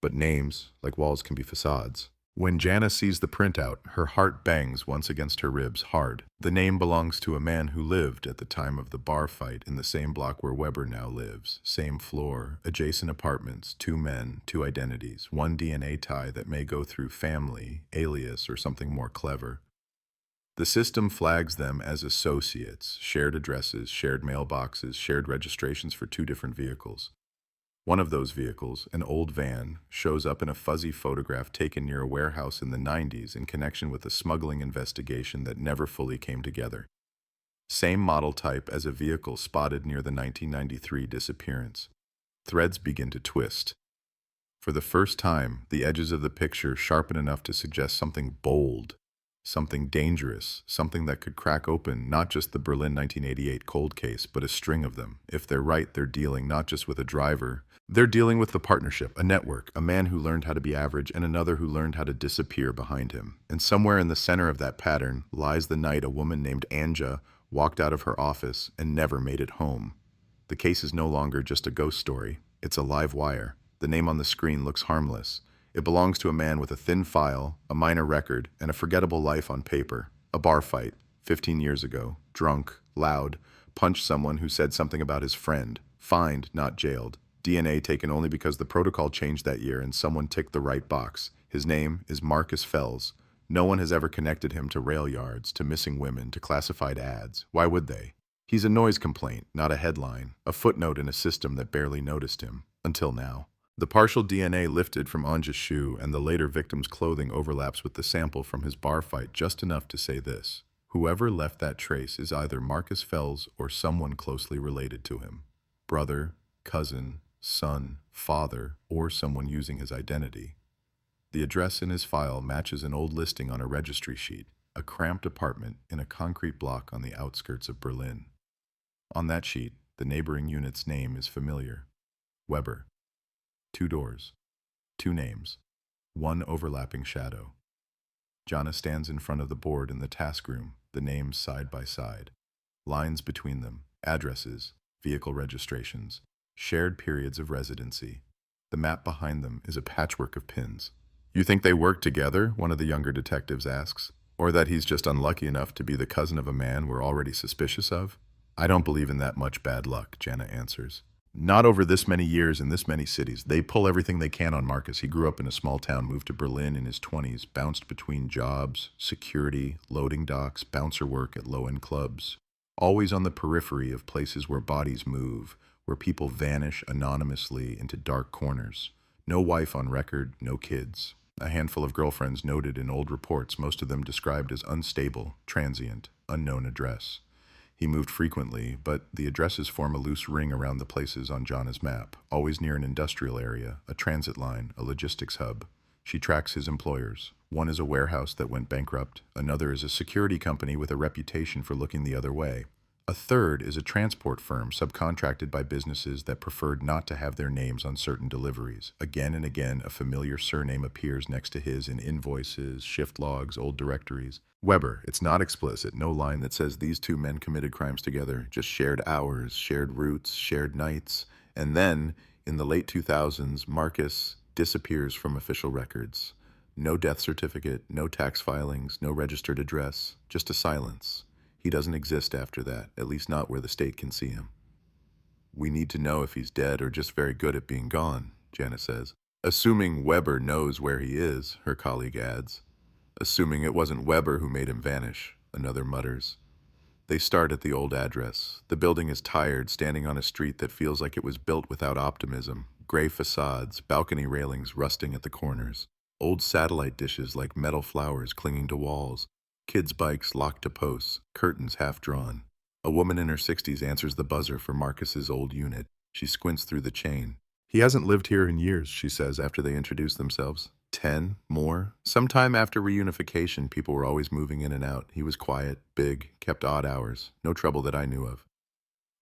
But names, like walls, can be facades. When Janice sees the printout, her heart bangs once against her ribs, hard. The name belongs to a man who lived at the time of the bar fight in the same block where Weber now lives. Same floor, adjacent apartments, 2 men, 2 identities, 1 DNA tie that may go through family, alias, or something more clever. The system flags them as associates, shared addresses, shared mailboxes, shared registrations for 2 different vehicles. One of those vehicles, an old van, shows up in a fuzzy photograph taken near a warehouse in the 90s in connection with a smuggling investigation that never fully came together. Same model type as a vehicle spotted near the 1993 disappearance. Threads begin to twist. For the first time, the edges of the picture sharpen enough to suggest something bold, something dangerous, something that could crack open not just the Berlin 1988 cold case, but a string of them. If they're right, they're dealing not just with a driver, they're dealing with the partnership, a network, a man who learned how to be average and another who learned how to disappear behind him. And somewhere in the center of that pattern lies the night a woman named Anja walked out of her office and never made it home. The case is no longer just a ghost story. It's a live wire. The name on the screen looks harmless. It belongs to a man with a thin file, a minor record, and a forgettable life on paper. A bar fight, 15 years ago, drunk, loud, punched someone who said something about his friend, fined, not jailed. DNA taken only because the protocol changed that year and someone ticked the right box. His name is Marcus Fells. No one has ever connected him to rail yards, to missing women, to classified ads. Why would they? He's a noise complaint, not a headline, a footnote in a system that barely noticed him, until now. The partial DNA lifted from Anja's shoe and the later victim's clothing overlaps with the sample from his bar fight just enough to say this: whoever left that trace is either Marcus Fells or someone closely related to him. Brother, cousin, son, father, or someone using his identity. The address in his file matches an old listing on a registry sheet, a cramped apartment in a concrete block on the outskirts of Berlin. On that sheet, the neighboring unit's name is familiar: Weber. 2 doors, 2 names, 1 overlapping shadow. Jana stands in front of the board in the task room, the names side by side. Lines between them, addresses, vehicle registrations, shared periods of residency. The map behind them is a patchwork of pins. You think they work together? One of the younger detectives asks. Or that he's just unlucky enough to be the cousin of a man we're already suspicious of? I don't believe in that much bad luck, Jana answers. Not over this many years in this many cities. They pull everything they can on Marcus. He grew up in a small town, moved to Berlin in his 20s, bounced between jobs, security, loading docks, bouncer work at low-end clubs. Always on the periphery of places where bodies move, where people vanish anonymously into dark corners. No wife on record, no kids. A handful of girlfriends noted in old reports, most of them described as unstable, transient, unknown address. He moved frequently, but the addresses form a loose ring around the places on Jana's map, always near an industrial area, a transit line, a logistics hub. She tracks his employers. One is a warehouse that went bankrupt. Another is a security company with a reputation for looking the other way. A third is a transport firm subcontracted by businesses that preferred not to have their names on certain deliveries. Again and again, a familiar surname appears next to his in invoices, shift logs, old directories. Weber. It's not explicit. No line that says these 2 men committed crimes together. Just shared hours, shared routes, shared nights. And then, in the late 2000s, Marcus disappears from official records. No death certificate, no tax filings, no registered address, just a silence. He doesn't exist after that, at least not where the state can see him. We need to know if he's dead or just very good at being gone, Jana says. Assuming Weber knows where he is, her colleague adds. Assuming it wasn't Weber who made him vanish, another mutters. They start at the old address. The building is tired, standing on a street that feels like it was built without optimism. Gray facades, balcony railings rusting at the corners. Old satellite dishes like metal flowers clinging to walls. Kids' bikes locked to posts, curtains half drawn. A woman in her 60s answers the buzzer for Marcus's old unit. She squints through the chain. He hasn't lived here in years, she says after they introduce themselves. 10, more. Sometime after reunification, people were always moving in and out. He was quiet, big, kept odd hours. No trouble that I knew of.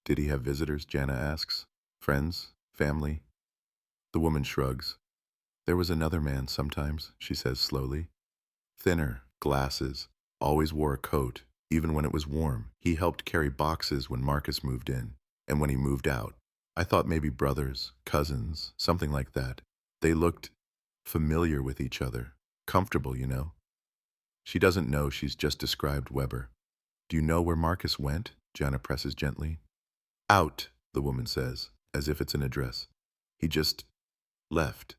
Did he have visitors, Jana asks. Friends? Family? The woman shrugs. There was another man sometimes, she says slowly. Thinner, glasses. Always wore a coat, even when it was warm. He helped carry boxes when Marcus moved in, and when he moved out. I thought maybe brothers, cousins, something like that. They looked familiar with each other, comfortable, you know. She doesn't know she's just described Weber. Do you know where Marcus went? Jana presses gently. Out, the woman says, as if it's an address. He just left.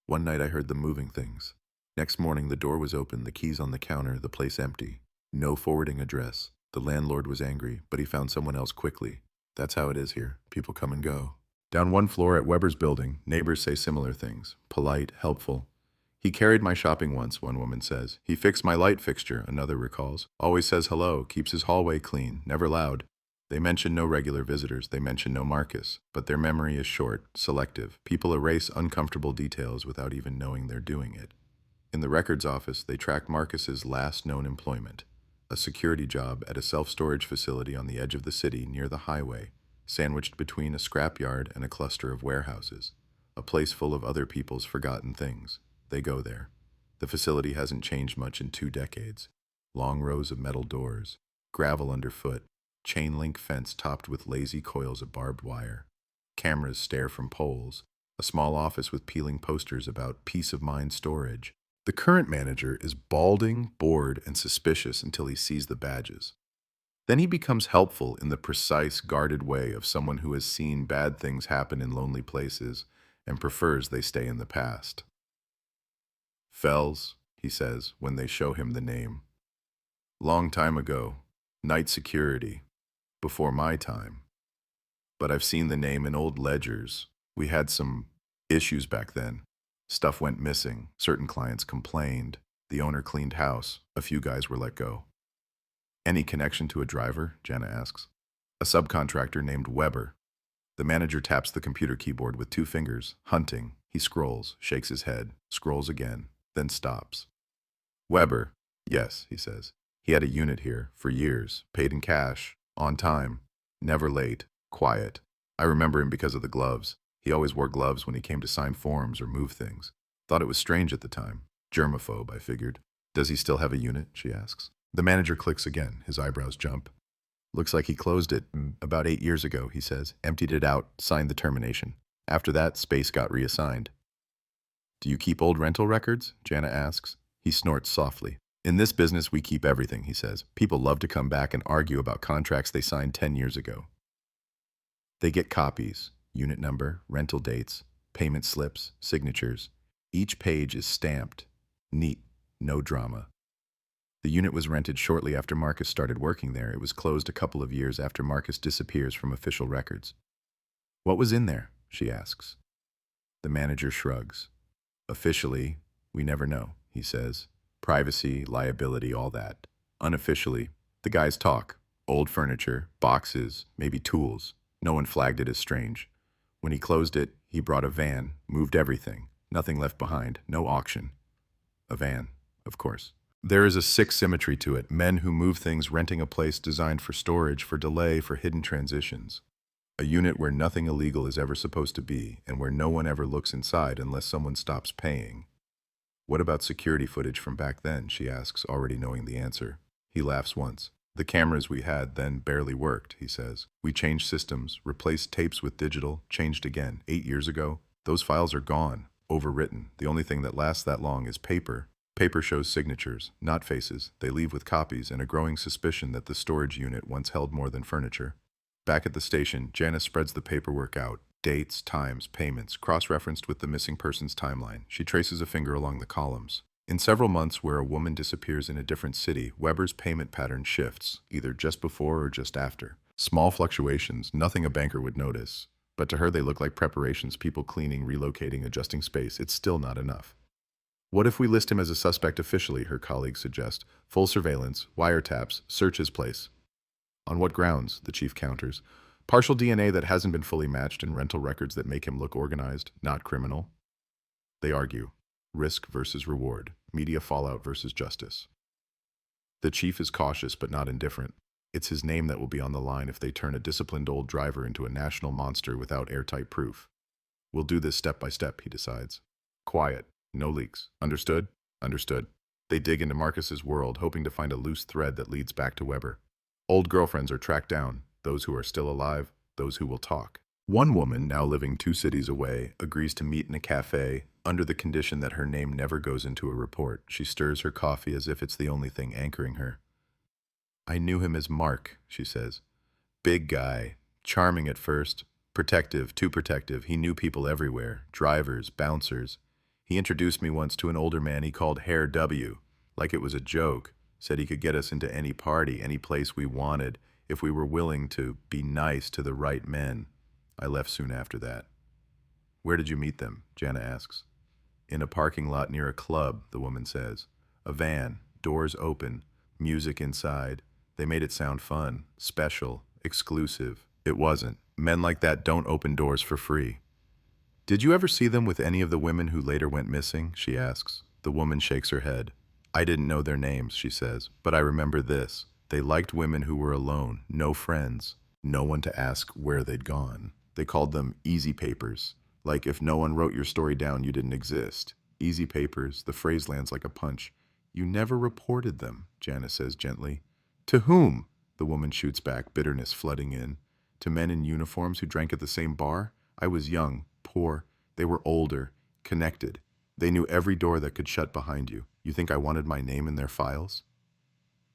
One night I heard them moving things. Next morning, the door was open, the keys on the counter, the place empty. No forwarding address. The landlord was angry, but he found someone else quickly. That's how it is here. People come and go. Down one floor at Weber's building, neighbors say similar things. Polite, helpful. He carried my shopping once, one woman says. He fixed my light fixture, another recalls. Always says hello, keeps his hallway clean, never loud. They mention no regular visitors, they mention no Marcus. But their memory is short, selective. People erase uncomfortable details without even knowing they're doing it. In the records office, they track Marcus's last known employment, a security job at a self-storage facility on the edge of the city near the highway, sandwiched between a scrapyard and a cluster of warehouses, a place full of other people's forgotten things. They go there. The facility hasn't changed much in 2 decades. Long rows of metal doors, gravel underfoot, chain link fence topped with lazy coils of barbed wire. Cameras stare from poles, a small office with peeling posters about peace of mind storage. The current manager is balding, bored, and suspicious until he sees the badges. Then he becomes helpful in the precise, guarded way of someone who has seen bad things happen in lonely places and prefers they stay in the past. Fells, he says when they show him the name. Long time ago, night security, before my time. But I've seen the name in old ledgers. We had some issues back then. Stuff went missing, certain clients complained, the owner cleaned house, a few guys were let go. Any connection to a driver? Jana asks. A subcontractor named Weber. The manager taps the computer keyboard with 2 fingers, hunting. He scrolls, shakes his head, scrolls again, then stops. Weber, yes, he says. He had a unit here, for years, paid in cash, on time, never late, quiet. I remember him because of the gloves. He always wore gloves when he came to sign forms or move things. Thought it was strange at the time. Germaphobe, I figured. Does he still have a unit? She asks. The manager clicks again. His eyebrows jump. Looks like he closed it about 8 years ago, he says. Emptied it out, signed the termination. After that, space got reassigned. Do you keep old rental records? Jana asks. He snorts softly. In this business, we keep everything, he says. People love to come back and argue about contracts they signed 10 years ago. They get copies, unit number, rental dates, payment slips, signatures. Each page is stamped. Neat. No drama. The unit was rented shortly after Marcus started working there. It was closed a couple of years after Marcus disappears from official records. What was in there? She asks. The manager shrugs. Officially, we never know, he says. Privacy, liability, all that. Unofficially, the guys talk. Old furniture, boxes, maybe tools. No one flagged it as strange. When he closed it, he brought a van, moved everything. Nothing left behind, no auction. A van, of course. There is a sick symmetry to it. Men who move things renting a place designed for storage, for delay, for hidden transitions. A unit where nothing illegal is ever supposed to be, and where no one ever looks inside unless someone stops paying. What about security footage from back then? She asks, already knowing the answer. He laughs once. The cameras we had then barely worked, he says. We changed systems, replaced tapes with digital, changed again. 8 years ago, those files are gone, overwritten. The only thing that lasts that long is paper. Paper shows signatures, not faces. They leave with copies and a growing suspicion that the storage unit once held more than furniture. Back at the station, Janice spreads the paperwork out. Dates, times, payments, cross-referenced with the missing person's timeline. She traces a finger along the columns. In several months where a woman disappears in a different city, Weber's payment pattern shifts, either just before or just after. Small fluctuations, nothing a banker would notice. But to her they look like preparations, people cleaning, relocating, adjusting space. It's still not enough. What if we list him as a suspect officially, her colleagues suggest. Full surveillance, wiretaps, search his place. On what grounds? The chief counters. Partial DNA that hasn't been fully matched and rental records that make him look organized, not criminal. They argue. Risk versus reward. Media fallout versus justice. The chief is cautious but not indifferent. It's his name that will be on the line if they turn a disciplined old driver into a national monster without airtight proof. We'll do this step by step, he decides. Quiet. No leaks. Understood? Understood. They dig into Marcus's world, hoping to find a loose thread that leads back to Weber. Old girlfriends are tracked down, those who are still alive, those who will talk. One woman, now living 2 cities away, agrees to meet in a cafe under the condition that her name never goes into a report. She stirs her coffee as if it's the only thing anchoring her. I knew him as Mark, she says. Big guy, charming at first, protective, too protective. He knew people everywhere, drivers, bouncers. He introduced me once to an older man he called Herr W, like it was a joke. Said he could get us into any party, any place we wanted, if we were willing to be nice to the right men. I left soon after that. Where did you meet them? Jana asks. In a parking lot near a club, the woman says. A van, doors open, music inside. They made it sound fun, special, exclusive. It wasn't. Men like that don't open doors for free. Did you ever see them with any of the women who later went missing? She asks. The woman shakes her head. I didn't know their names, she says, but I remember this. They liked women who were alone, no friends, no one to ask where they'd gone. They called them easy papers. Like if no one wrote your story down, you didn't exist. Easy papers, the phrase lands like a punch. You never reported them, Jana says gently. To whom? The woman shoots back, bitterness flooding in. To men in uniforms who drank at the same bar? I was young, poor. They were older, connected. They knew every door that could shut behind you. You think I wanted my name in their files?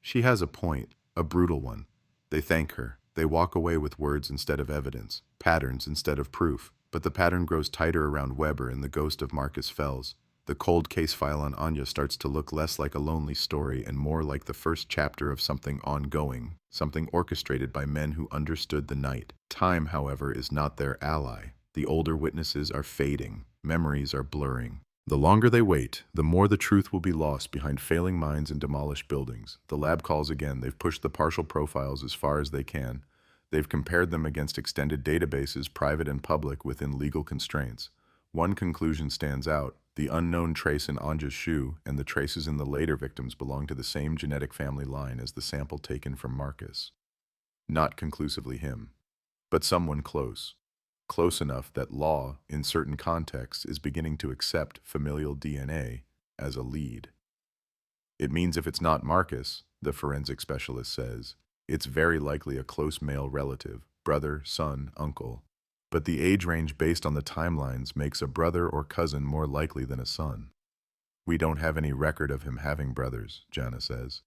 She has a point, a brutal one. They thank her. They walk away with words instead of evidence, patterns instead of proof. But the pattern grows tighter around Weber and the ghost of Marcus Fells. The cold case file on Anya starts to look less like a lonely story and more like the first chapter of something ongoing, something orchestrated by men who understood the night. Time, however, is not their ally. The older witnesses are fading. Memories are blurring. The longer they wait, the more the truth will be lost behind failing minds and demolished buildings. The lab calls again. They've pushed the partial profiles as far as they can. They've compared them against extended databases, private and public, within legal constraints. One conclusion stands out. The unknown trace in Anja's shoe and the traces in the later victims belong to the same genetic family line as the sample taken from Marcus. Not conclusively him, but someone close. Close enough that law, in certain contexts, is beginning to accept familial DNA as a lead. It means if it's not Marcus, the forensic specialist says, it's very likely a close male relative, brother, son, uncle. But the age range based on the timelines makes a brother or cousin more likely than a son. We don't have any record of him having brothers, Jana says.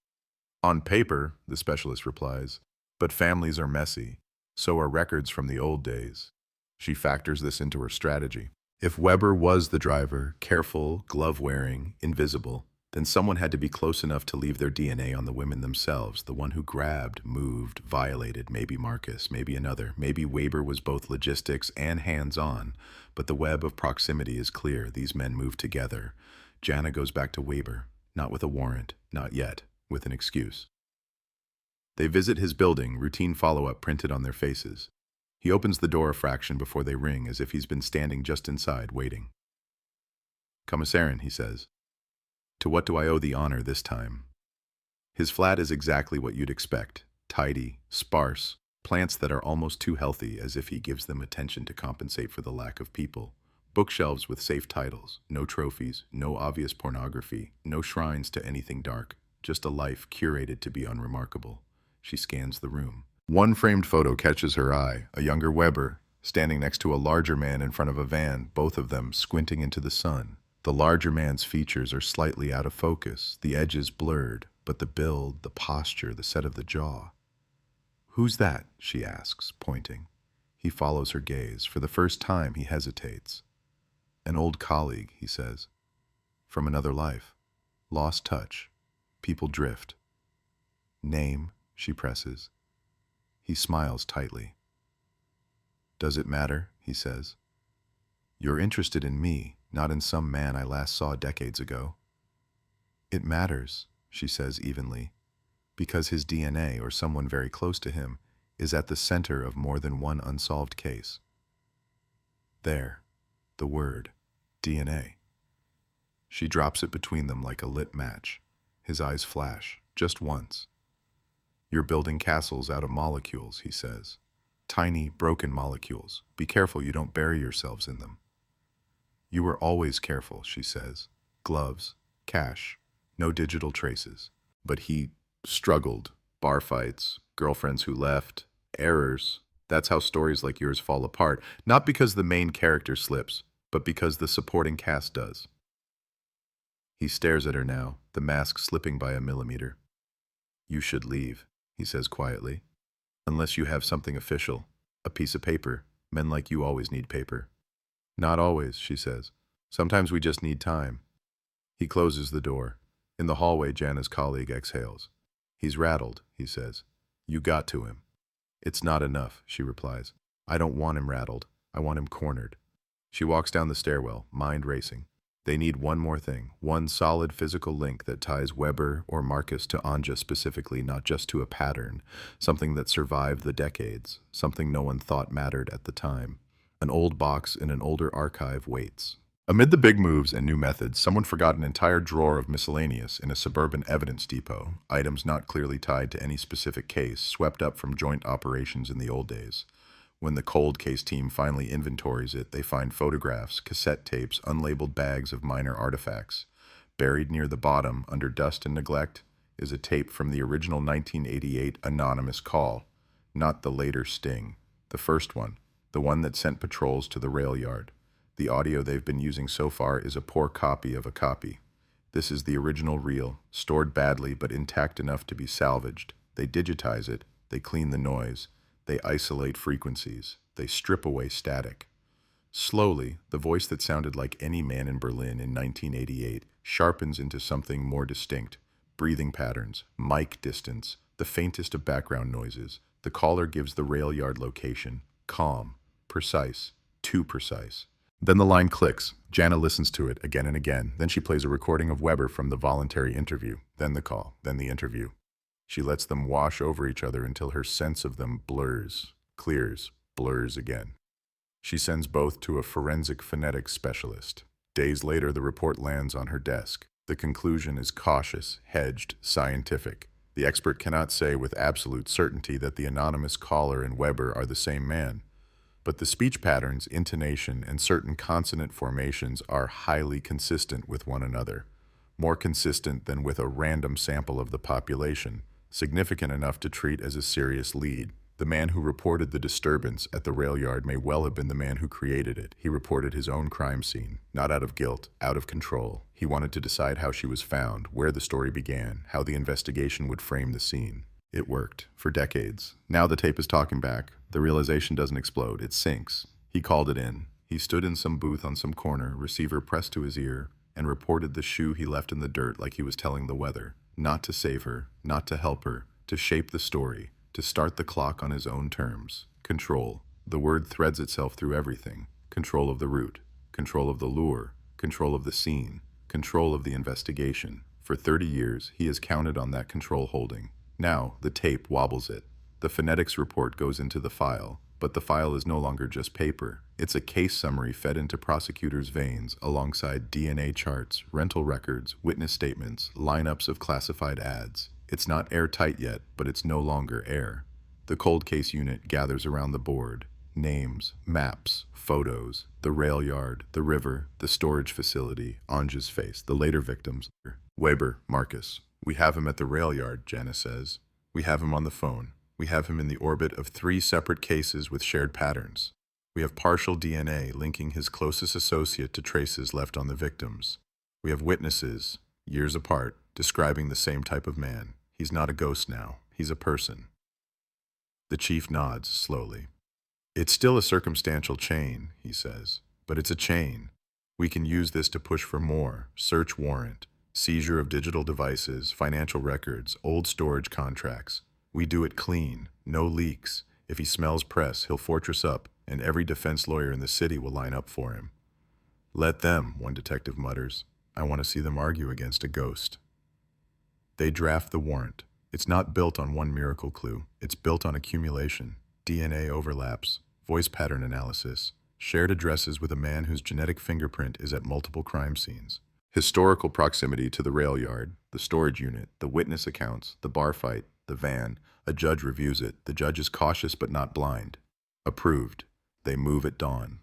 On paper, the specialist replies, but families are messy. So are records from the old days. She factors this into her strategy. If Weber was the driver, careful, glove-wearing, invisible, then someone had to be close enough to leave their DNA on the women themselves, the one who grabbed, moved, violated, maybe Marcus, maybe another. Maybe Weber was both logistics and hands-on, but the web of proximity is clear. These men moved together. Jana goes back to Weber, not with a warrant, not yet, with an excuse. They visit his building, routine follow-up printed on their faces. He opens the door a fraction before they ring, as if he's been standing just inside, waiting. Commissarin, he says. To what do I owe the honor this time? His flat is exactly what you'd expect. Tidy, sparse, plants that are almost too healthy, as if he gives them attention to compensate for the lack of people. Bookshelves with safe titles, no trophies, no obvious pornography, no shrines to anything dark, just a life curated to be unremarkable. She scans the room. One framed photo catches her eye, a younger Weber, standing next to a larger man in front of a van, both of them squinting into the sun. The larger man's features are slightly out of focus, the edges blurred, but the build, the posture, the set of the jaw. Who's that? She asks, pointing. He follows her gaze. For the first time, he hesitates. An old colleague, he says. From another life. Lost touch. People drift. Name, she presses. He smiles tightly. Does it matter? He says. You're interested in me, not in some man I last saw decades ago. It matters, she says evenly, because his DNA, or someone very close to him, is at the center of more than one unsolved case. There, the word, DNA. She drops it between them like a lit match. His eyes flash, just once. You're building castles out of molecules, he says. Tiny, broken molecules. Be careful you don't bury yourselves in them. You were always careful, she says. Gloves, cash, no digital traces. But he struggled. Bar fights, girlfriends who left, errors. That's how stories like yours fall apart. Not because the main character slips, but because the supporting cast does. He stares at her now, the mask slipping by a millimeter. You should leave, he says quietly. Unless you have something official. A piece of paper. Men like you always need paper. Not always, she says. Sometimes we just need time. He closes the door. In the hallway, Jana's colleague exhales. He's rattled, he says. You got to him. It's not enough, she replies. I don't want him rattled. I want him cornered. She walks down the stairwell, mind racing. They need one more thing, one solid physical link that ties Weber or Marcus to Anja specifically, not just to a pattern, something that survived the decades, something no one thought mattered at the time. An old box in an older archive waits. Amid the big moves and new methods, someone forgot an entire drawer of miscellaneous in a suburban evidence depot, items not clearly tied to any specific case, swept up from joint operations in the old days. When the cold case team finally inventories it, they find photographs, cassette tapes, unlabeled bags of minor artifacts. Buried near the bottom, under dust and neglect, is a tape from the original 1988 anonymous call, not the later sting. The first one, the one that sent patrols to the rail yard. The audio they've been using so far is a poor copy of a copy. This is the original reel, stored badly but intact enough to be salvaged. They digitize it, they clean the noise, they isolate frequencies, they strip away static. Slowly, the voice that sounded like any man in Berlin in 1988 sharpens into something more distinct. Breathing patterns, mic distance, the faintest of background noises. The caller gives the rail yard location. Calm, precise, too precise. Then the line clicks. Jana listens to it again and again. Then she plays a recording of Weber from the voluntary interview. Then the call. Then the interview. She lets them wash over each other until her sense of them blurs, clears, blurs again. She sends both to a forensic phonetics specialist. Days later, the report lands on her desk. The conclusion is cautious, hedged, scientific. The expert cannot say with absolute certainty that the anonymous caller and Weber are the same man. But the speech patterns, intonation, and certain consonant formations are highly consistent with one another. More consistent than with a random sample of the population, significant enough to treat as a serious lead. The man who reported the disturbance at the rail yard may well have been the man who created it. He reported his own crime scene, not out of guilt, out of control. He wanted to decide how she was found, where the story began, how the investigation would frame the scene. It worked, for decades. Now the tape is talking back. The realization doesn't explode, it sinks. He called it in. He stood in some booth on some corner, receiver pressed to his ear, and reported the shoe he left in the dirt like he was telling the weather. Not to save her, not to help her, to shape the story, to start the clock on his own terms. Control. The word threads itself through everything. Control of the route, control of the lure, control of the scene, control of the investigation. For 30 years, he has counted on that control holding. Now, the tape wobbles it. The phonetics report goes into the file, but the file is no longer just paper. It's a case summary fed into prosecutors' veins alongside DNA charts, rental records, witness statements, lineups of classified ads. It's not airtight yet, but it's no longer air. The cold case unit gathers around the board. Names, maps, photos, the rail yard, the river, the storage facility, Anja's face, the later victims. Weber, Marcus. We have him at the rail yard, Janice says. We have him on the phone. We have him in the orbit of 3 separate cases with shared patterns. We have partial DNA linking his closest associate to traces left on the victims. We have witnesses, years apart, describing the same type of man. He's not a ghost now. He's a person. The chief nods slowly. It's still a circumstantial chain, he says, but it's a chain. We can use this to push for more. Search warrant, seizure of digital devices, financial records, old storage contracts. We do it clean, no leaks. If he smells press, he'll fortress up, and every defense lawyer in the city will line up for him. Let them, one detective mutters. I want to see them argue against a ghost. They draft the warrant. It's not built on one miracle clue. It's built on accumulation, DNA overlaps, voice pattern analysis, shared addresses with a man whose genetic fingerprint is at multiple crime scenes, historical proximity to the rail yard, the storage unit, the witness accounts, the bar fight, the van. A judge reviews it. The judge is cautious but not blind. Approved. They move at dawn.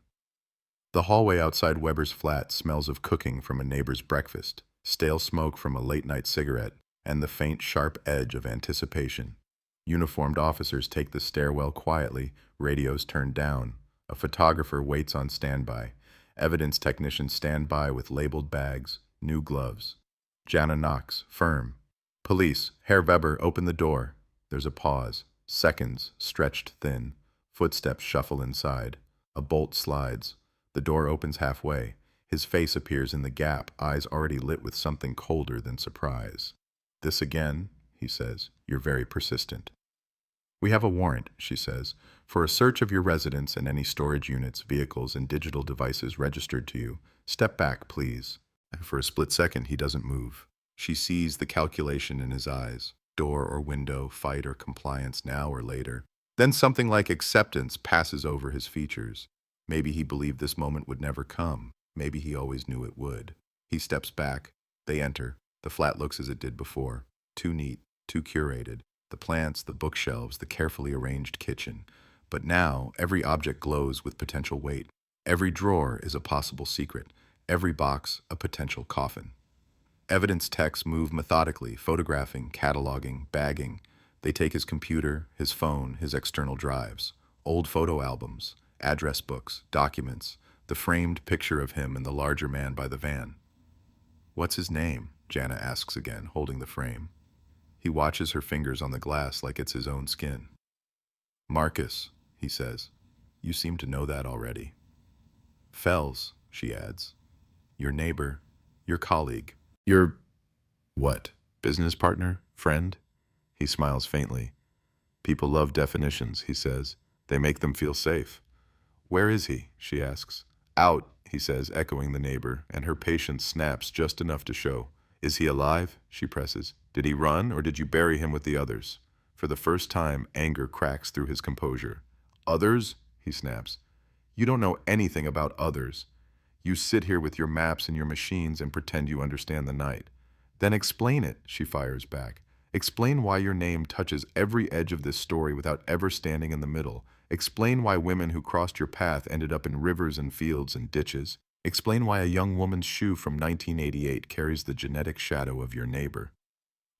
The hallway outside Weber's flat smells of cooking from a neighbor's breakfast, stale smoke from a late-night cigarette, and the faint, sharp edge of anticipation. Uniformed officers take the stairwell quietly, radios turned down. A photographer waits on standby. Evidence technicians stand by with labeled bags, new gloves. Jana knocks, firm. Police, Herr Weber, open the door. There's a pause. Seconds, stretched thin. Footsteps shuffle inside. A bolt slides. The door opens halfway. His face appears in the gap, eyes already lit with something colder than surprise. This again, he says. You're very persistent. "We have a warrant," she says, "for a search of your residence and any storage units, vehicles, and digital devices registered to you. Step back, please." And for a split second, he doesn't move. She sees the calculation in his eyes. Door or window, fight or compliance, now or later. Then something like acceptance passes over his features. Maybe he believed this moment would never come. Maybe he always knew it would. He steps back. They enter. The flat looks as it did before. Too neat, too curated. The plants, the bookshelves, the carefully arranged kitchen. But now, every object glows with potential weight. Every drawer is a possible secret. Every box, a potential coffin. Evidence techs move methodically, photographing, cataloging, bagging. They take his computer, his phone, his external drives, old photo albums, address books, documents, the framed picture of him and the larger man by the van. "What's his name?" Jana asks again, holding the frame. He watches her fingers on the glass like it's his own skin. "Marcus," he says. "You seem to know that already." "Fells," she adds. "Your neighbor, your colleague. Your what? Business partner? Friend?" He smiles faintly. "People love definitions," he says. "They make them feel safe." "Where is he?" she asks. "Out," he says, echoing the neighbor, and her patience snaps just enough to show. "Is he alive?" she presses. "Did he run, or did you bury him with the others?" For the first time, anger cracks through his composure. "Others?" he snaps. "You don't know anything about others. You sit here with your maps and your machines and pretend you understand the night. Then explain it," she fires back. "Explain why your name touches every edge of this story without ever standing in the middle. Explain why women who crossed your path ended up in rivers and fields and ditches. Explain why a young woman's shoe from 1988 carries the genetic shadow of your neighbor."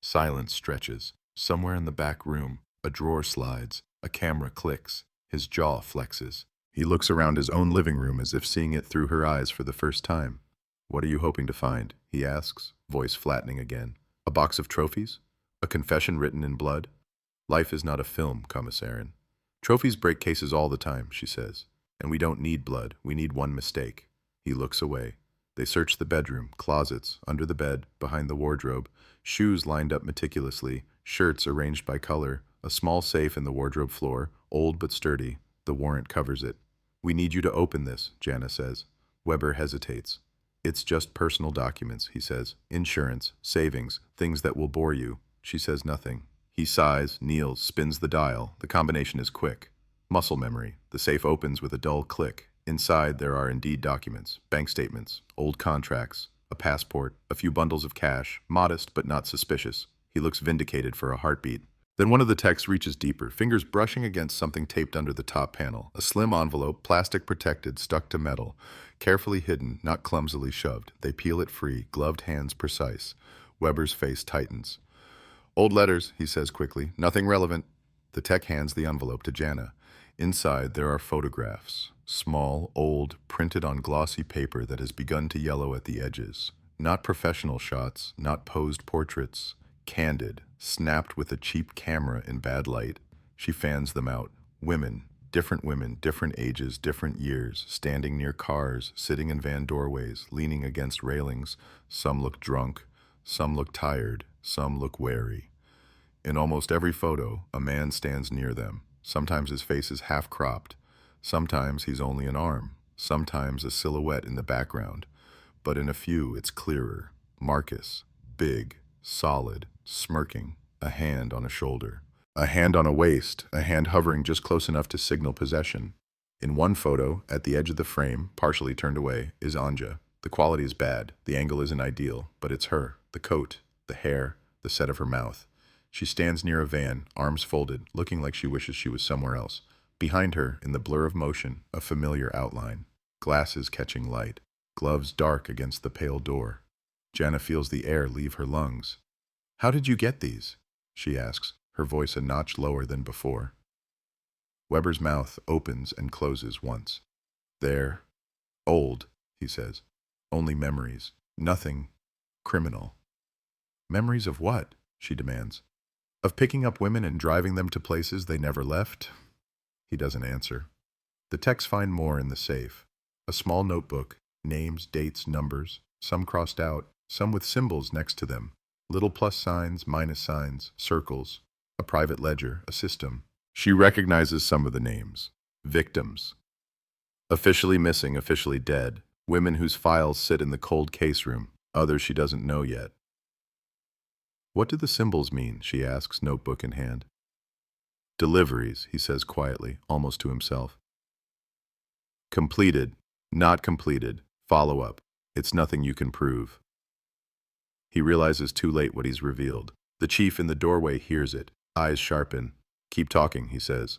Silence stretches. Somewhere in the back room, a drawer slides, a camera clicks, his jaw flexes. He looks around his own living room as if seeing it through her eyes for the first time. "What are you hoping to find?" he asks, voice flattening again. "A box of trophies? A confession written in blood? Life is not a film, Commissarin. Trophies break cases all the time," she says. "And we don't need blood, we need one mistake." He looks away. They search the bedroom, closets, under the bed, behind the wardrobe, shoes lined up meticulously, shirts arranged by color, a small safe in the wardrobe floor, old but sturdy. The warrant covers it. "We need you to open this," Jana says. Weber hesitates. "It's just personal documents," he says. "Insurance, savings, things that will bore you." She says nothing. He sighs, kneels, spins the dial. The combination is quick. Muscle memory. The safe opens with a dull click. Inside there are indeed documents, bank statements, old contracts, a passport, a few bundles of cash, modest but not suspicious. He looks vindicated for a heartbeat. Then one of the texts reaches deeper, fingers brushing against something taped under the top panel. A slim envelope, plastic protected, stuck to metal. Carefully hidden, not clumsily shoved. They peel it free, gloved hands precise. Weber's face tightens. "Old letters," he says quickly. "Nothing relevant." The tech hands the envelope to Jana. Inside there are photographs. Small, old, printed on glossy paper that has begun to yellow at the edges. Not professional shots, not posed portraits. Candid, snapped with a cheap camera in bad light. She fans them out. Women, different ages, different years, standing near cars, sitting in van doorways, leaning against railings. Some look drunk, some look tired, some look wary. In almost every photo, a man stands near them. Sometimes his face is half-cropped. Sometimes he's only an arm. Sometimes a silhouette in the background. But in a few, it's clearer. Marcus, big, solid, smirking, a hand on a shoulder. A hand on a waist, a hand hovering just close enough to signal possession. In one photo, at the edge of the frame, partially turned away, is Anja. The quality is bad, the angle isn't ideal, but it's her. The coat, the hair, the set of her mouth. She stands near a van, arms folded, looking like she wishes she was somewhere else. Behind her, in the blur of motion, a familiar outline. Glasses catching light. Gloves dark against the pale door. Jana feels the air leave her lungs. "How did you get these?" she asks, her voice a notch lower than before. Weber's mouth opens and closes once. "They're old," he says. "Only memories. Nothing criminal." "Memories of what?" she demands. "Of picking up women and driving them to places they never left?" He doesn't answer. The techs find more in the safe. A small notebook, names, dates, numbers, some crossed out, some with symbols next to them. Little plus signs, minus signs, circles. A private ledger, a system. She recognizes some of the names. Victims. Officially missing, officially dead. Women whose files sit in the cold case room. Others she doesn't know yet. What do the symbols mean? She asks, notebook in hand. Deliveries, he says quietly, almost to himself. Completed, not completed, follow up. It's nothing you can prove. He realizes too late what he's revealed. The chief in the doorway hears it, eyes sharpen. Keep talking, he says.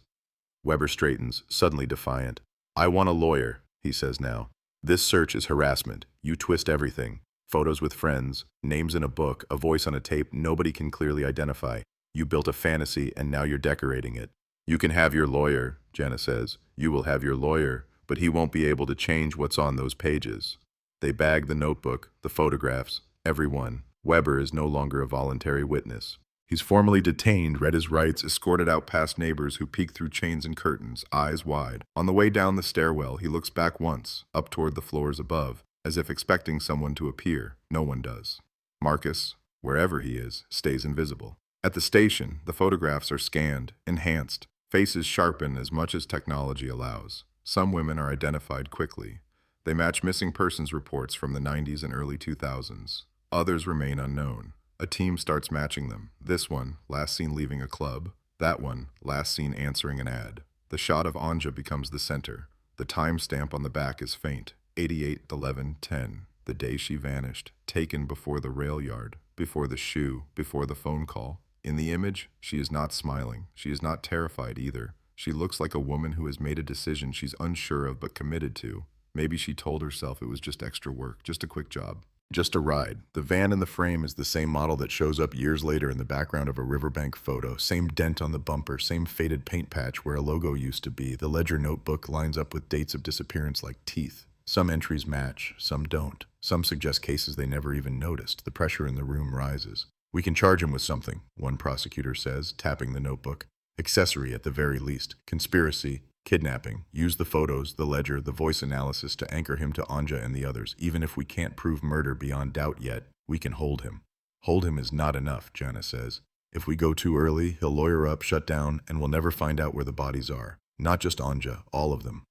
Weber straightens, suddenly defiant. I want a lawyer, he says now. This search is harassment. You twist everything. Photos with friends, names in a book, a voice on a tape nobody can clearly identify. You built a fantasy and now you're decorating it. You can have your lawyer, Jenna says. You will have your lawyer, but he won't be able to change what's on those pages. They bag the notebook, the photographs, everyone. Weber is no longer a voluntary witness. He's formally detained, read his rights, escorted out past neighbors who peek through chains and curtains, eyes wide. On the way down the stairwell, he looks back once, up toward the floors above, as if expecting someone to appear. No one does. Marcus, wherever he is, stays invisible. At the station, the photographs are scanned, enhanced, faces sharpen as much as technology allows. Some women are identified quickly. They match missing persons reports from the 90s and early 2000s. Others remain unknown. A team starts matching them. This one, last seen leaving a club. That one, last seen answering an ad. The shot of Anja becomes the center. The timestamp on the back is faint. 88/11/10. The day she vanished. Taken before the rail yard, before the shoe, before the phone call. In the image, she is not smiling. She is not terrified either. She looks like a woman who has made a decision she's unsure of but committed to. Maybe she told herself it was just extra work, just a quick job. Just a ride. The van in the frame is the same model that shows up years later in the background of a riverbank photo. Same dent on the bumper, same faded paint patch where a logo used to be. The ledger notebook lines up with dates of disappearance like teeth. Some entries match, some don't. Some suggest cases they never even noticed. The pressure in the room rises. We can charge him with something, one prosecutor says, tapping the notebook. Accessory at the very least. Conspiracy. Kidnapping. Use the photos, the ledger, the voice analysis to anchor him to Anja and the others. Even if we can't prove murder beyond doubt yet, we can hold him. Hold him is not enough, Jana says. If we go too early, he'll lawyer up, shut down, and we'll never find out where the bodies are. Not just Anja, all of them.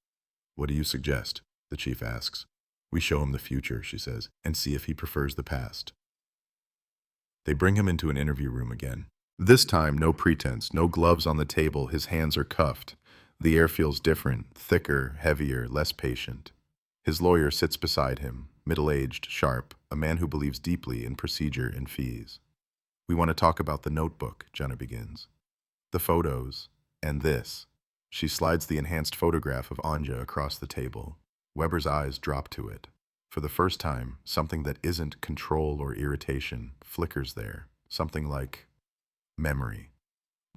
What do you suggest? The chief asks. We show him the future, she says, and see if he prefers the past. They bring him into an interview room again. This time, no pretense, no gloves on the table, his hands are cuffed. The air feels different, thicker, heavier, less patient. His lawyer sits beside him, middle-aged, sharp, a man who believes deeply in procedure and fees. We want to talk about the notebook, Jenna begins. The photos, and this. She slides the enhanced photograph of Anja across the table. Weber's eyes drop to it. For the first time, something that isn't control or irritation flickers there. Something like memory.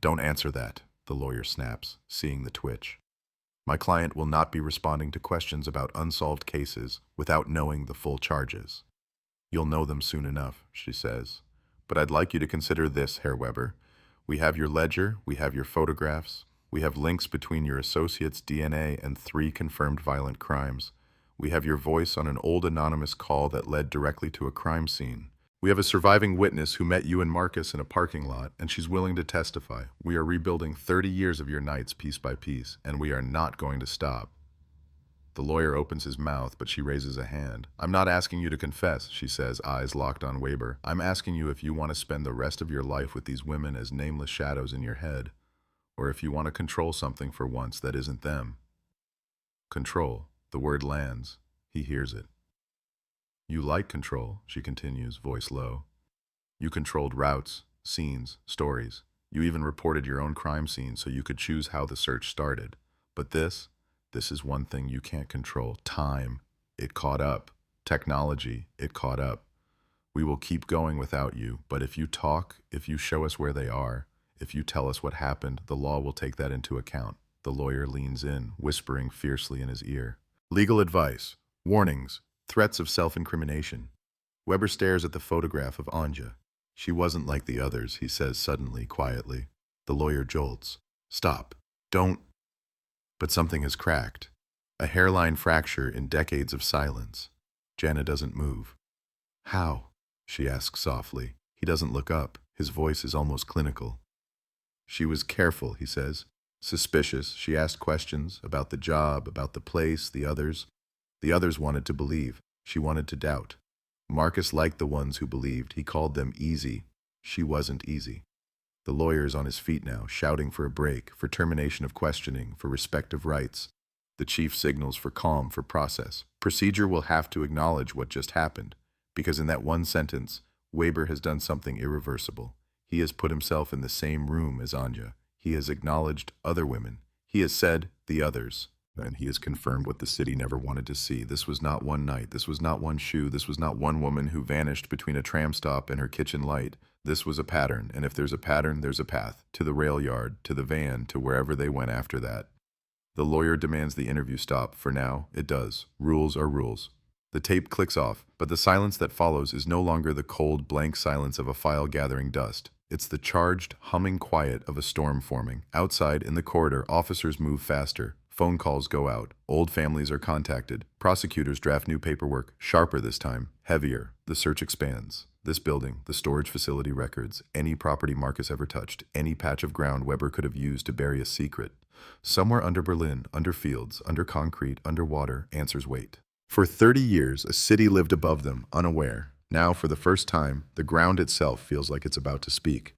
Don't answer that, the lawyer snaps, seeing the twitch. My client will not be responding to questions about unsolved cases without knowing the full charges. You'll know them soon enough, she says. But I'd like you to consider this, Herr Weber. We have your ledger, we have your photographs, we have links between your associate's DNA and 3 confirmed violent crimes. We have your voice on an old anonymous call that led directly to a crime scene. We have a surviving witness who met you and Marcus in a parking lot, and she's willing to testify. We are rebuilding 30 years of your nights piece by piece, and we are not going to stop. The lawyer opens his mouth, but she raises a hand. I'm not asking you to confess, she says, eyes locked on Weber. I'm asking you if you want to spend the rest of your life with these women as nameless shadows in your head, or if you want to control something for once that isn't them. Control. The word lands. He hears it. You like control, she continues, voice low. You controlled routes, scenes, stories. You even reported your own crime scene so you could choose how the search started. But this is one thing you can't control. Time. It caught up. Technology. It caught up. We will keep going without you, but if you talk, if you show us where they are, if you tell us what happened, the law will take that into account. The lawyer leans in, whispering fiercely in his ear. Legal advice. Warnings. Threats of self-incrimination. Weber stares at the photograph of Anja. She wasn't like the others, he says suddenly, quietly. The lawyer jolts. Stop. Don't. But something has cracked. A hairline fracture in decades of silence. Jana doesn't move. How? She asks softly. He doesn't look up. His voice is almost clinical. She was careful, he says. Suspicious, she asked questions about the job, about the place, the others. The others wanted to believe. She wanted to doubt. Marcus liked the ones who believed. He called them easy. She wasn't easy. The lawyer's on his feet now, shouting for a break, for termination of questioning, for respect of rights. The chief signals for calm, for process. Procedure will have to acknowledge what just happened, because in that one sentence, Weber has done something irreversible. He has put himself in the same room as Anya. He has acknowledged other women. He has said the others. And he has confirmed what the city never wanted to see. This was not one night. This was not one shoe. This was not one woman who vanished between a tram stop and her kitchen light. This was a pattern, and if there's a pattern, there's a path. To the rail yard, to the van, to wherever they went after that. The lawyer demands the interview stop. For now, it does. Rules are rules. The tape clicks off, but the silence that follows is no longer the cold, blank silence of a file gathering dust. It's the charged, humming quiet of a storm forming. Outside, in the corridor, officers move faster. Phone calls go out. Old families are contacted. Prosecutors draft new paperwork, sharper this time, heavier. The search expands. This building, the storage facility records, any property Marcus ever touched, any patch of ground Weber could have used to bury a secret. Somewhere under Berlin, under fields, under concrete, under water, answers wait. For 30 years, a city lived above them, unaware. Now, for the first time, the ground itself feels like it's about to speak.